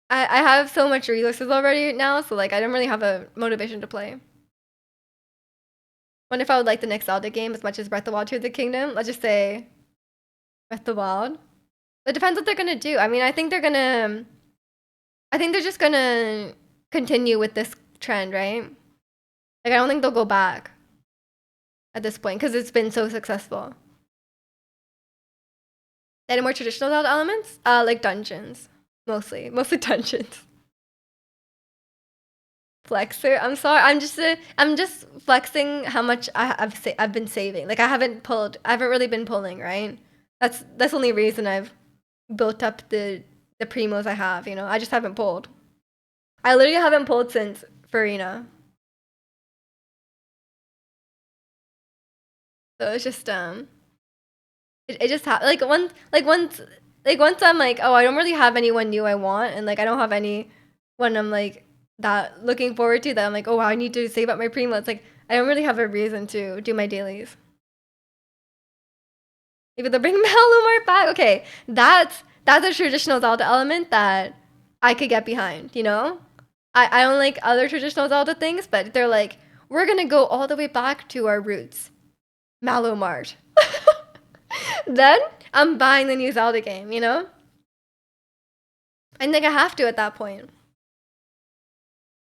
S1: I have so much resources already now, so like I don't really have a motivation to play. Wonder if I would like the next Zelda game as much as Breath of the Wild: Tears of the Kingdom. Let's just say Breath of the Wild. It depends what they're gonna do. I mean, I think they're just gonna continue with this trend, right? Like, I don't think they'll go back at this point because it's been so successful. Any more traditional Zelda elements? Like dungeons, mostly dungeons. Flexer. I'm sorry. I'm just flexing how much I've been saving. Like, I haven't really been pulling, right? That's the only reason I've built up the primos I have. You know, I just haven't pulled. I literally haven't pulled since Farina. So it's just it just once I'm like, oh, I don't really have anyone new I want, and like I don't have anyone I'm like that looking forward to, that I'm like, oh wow, I need to save up my primo. It's like I don't really have a reason to do my dailies. Maybe they'll bring Malumar back. Okay, that's a traditional Zelda element that I could get behind, you know? I don't like other traditional Zelda things, but they're like, we're gonna go all the way back to our roots. Malomart. Then I'm buying the new Zelda game, you know? I think I have to at that point.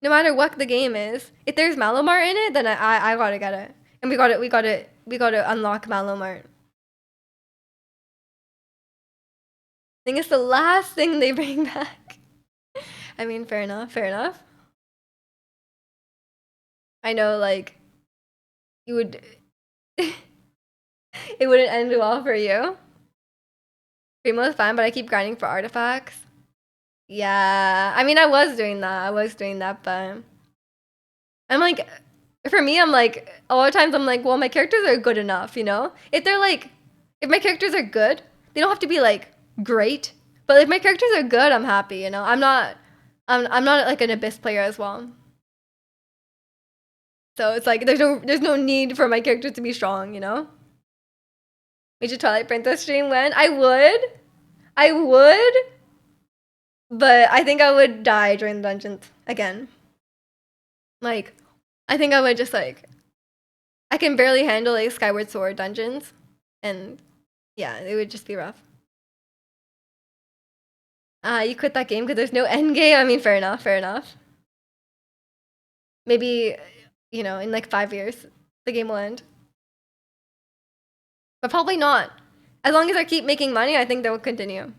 S1: No matter what the game is, if there's Malomart in it, then I gotta get it. And we gotta unlock Malomart. I think it's the last thing they bring back. I mean, fair enough, fair enough. I know, like, you would it wouldn't end well for you. Primo is fine, but I keep grinding for artifacts. Yeah, I mean, I was doing that, but I'm like, for me, I'm like, a lot of times I'm like, well, my characters are good enough, you know? If they're like, if my characters are good, they don't have to be like great, but if my characters are good, I'm happy, you know? I'm not like an Abyss player as well. So it's like, there's no need for my characters to be strong, you know? Major Twilight Princess stream when? I would, but I think I would die during the dungeons again. Like, I think I would just like, I can barely handle like Skyward Sword dungeons, and yeah, it would just be rough. You quit that game because there's no end game. I mean, fair enough, fair enough. Maybe, you know, in like 5 years, the game will end, but probably not. As long as I keep making money, I think they will continue.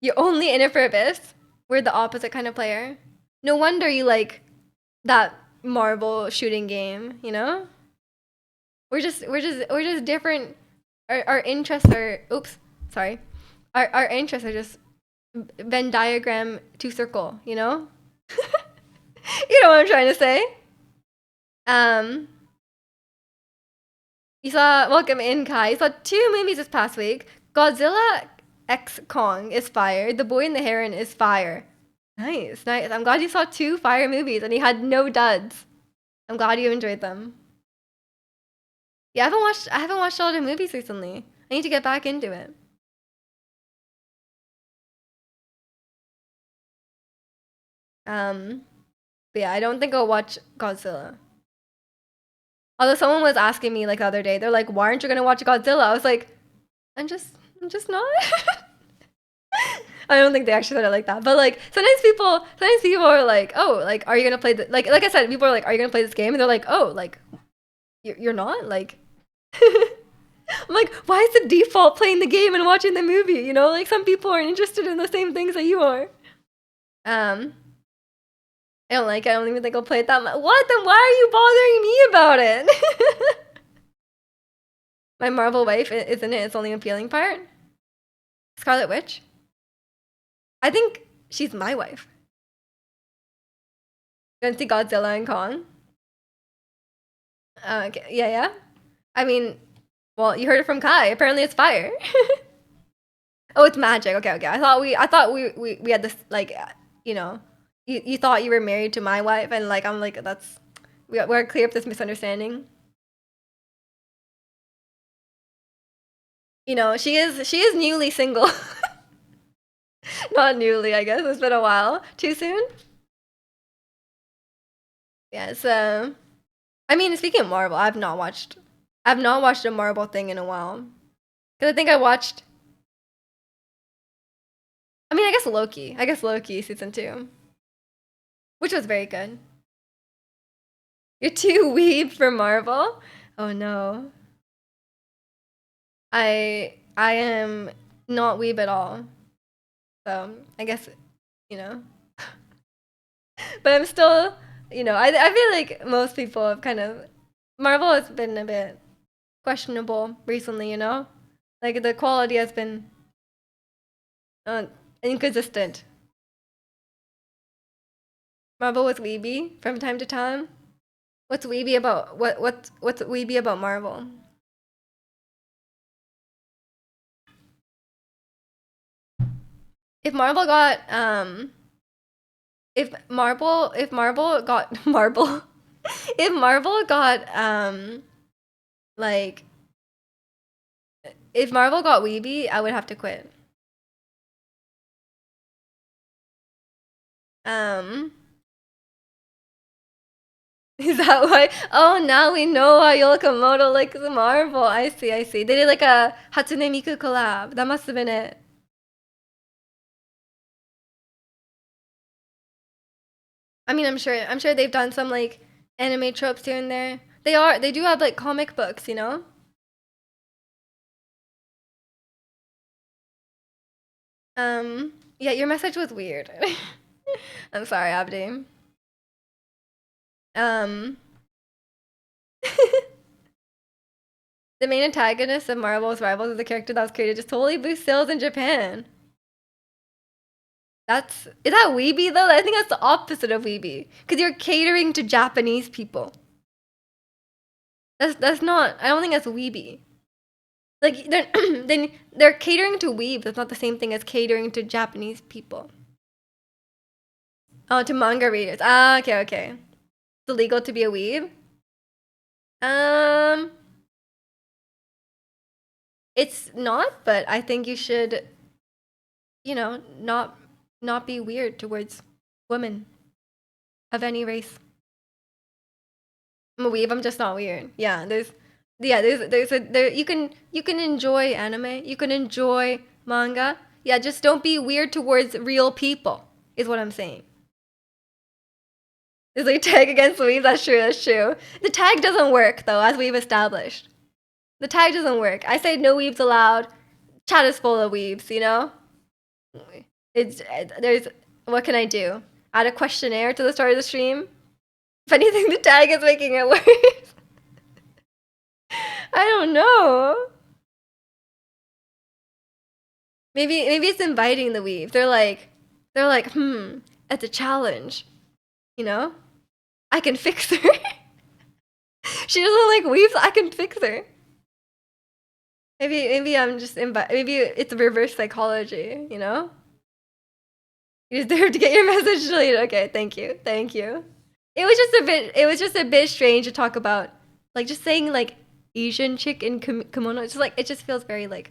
S1: You're only in it for Abyss. We're the opposite kind of player. No wonder you like that marble shooting game, you know? We're just different. Our interests are, oops, sorry. Our interests are just Venn diagram to circle, you know? You know what I'm trying to say? Um you saw, welcome in, Kai. You saw 2 movies this past week. Godzilla X Kong is fire. The Boy and the Heron is fire. Nice, nice. I'm glad you saw 2 fire movies and you had no duds. I'm glad you enjoyed them. Yeah, I haven't watched a lot of movies recently. I need to get back into it. But yeah, I don't think I'll watch Godzilla. Although someone was asking me like the other day, they're like, "Why aren't you gonna watch Godzilla?" I was like, I'm just not." I don't think they actually said it like that, but like sometimes people are like, "Oh, like, are you gonna play the like I said, people are like, "Are you gonna play this game?" And they're like, "Oh, like, you're not like." I'm like, why is the default playing the game and watching the movie? You know, like some people aren't interested in the same things that you are. I don't like it. I don't even think I'll play it that much. What? Then why are you bothering me about it? My Marvel wife isn't it? It's only appealing part. Scarlet Witch. I think she's my wife. Gonna see Godzilla and Kong. Okay. Yeah, yeah. I mean, well, you heard it from Kai. Apparently, it's fire. Oh, it's magic. Okay, okay. I thought we had this like, you know, you thought you were married to my wife, and like I'm like that's we're clear up this misunderstanding. You know, she is newly single. Not newly, I guess. It's been a while. Too soon? Yes. I mean, speaking of Marvel, I've not watched a Marvel thing in a while. Cause I think I watched. I mean, I guess Loki. I guess Loki season 2, which was very good. You're too weeb for Marvel. Oh no, I am not weeb at all. So I guess you know. But I'm still, I feel like most people have kind of Marvel has been a bit questionable recently. Like the quality has been uh, inconsistent. Marvel was weeby from time to time. What's weeby about what's weeby about Marvel? If Marvel got if Marvel got Marvel if Marvel got like if Marvel got weeby, I would have to quit. Um Is that why? Oh, now we know why Yolakamoto likes Marvel. I see, I see. They did like a Hatsune Miku collab. That must have been it. I mean, I'm sure they've done some like anime tropes here and there. They do have like comic books. Yeah, your message was weird. I'm sorry, Abdi. Um, the main antagonist of Marvel's Rivals is a character that was created just totally boost sales in Japan. Is that weeby though? I think that's the opposite of weeby. Because you're catering to Japanese people. That's not, I don't think that's weeby. Like then they're catering to weeb. That's not the same thing as catering to Japanese people. Oh, to manga readers. Ah, okay, okay. It's illegal to be a weeb? Um it's not, but I think you should, not be weird towards women of any race. I'm a weeb, I'm just not weird. There you can enjoy anime, you can enjoy manga. Yeah, just don't be weird towards real people, is what I'm saying. Is like tag against weeb, that's true, that's true. The tag doesn't work though, as we've established. The tag doesn't work. I say no weebs allowed. Chat is full of weebs. It's there's what can I do? Add a questionnaire to the start of the stream? If anything, the tag is making it worse. I don't know. Maybe it's inviting the weave. They're like, it's a challenge. You know? I can fix her. She doesn't like weaves, I can fix her. Maybe I'm just maybe it's reverse psychology. You deserve to get your message deleted. Okay, thank you. Thank you. It was just a bit strange to talk about, like, just saying like Asian chick in kimono. It's just like it just feels very like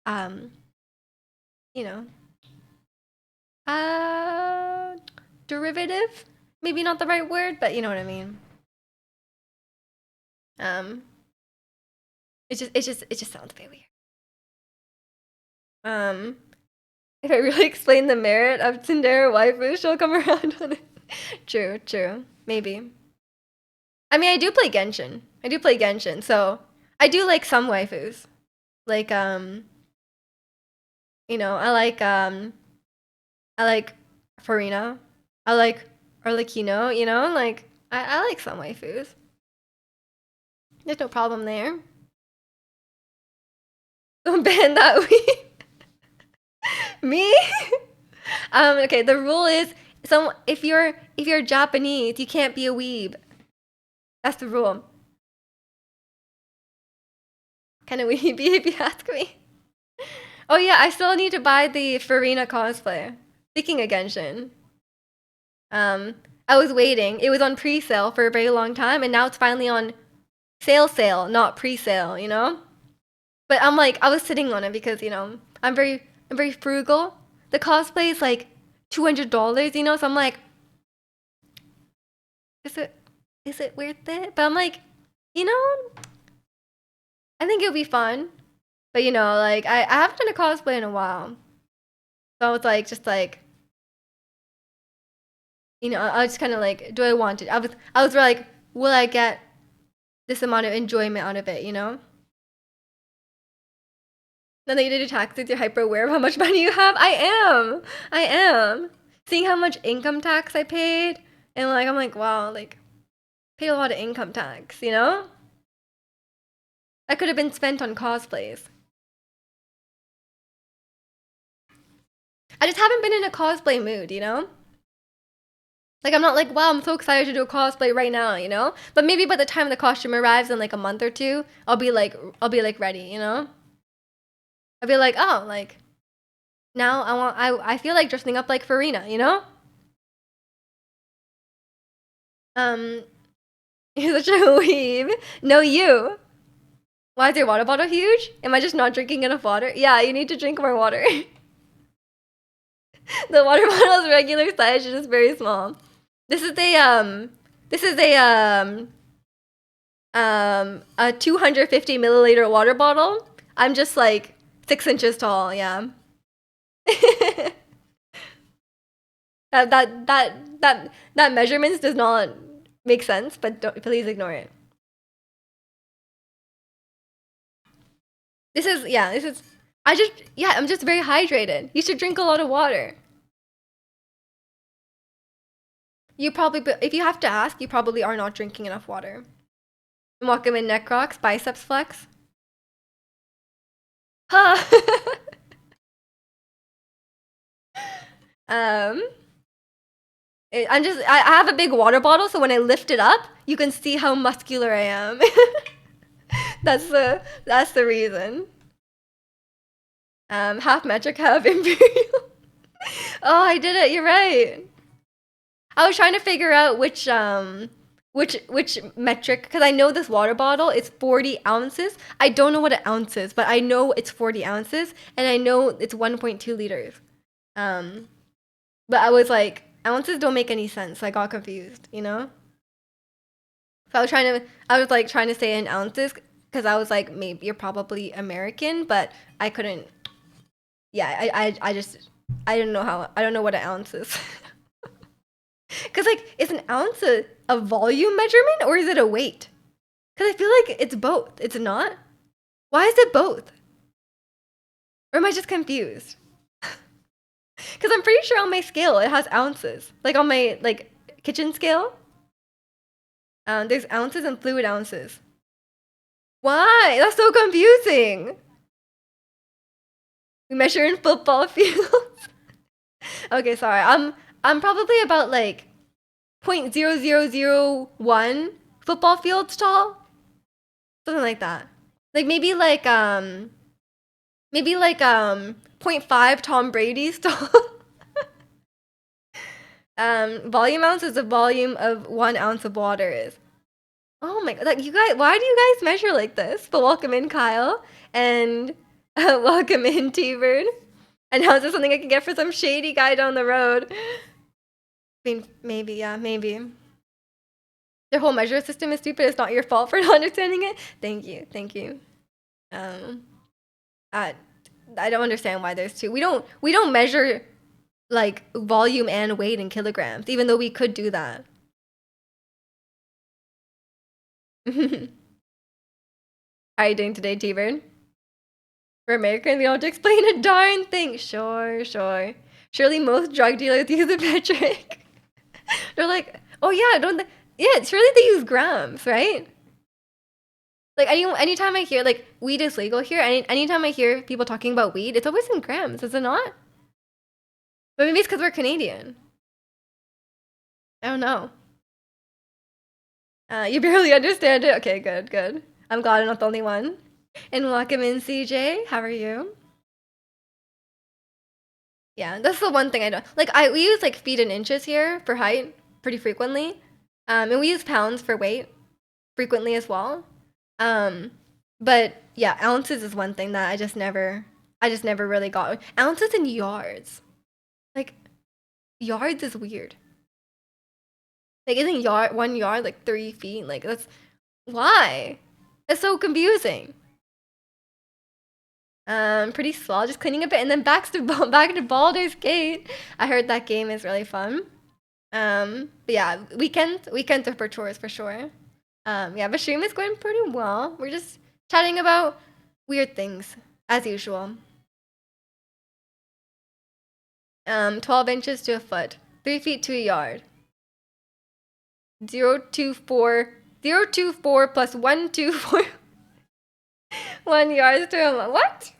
S1: um you know uh derivative. Maybe not the right word, but you know what I mean. Um it just sounds very weird. Um if I really explain the merit of tsundere waifu, she'll come around on it. True, true. Maybe. I mean, I do play Genshin. So I do like some waifus. Like I like Farina. I like Arlecchino. Like I like some waifus. There's no problem there. Don't ban that weed. Me? Okay, the rule is if you're Japanese, you can't be a weeb. That's the rule. Kind of weeby if you ask me. Oh yeah, I still need to buy the Farina cosplay. Speaking of Genshin, um, I was waiting. It was on pre-sale for a very long time, and now it's finally on sale, not pre-sale. But I'm like, I was sitting on it because I'm very frugal. The cosplay is like $200, so I'm like, is is it worth it? But I'm like, you know, I think it'll be fun. But you know, like I haven't done a cosplay in a while. So I was like, just like, you know, I was just kind of like, do I want it? I was like, will I get this amount of enjoyment out of it? You know. Then they did a tax you're hyper aware of how much money you have. I am. Seeing how much income tax I paid, and like I'm like, wow, like paid a lot of income tax. You know. That could have been spent on cosplays. I just haven't been in a cosplay mood, you know? Like I'm not like, wow, I'm so excited to do a cosplay right now, you know? But maybe by the time the costume arrives in like a month or two, I'll be like ready, you know? I'll be like, oh, like now I feel like dressing up like Farina, you know? Um you're such a weeb. No you. Why is your water bottle huge? Am I just not drinking enough water? Yeah, you need to drink more water. The water bottle is regular size, it's just very small. This is a 250 milliliter water bottle. I'm just like 6 inches tall. Yeah. that measurements does not make sense, but please ignore it. This is yeah. This is I'm just very hydrated. You should drink a lot of water. You probably, if you have to ask, you probably are not drinking enough water. Welcome in neck rocks, biceps flex. Huh. um, I have a big water bottle, so when I lift it up, you can see how muscular I am. That's the reason. Half metric, half imperial. Oh, I did it. You're right. I was trying to figure out which metric, because I know this water bottle is 40 ounces. I don't know what an ounce is, but I know it's 40 ounces, and I know it's 1.2 liters. But I was like, ounces don't make any sense, so I got confused, you know? So I was like trying to say in ounces, because I was like, maybe you're probably American, but I couldn't. Yeah, I don't know what an ounce is. Because like, is an ounce a volume measurement or is it a weight? Because I feel like it's both. It's not. Why is it both? Or am I just confused? Because I'm pretty sure on my scale it has ounces. Like on my like kitchen scale, there's ounces and fluid ounces. Why? That's so confusing. We measure in football fields. Okay, sorry. I'm probably about like 0.0001 football fields tall. Something like that. Like maybe like zero point 0.5 Tom Brady's tall. Volume ounce is the volume of 1 ounce of water is. Oh my god, like you guys, why do you guys measure like this? But welcome in, Kyle, and welcome in, T-Bird. And how is this something I can get for some shady guy down the road? I mean, maybe, yeah, maybe. Their whole measure system is stupid. It's not your fault for not understanding it. Thank you, thank you. I don't understand why there's two. We don't measure like volume and weight in kilograms, even though we could do that. How are you doing today, T-Bird? We're American, we don't have to explain a darn thing. Sure. Surely most drug dealers use a metric. They're like, oh yeah, yeah, surely they use grams, right? Like anytime I hear like weed is legal here, anytime I hear people talking about weed, it's always in grams, is it not? But maybe it's because we're Canadian. I don't know. You barely understand it? Okay, good. I'm glad I'm not the only one. And welcome in, CJ. How are you? Yeah, that's the one thing I don't like. We use like feet and inches here for height pretty frequently, and we use pounds for weight frequently as well. But yeah, ounces is one thing that I just never really got. Ounces and yards, like yards is weird. Like, isn't 1 yard like 3 feet? Like, that's why? That's so confusing. Pretty slow, just cleaning a bit, and then back to Baldur's Gate. I heard that game is really fun. But yeah, weekends are for chores for sure. Yeah, but stream is going pretty well. We're just chatting about weird things as usual. 12 inches to a foot, 3 feet to a yard. 024 024 plus 124 1 yards to a what?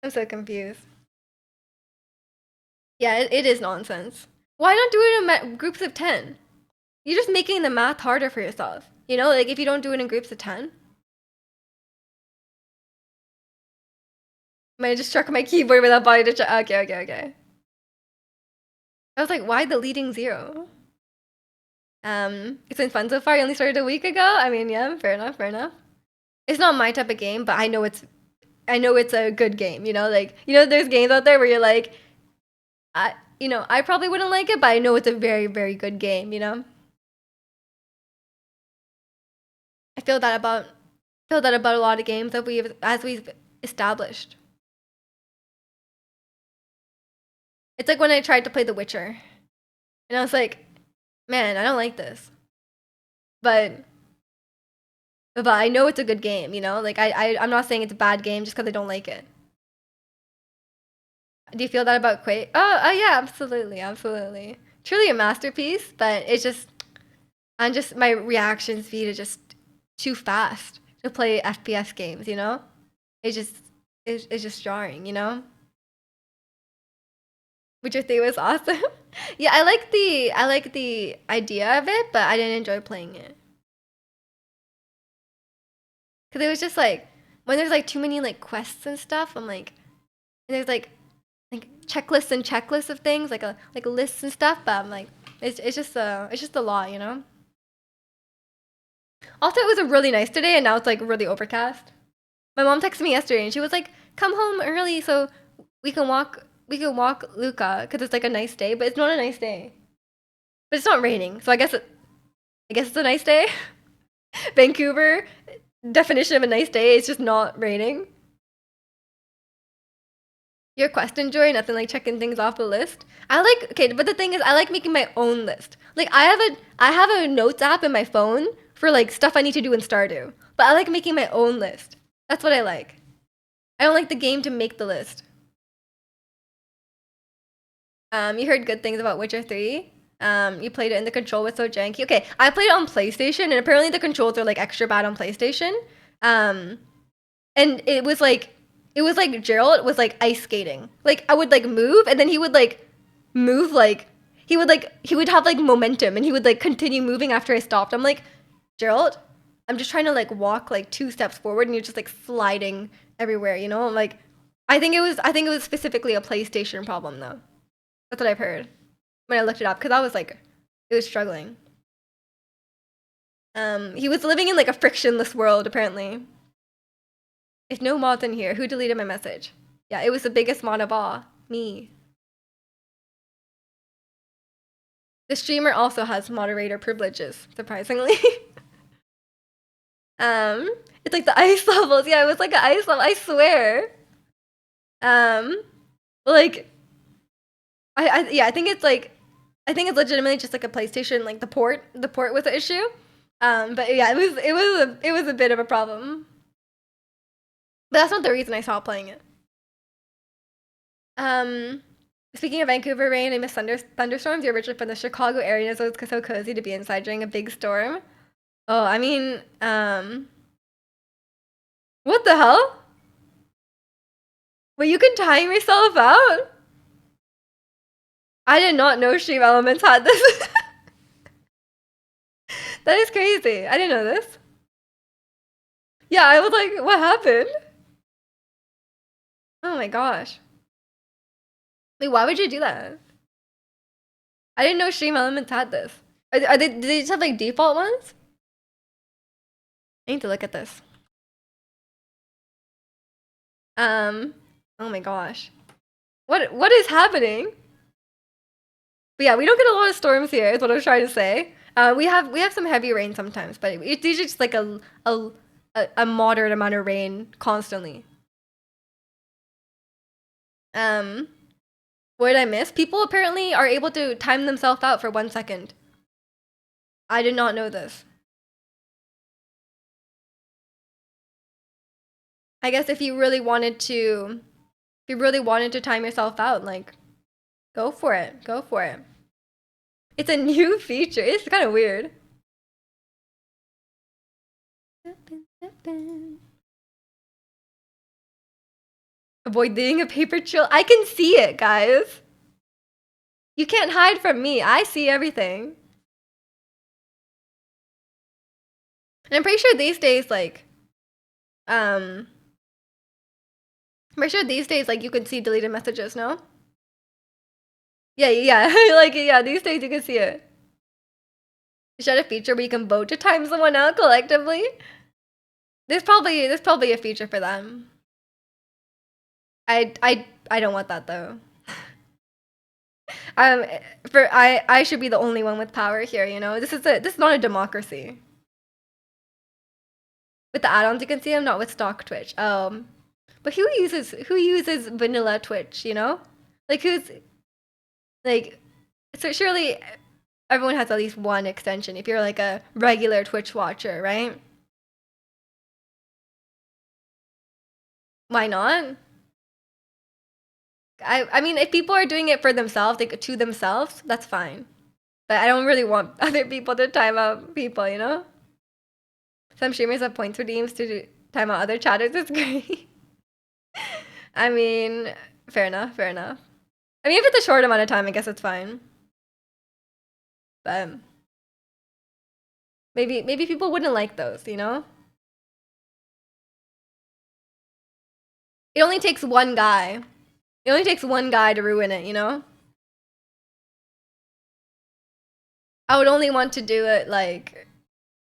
S1: I'm so confused. Yeah, it is nonsense. Why not do it in groups of 10? You're just making the math harder for yourself. You know, like if you don't do it in groups of 10. I just struck my keyboard without body to check. Okay. I was like, why the leading 0? It's been fun so far. I only started a week ago. I mean, yeah, fair enough. It's not my type of game, but I know it's a good game, you know? Like, you know, there's games out there where you're like, I probably wouldn't like it, but I know it's a very, very good game, you know? I feel that about a lot of games that we've established. It's like when I tried to play The Witcher, and I was like, man, I don't like this, but I know it's a good game, you know. Like I'm not saying it's a bad game just because I don't like it. Do you feel that about Quake? Oh yeah, absolutely. Truly a masterpiece, but it's just my reaction speed is just too fast to play FPS games, you know? It's just jarring, you know? Witcher 3 was awesome. Yeah, I like the idea of it, but I didn't enjoy playing it. Cause it was just like when there's like too many like quests and stuff, I'm like, and there's like checklists of things, like lists and stuff, but I'm like, it's just a lot, you know? Also, it was really nice today, and now it's like really overcast. My mom texted me yesterday, and she was like, "Come home early so we can walk Luca, because it's like a nice day." But it's not a nice day. But it's not raining, so I guess it's a nice day. Vancouver definition of a nice day is just not raining. Your quest enjoy, nothing like checking things off the list. Okay, but the thing is, I like making my own list. Like I have a notes app in my phone for like stuff I need to do in Stardew. But I like making my own list. That's what I like. I don't like the game to make the list. You heard good things about Witcher 3. You played it and the control was so janky. Okay, I played it on PlayStation, and apparently the controls are like extra bad on PlayStation. And it was like Gerald was like ice skating. Like I would like move, and then he would like move like he would have like momentum, and he would like continue moving after I stopped. I'm like, Gerald, I'm just trying to like walk like 2 steps forward, and you're just like sliding everywhere. You know, I'm like, I think it was specifically a PlayStation problem though. That's what I've heard when I looked it up, because I was like, it was struggling. He was living in like a frictionless world apparently. If no mods in here, who deleted my message? Yeah, it was the biggest mod of all. Me. The streamer also has moderator privileges, surprisingly. It's like the ice levels. Yeah, it was like an ice level, I swear. Like I think it's legitimately just like a PlayStation, like the port was the issue. But yeah, it was a bit of a problem. But that's not the reason I stopped playing it. Speaking of Vancouver rain, I miss thunderstorms. You're originally from the Chicago area, so it's so cozy to be inside during a big storm. Oh, I mean, what the hell? Well, you can time yourself out? I did not know Stream Elements had this. That is crazy. I didn't know this. Yeah, I was like, what happened? Oh my gosh. Wait, why would you do that? I didn't know Stream Elements had this. Do they just have like default ones? I need to look at this. Oh my gosh. What is happening? But yeah, we don't get a lot of storms here, is what I was trying to say. We have some heavy rain sometimes, but it's usually just like a moderate amount of rain constantly. What did I miss? People apparently are able to time themselves out for 1 second. I did not know this. I guess if you really wanted to, time yourself out, like, go for it. Go for it. It's a new feature. It's kind of weird. Avoid being a paper trail. I can see it, guys. You can't hide from me. I see everything. And I'm pretty sure these days, like, I'm pretty sure these days, like, you can see deleted messages, no? Yeah, yeah, like, yeah, these days you can see it. You should have a feature where you can vote to time someone out collectively. There's probably a feature for them. I don't want that though. I should be the only one with power here, you know? This is not a democracy. With the add-ons you can see them, not with stock Twitch. But who uses vanilla Twitch, you know? Like so surely everyone has at least one extension if you're like a regular Twitch watcher, right? Why not? I mean, if people are doing it for themselves, like to themselves, that's fine. But I don't really want other people to time out people, you know? Some streamers have points redeems to time out other chatters. It's great. I mean, fair enough, fair enough. I mean, if it's a short amount of time, I guess it's fine. But maybe people wouldn't like those, you know? It only takes one guy. It only takes one guy to ruin it, you know? I would only want to do it like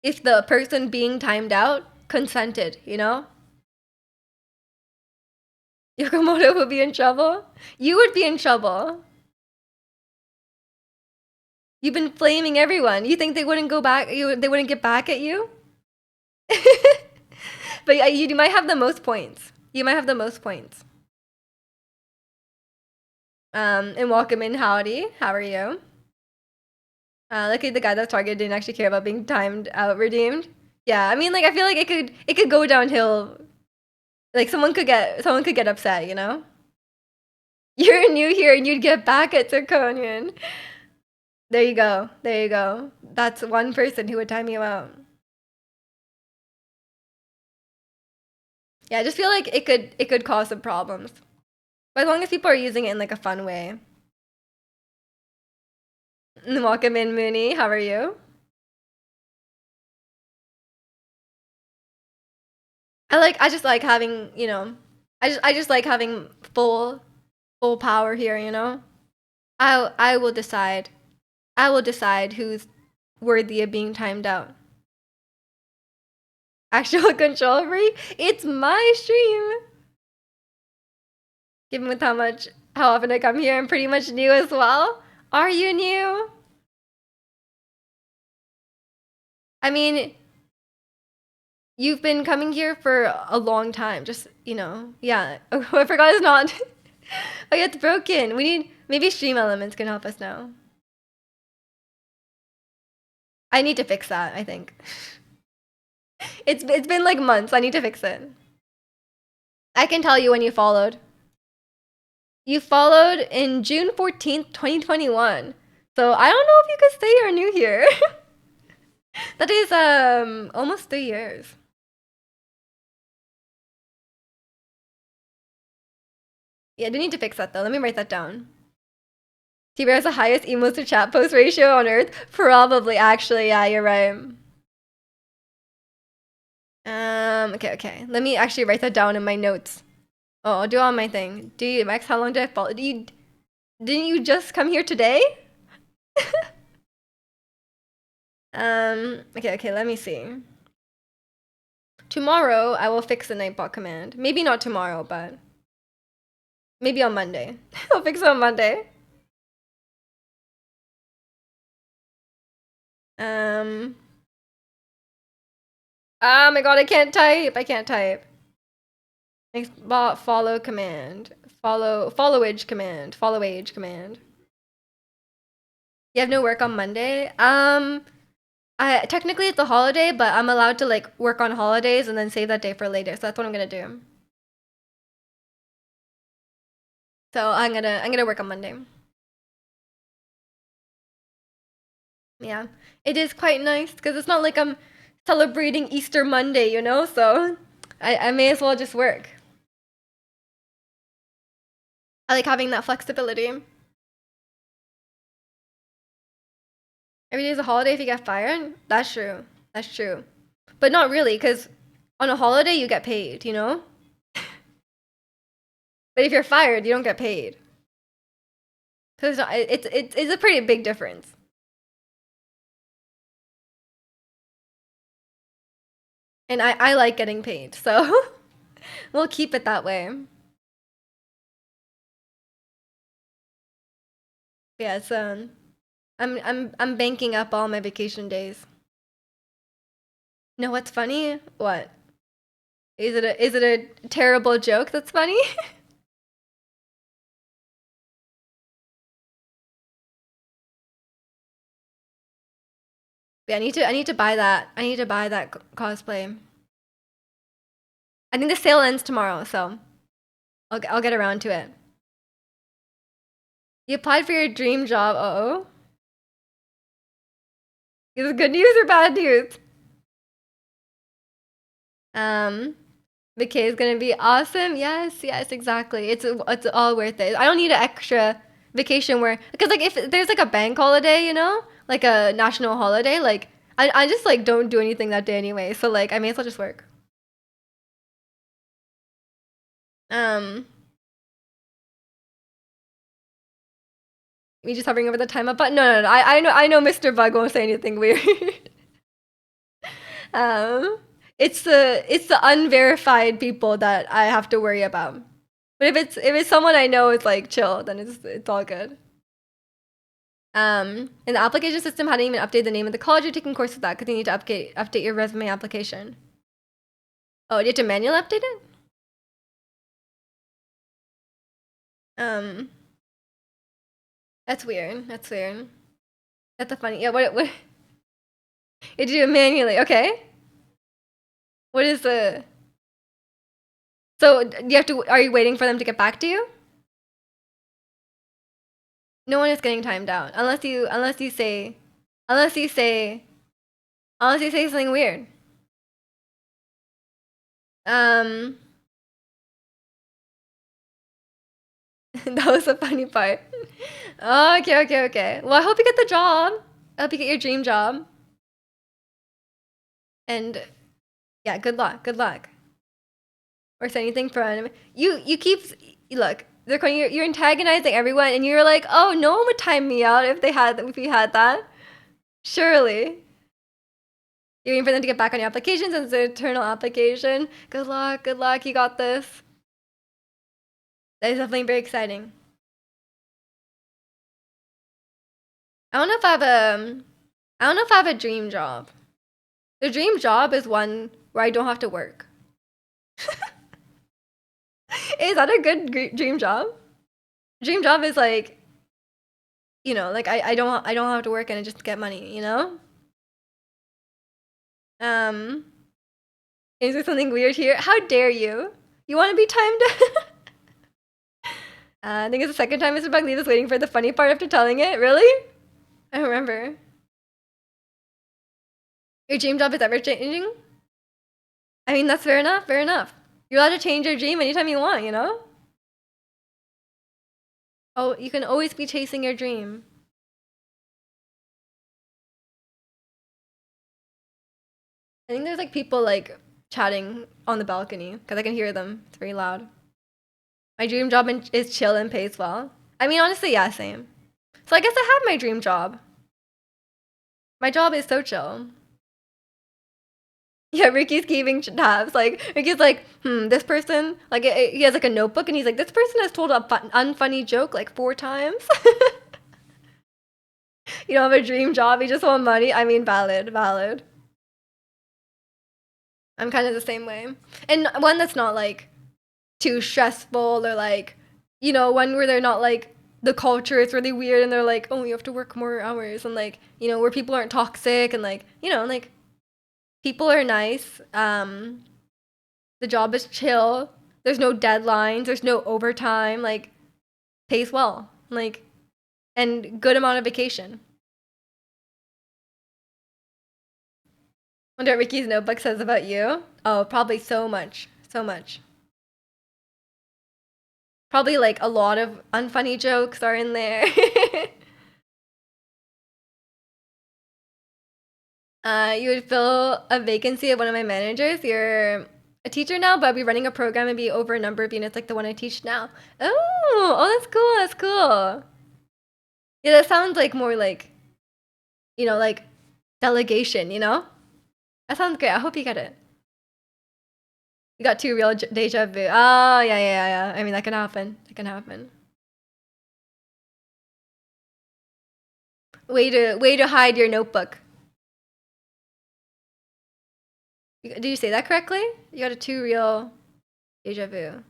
S1: if the person being timed out consented, you know? Yokomoto would be in trouble. You would be in trouble. You've been flaming everyone. You think they wouldn't go back? They wouldn't get back at you? But yeah, you might have the most points. You might have the most points. And welcome in, howdy. How are you? Look at the guy that's targeted didn't actually care about being timed out redeemed. Yeah, I mean, like I feel like it could go downhill. Like someone could get upset, you know. You're new here and you'd get back at Zirconian. There you go. There you go. That's one person who would time you out. Yeah, I just feel like it could cause some problems. But as long as people are using it in like a fun way. Welcome in, Mooney. How are you? I just like having, you know, I just like having full power here, you know? I will decide. I will decide who's worthy of being timed out. Actual control freak? It's my stream. Given with how often I come here, I'm pretty much new as well. Are you new? I mean, you've been coming here for a long time. Just, you know, yeah. Oh, I forgot it's not. Oh, yeah, it's broken. Maybe Stream Elements can help us now. I need to fix that, I think. It's been like months. I need to fix it. I can tell you when you followed. You followed in June 14th, 2021. So I don't know if you could say you're new here. That is almost 3 years. Yeah, I do need to fix that though. Let me write that down. T-Bear has the highest emos to chat post ratio on Earth? Probably, actually. Yeah, you're right. Okay. Let me actually write that down in my notes. Oh, I'll do it on my thing. Max, how long did I follow? Didn't you just come here today? Okay, let me see. Tomorrow, I will fix the Nightbot command. Maybe not tomorrow, but maybe on Monday. I'll fix it on Monday. Um. Oh my god, I can't type. I can't type. Next bot follow command. Followage command. Followage command. You have no work on Monday? I technically it's a holiday, but I'm allowed to like work on holidays and then save that day for later. So that's what I'm gonna do. So I'm gonna work on Monday. Yeah. It is quite nice because it's not like I'm celebrating Easter Monday, you know? So I may as well just work. I like having that flexibility. Every day is a holiday if you get fired? That's true. That's true. But not really, because on a holiday you get paid, you know? But if you're fired, you don't get paid. Because it's a pretty big difference. And I like getting paid, so we'll keep it that way. Yeah, it's I'm banking up all my vacation days. No, what's funny? What? Is it a terrible joke that's funny? Yeah, I need to buy that. I need to buy that cosplay. I think the sale ends tomorrow, so I'll get around to it. You applied for your dream job. Uh-oh. Is it good news or bad news? Vacay is gonna be awesome. Yes, yes, exactly. It's all worth it. I don't need an extra vacation where because like if there's like a bank holiday, you know, like a national holiday, like I just like don't do anything that day anyway. So like I may as well just work. Um, me just hovering over the time up button. No. I know Mr. Bug won't say anything weird. um, it's the unverified people that I have to worry about. But if it's someone I know is like chill, then it's all good. In the application system, hadn't even updated the name of the college you're taking courses at because you need to update your resume application. Oh, you have to manually update it? Um, that's weird. That's weird. That's a funny. Yeah, what? You have to do it manually. Okay. What is the? So you have to. Are you waiting for them to get back to you? No one is getting timed out unless you say something weird. Um, that was the funny part. Oh, okay. Well, I hope you get the job. I hope you get your dream job. And yeah, good luck. Good luck. Or say anything fun. You keep look. They're calling you're antagonizing everyone, and you're like, oh, no one would time me out if we had that. Surely. You're waiting for them to get back on your applications and it's an eternal application. Good luck. Good luck. You got this. That is definitely very exciting. I don't know if I have I don't know if I have a dream job. The dream job is one where I don't have to work. Is that a good dream job? Dream job is like, you know, like I don't have to work and I just get money, you know? Um, is there something weird here? How dare you? You want to be timed? I think it's the second time Mr. Buckley is waiting for the funny part after telling it. Really? I don't remember. Your dream job is ever changing? I mean, that's fair enough. Fair enough. You're allowed to change your dream anytime you want, you know? Oh, you can always be chasing your dream. I think there's like people like chatting on the balcony because I can hear them. It's very loud. My dream job is chill and pays well. I mean, honestly, yeah, same. So I guess I have my dream job. My job is so chill. Yeah, Ricky's keeping tabs. Like Ricky's like, this person. Like he has like a notebook, and he's like, this person has told a unfunny joke like 4 times. You don't have a dream job, you just want money. I mean, valid, valid. I'm kind of the same way. And one that's not like too stressful or like, one where they're not like the culture is really weird and they're like, oh, you have to work more hours and like, where people aren't toxic and like, like people are nice. The job is chill. There's no deadlines. There's no overtime. Like, pays well. Like, and good amount of vacation. Wonder what Ricky's notebook says about you. Oh, probably so much. So much. Probably like a lot of unfunny jokes are in there. You would fill a vacancy of one of my managers. You're a teacher now, but I'll be running a program and be over a number of units like the one I teach now. Oh, that's cool. That's cool. Yeah, that sounds like more like, like delegation, That sounds great. I hope you get it. You got two real deja vu. Oh, yeah. I mean, that can happen. That can happen. Way to hide your notebook. Did you say that correctly? You got a two real deja vu.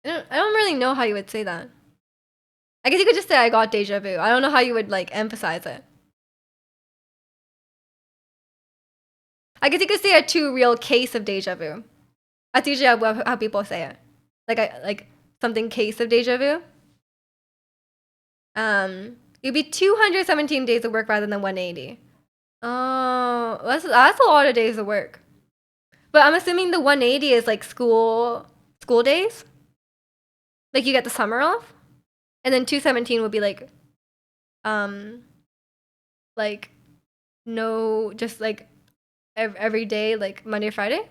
S1: I don't really know how you would say that. I guess you could just say I got deja vu. I don't know how you would like emphasize it. I guess you could say a two real case of deja vu. That's usually how people say it. Like something case of deja vu. It'd be 217 days of work rather than 180. Oh, that's a lot of days of work. But I'm assuming the 180 is like school days. Like you get the summer off, and then 217 would be like no, just like every day, like Monday, Friday.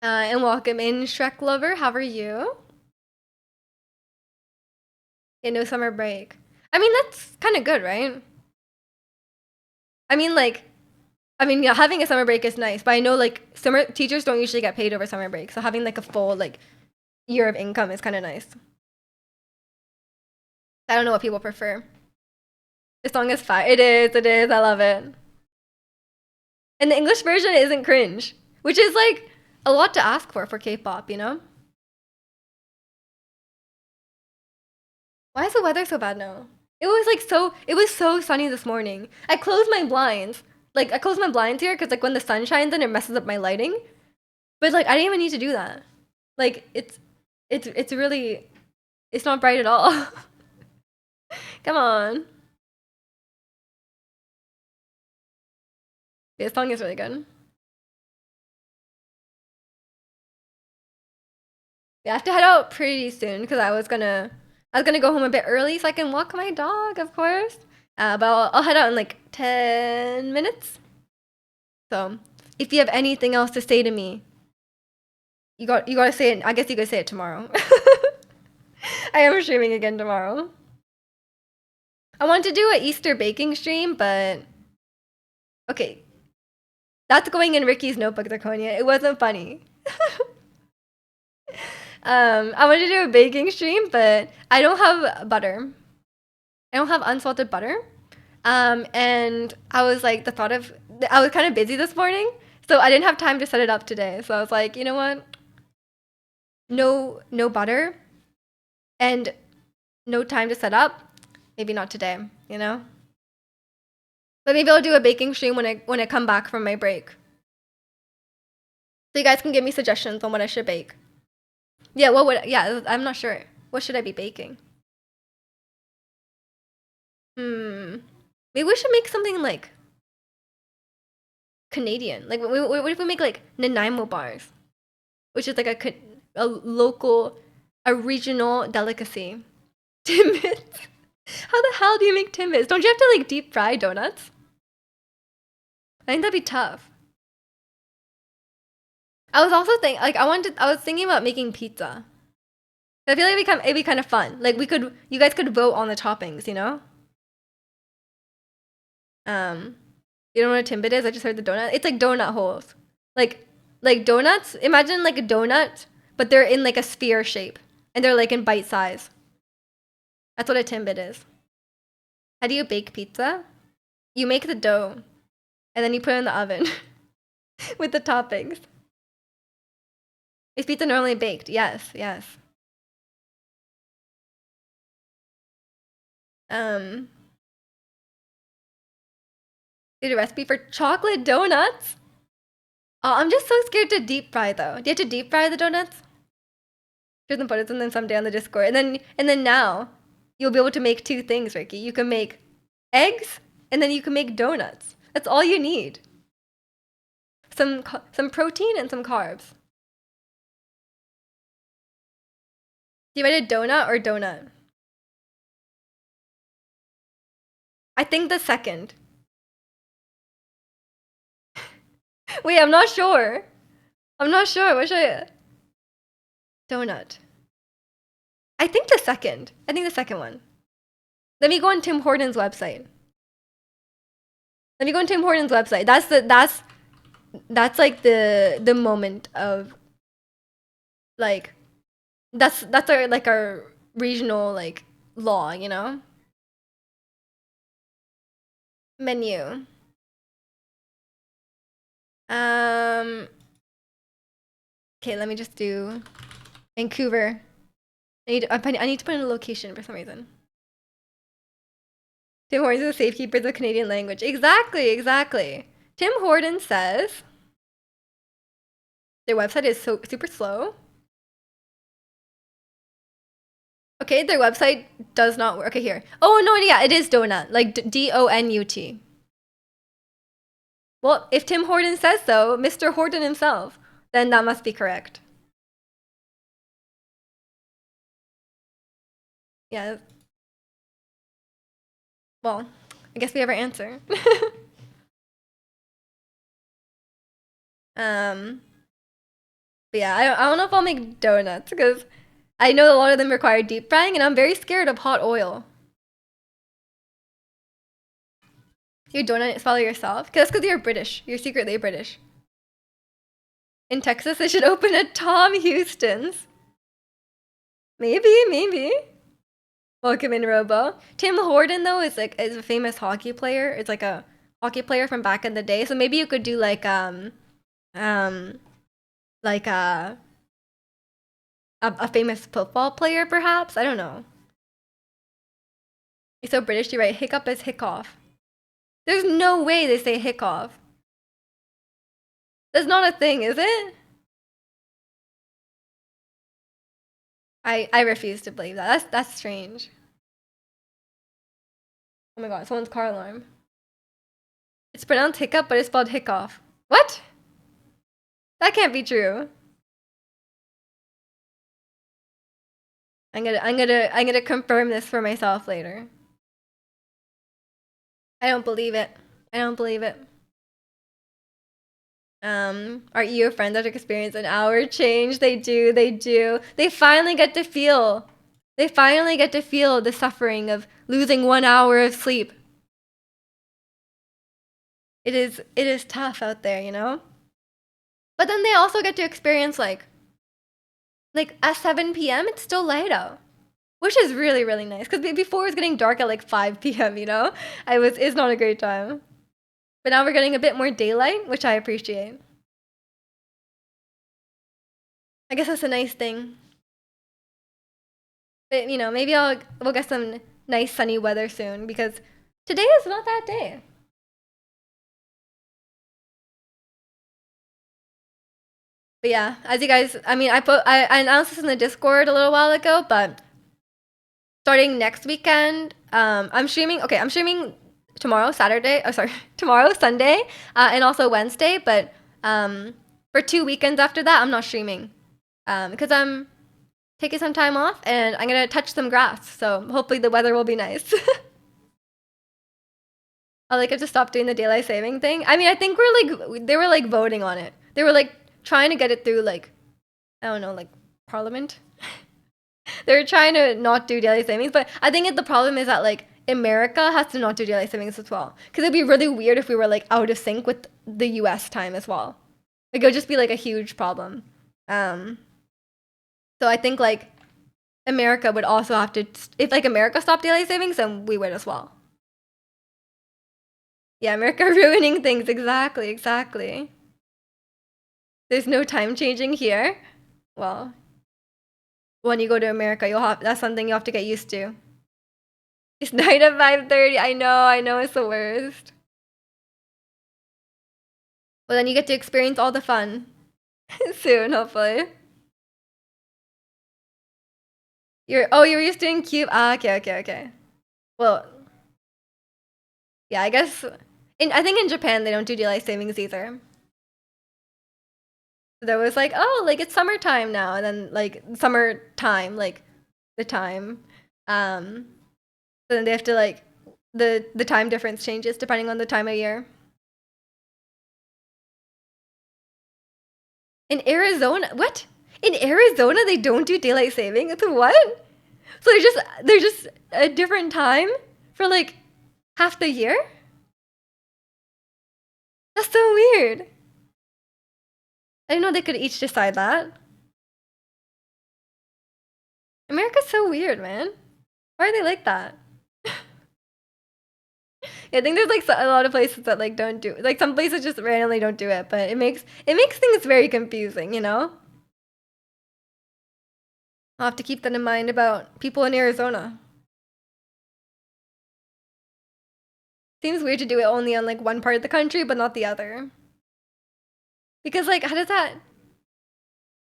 S1: And welcome in, Shrek lover. How are you? Yeah, no summer break. I mean, that's kind of good, right? I mean, yeah, having a summer break is nice, but I know like summer teachers don't usually get paid over summer break, so having like a full like year of income is kind of nice. I don't know what people prefer. This song is fire. It is. It is. I love it. And the English version isn't cringe, which is like a lot to ask for K-pop, Why is the weather so bad now? It was like it was so sunny this morning. I closed my blinds. Like I closed my blinds here because like when the sun shines in, it messes up my lighting. But like I didn't even need to do that. Like it's really, it's not bright at all. Come on. This song is really good. Yeah, I have to head out pretty soon because I was gonna go home a bit early so I can walk my dog, of course. But I'll head out in like 10 minutes. So if you have anything else to say to me, you gotta say it. I guess you could say it tomorrow. I am streaming again tomorrow. I wanted to do an Easter baking stream, but okay, that's going in Ricky's notebook, Draconia. It wasn't funny. I wanted to do a baking stream, but I don't have butter. I don't have unsalted butter. And I was like, I was kind of busy this morning, so I didn't have time to set it up today. So I was like, you know what? No butter, and no time to set up. Maybe not today, But maybe I'll do a baking stream when I come back from my break. So you guys can give me suggestions on what I should bake. Yeah, I'm not sure. What should I be baking? Maybe we should make something like Canadian. Like, what if we make like Nanaimo bars, which is like a local, a regional delicacy. Timbits. How the hell do you make timbits? Don't you have to like deep fry donuts? I think that'd be tough. I was also I was thinking about making pizza. I feel like it'd be kind of fun. Like you guys could vote on the toppings, You don't know what a timbit is? I just heard the donut. It's like donut holes. Like donuts. Imagine like a donut, but they're in like a sphere shape. And they're like in bite size. That's what a Timbit is. How do you bake pizza? You make the dough, and then you put it in the oven with the toppings. Is pizza normally baked? Yes, yes. Need a recipe for chocolate donuts? Oh, I'm just so scared to deep fry though. Do you have to deep fry the donuts? Here's some photos and then someday on the Discord. And then now you'll be able to make two things, Ricky. You can make eggs and then you can make donuts. That's all you need. Some protein and some carbs. Do you write a donut or donut? I think the second. Wait, I'm not sure. I'm not sure. What should I? Donut. I think the second. I think the second one. Let me go on Tim Hortons website. Let me go on Tim Hortons website. That's like the moment of like that's our like our regional like law, you know? Menu. Okay, let me just do Vancouver. I need to put in a location for some reason. Tim Hortons is the safekeeper of the Canadian language. Exactly, exactly. Tim Hortons says their website is so super slow. Okay, their website does not work. Okay, here. Oh no, yeah, it is donut, like DONUT. Well, if Tim Horton says so, Mr. Horton himself, then that must be correct. Yeah. Well, I guess we have our answer. But yeah, I don't know if I'll make donuts because I know a lot of them require deep frying, and I'm very scared of hot oil. You donut swallow yourself? That's because you're British. You're secretly British. In Texas, they should open a Tom Houston's. Maybe. Welcome in, Robo. Tim Horton though is a famous hockey player. It's like a hockey player from back in the day. So maybe you could do like like a famous football player perhaps. I don't know. You're so British. You write hiccup as hickoff. There's no way they say hickoff. That's not a thing, is it? I refuse to believe that. That's strange. Oh my god, someone's car alarm. It's pronounced hiccup, but it's spelled hickoff. What? That can't be true. I'm gonna confirm this for myself later. I don't believe it. I don't believe it. Our EO friends that experience an hour change. They do. They finally get to feel. They finally get to feel the suffering of losing 1 hour of sleep. It is tough out there, you know? But then they also get to experience like at 7 p.m. it's still light out. Which is really, really nice. Because before it was getting dark at like 5 p.m., you know? It's not a great time. But now we're getting a bit more daylight, which I appreciate. I guess that's a nice thing. But, you know, maybe we'll get some nice sunny weather soon because today is not that day. But yeah, as you guys, I mean, I announced this in the Discord a little while ago, but starting next weekend, I'm streaming. Okay, I'm streaming tomorrow, Saturday. Oh, sorry, tomorrow, Sunday, and also Wednesday. But for 2 weekends after that, I'm not streaming because I'm taking some time off and I'm gonna touch some grass. So hopefully the weather will be nice. I like have to stop doing the daylight saving thing. I mean, I think they were like voting on it. They were like trying to get it through like I don't know, like Parliament. They were trying to not do daylight savings, but I think the problem is that like America has to not do daylight savings as well. Because it'd be really weird if we were like out of sync with the US time as well. Like it would just be like a huge problem. So I think like America would also have to, if like America stopped daylight savings, then we would as well. Yeah, America ruining things. Exactly, exactly. There's no time changing here. Well, when you go to America, that's something you have to get used to. It's 9 to 5:30. I know, it's the worst. But then you get to experience all the fun soon, hopefully. You were used to doing cube. Ah, okay, okay, okay. Well, yeah, I guess I think in Japan they don't do daylight savings either. There was like, oh, like it's summertime now, and then like summertime, like the time. Um, so then they have to like the time difference changes depending on the time of year. In Arizona, what? In Arizona they don't do daylight saving. It's what? So they're just a different time for like half the year? That's so weird. I didn't know they could each decide that. America's so weird, man. Why are they like that? Yeah, I think there's like a lot of places that like don't do like some places just randomly don't do it, but it makes things very confusing, you know? I'll have to keep that in mind about people in Arizona. Seems weird to do it only on like one part of the country, but not the other. Because like, how does that?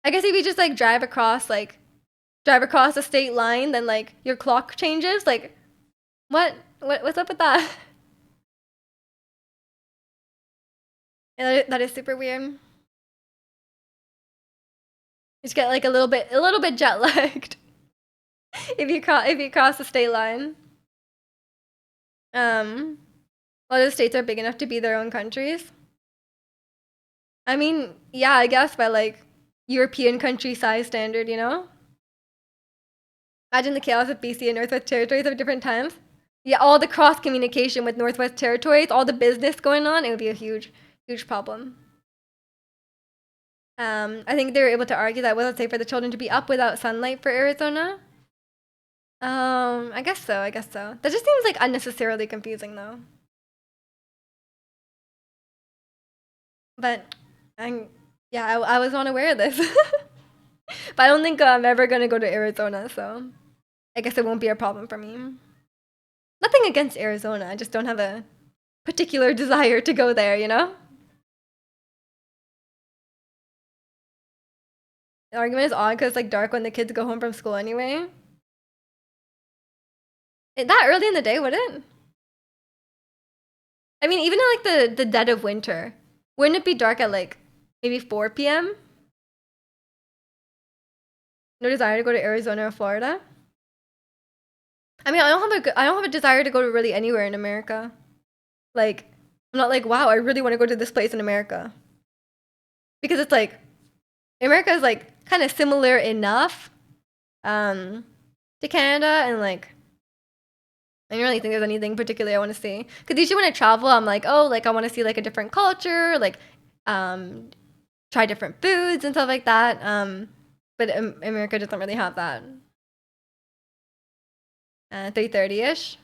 S1: I guess if you just like drive across the state line, then like your clock changes. Like, what's up with that? Yeah, that is super weird. You just get like a little bit jet lagged if you cross the state line. A lot of states are big enough to be their own countries. I mean, yeah, I guess by like European country size standard, you know? Imagine the chaos of BC and Northwest Territories at different times. Yeah, all the cross communication with Northwest Territories, all the business going on, it would be a huge, huge problem. I think they were able to argue that it wasn't safe for the children to be up without sunlight for Arizona. I guess so. I guess so. That just seems like unnecessarily confusing, though. But yeah, I was unaware of this. But I don't think I'm ever gonna go to Arizona, so I guess it won't be a problem for me. Nothing against Arizona. I just don't have a particular desire to go there, you know? The argument is odd because it's like dark when the kids go home from school anyway. That early in the day, would it? I mean, even in like the dead of winter, wouldn't it be dark at like maybe 4 p.m.? No desire to go to Arizona or Florida? I mean, I don't have a desire to go to really anywhere in America. Like, I'm not like, wow, I really want to go to this place in America. Because it's like, America is like kind of similar enough to Canada, and like, I don't really think there's anything particularly I want to see. Because usually when I travel, I'm like, oh, like I want to see like a different culture, like um, try different foods and stuff like that. But America doesn't really have that. 3:30ish.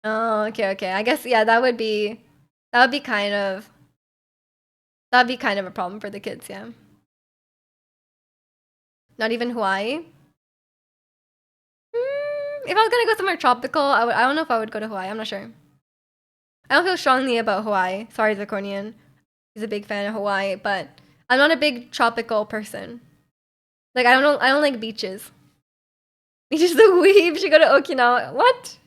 S1: Oh, okay, okay. I guess yeah, that would be kind of that'd be kind of a problem for the kids, yeah. Not even Hawaii. If I was gonna go somewhere tropical, I don't know if I would go to Hawaii. I'm not sure. I don't feel strongly about Hawaii. Sorry, Zirconian. He's a big fan of Hawaii, but I'm not a big tropical person. Like I don't know. I don't like beaches. Beaches the weeb should go to Okinawa. What?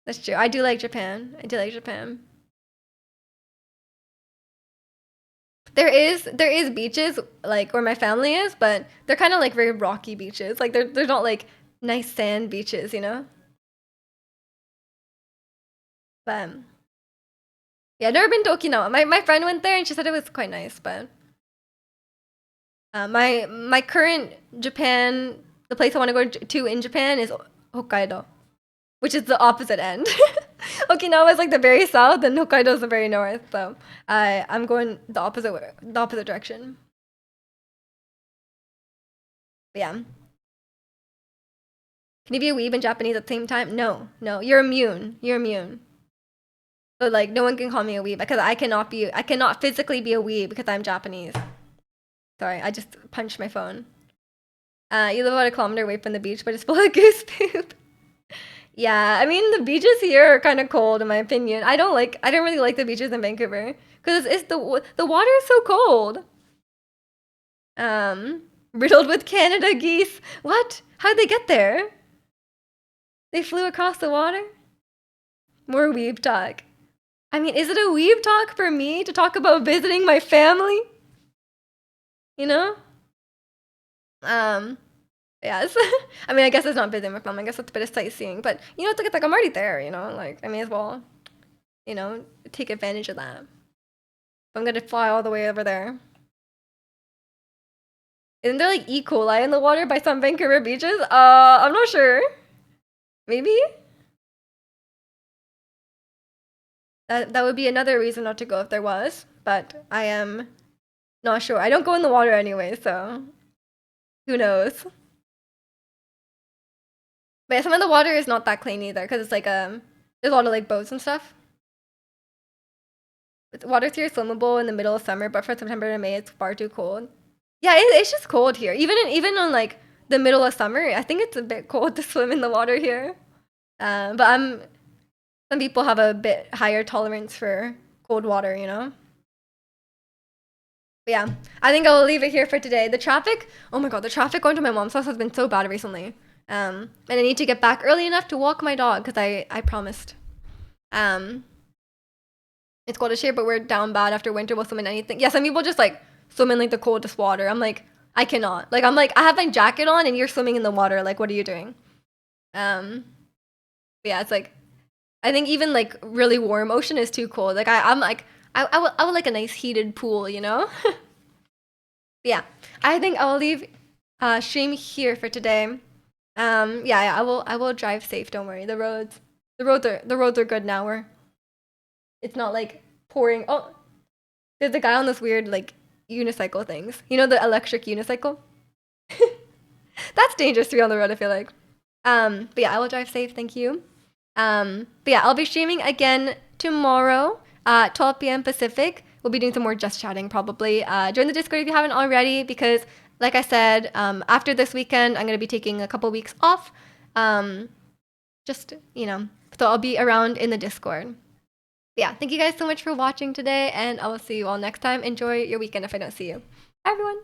S1: That's true. I do like Japan. I do like Japan. There is beaches like where my family is, but they're kind of like very rocky beaches. Like they're not like nice sand beaches, you know. But yeah, I've never been to Okinawa. My friend went there and she said it was quite nice. But my current Japan, the place I want to go to in Japan is Hokkaido, which is the opposite end. Okinawa is like the very south, and Hokkaido is the very north. So I'm going the opposite direction. But yeah. Can you be a weeb in Japanese at the same time? No, no. You're immune. You're immune. So like, no one can call me a weeb because I cannot physically be a weeb because I'm Japanese. Sorry, I just punched my phone. You live about a kilometer away from the beach, but it's full of goose poop. Yeah, I mean the beaches here are kind of cold in my opinion. I don't really like the beaches in Vancouver because it's the water is so cold. Riddled with Canada geese. What? How'd they get there? They flew across the water? More weeb talk. I mean, is it a weeb talk for me to talk about visiting my family? You know? Yes. I mean, I guess it's not visiting my family. I guess it's a bit of sightseeing. But, you know, it's like I'm already there, you know? Like, I may as well, you know, take advantage of that. I'm gonna fly all the way over there. Isn't there like E. coli in the water by some Vancouver beaches? I'm not sure. Maybe? That would be another reason not to go if there was, but I am not sure. I don't go in the water anyway, so who knows? But yeah, some of the water is not that clean either, because it's like there's a lot of like boats and stuff. But the water's here is swimmable in the middle of summer, but for September to May, it's far too cold. Yeah, it's just cold here. Even on like the middle of summer, I think it's a bit cold to swim in the water here. But some people have a bit higher tolerance for cold water, you know? But yeah, I think I will leave it here for today. The traffic, oh my god, the traffic going to my mom's house has been so bad recently. And I need to get back early enough to walk my dog because I promised. It's cold this year, but we're down bad after winter. We'll swim in anything. Yeah, some people just like swim in like the coldest water. I'm like, I cannot. Like, I'm like, I have my jacket on and you're swimming in the water. Like, what are you doing? But yeah, it's like, I think even like really warm ocean is too cold. Like, I'm like, I would like a nice heated pool, you know? Yeah, I think I'll leave stream here for today. Yeah, I will drive safe. Don't worry. The roads are good now. It's not like pouring. Oh, there's a guy on this weird like unicycle things. You know, the electric unicycle. That's dangerous to be on the road, I feel like. But yeah, I will drive safe. Thank you. But yeah, I'll be streaming again tomorrow, 12 p.m. Pacific. We'll be doing some more just chatting probably. Join the Discord if you haven't already, because like I said, after this weekend, I'm gonna be taking a couple weeks off. Just, you know, so I'll be around in the Discord. Yeah, thank you guys so much for watching today, and I will see you all next time. Enjoy your weekend if I don't see you. Bye, everyone.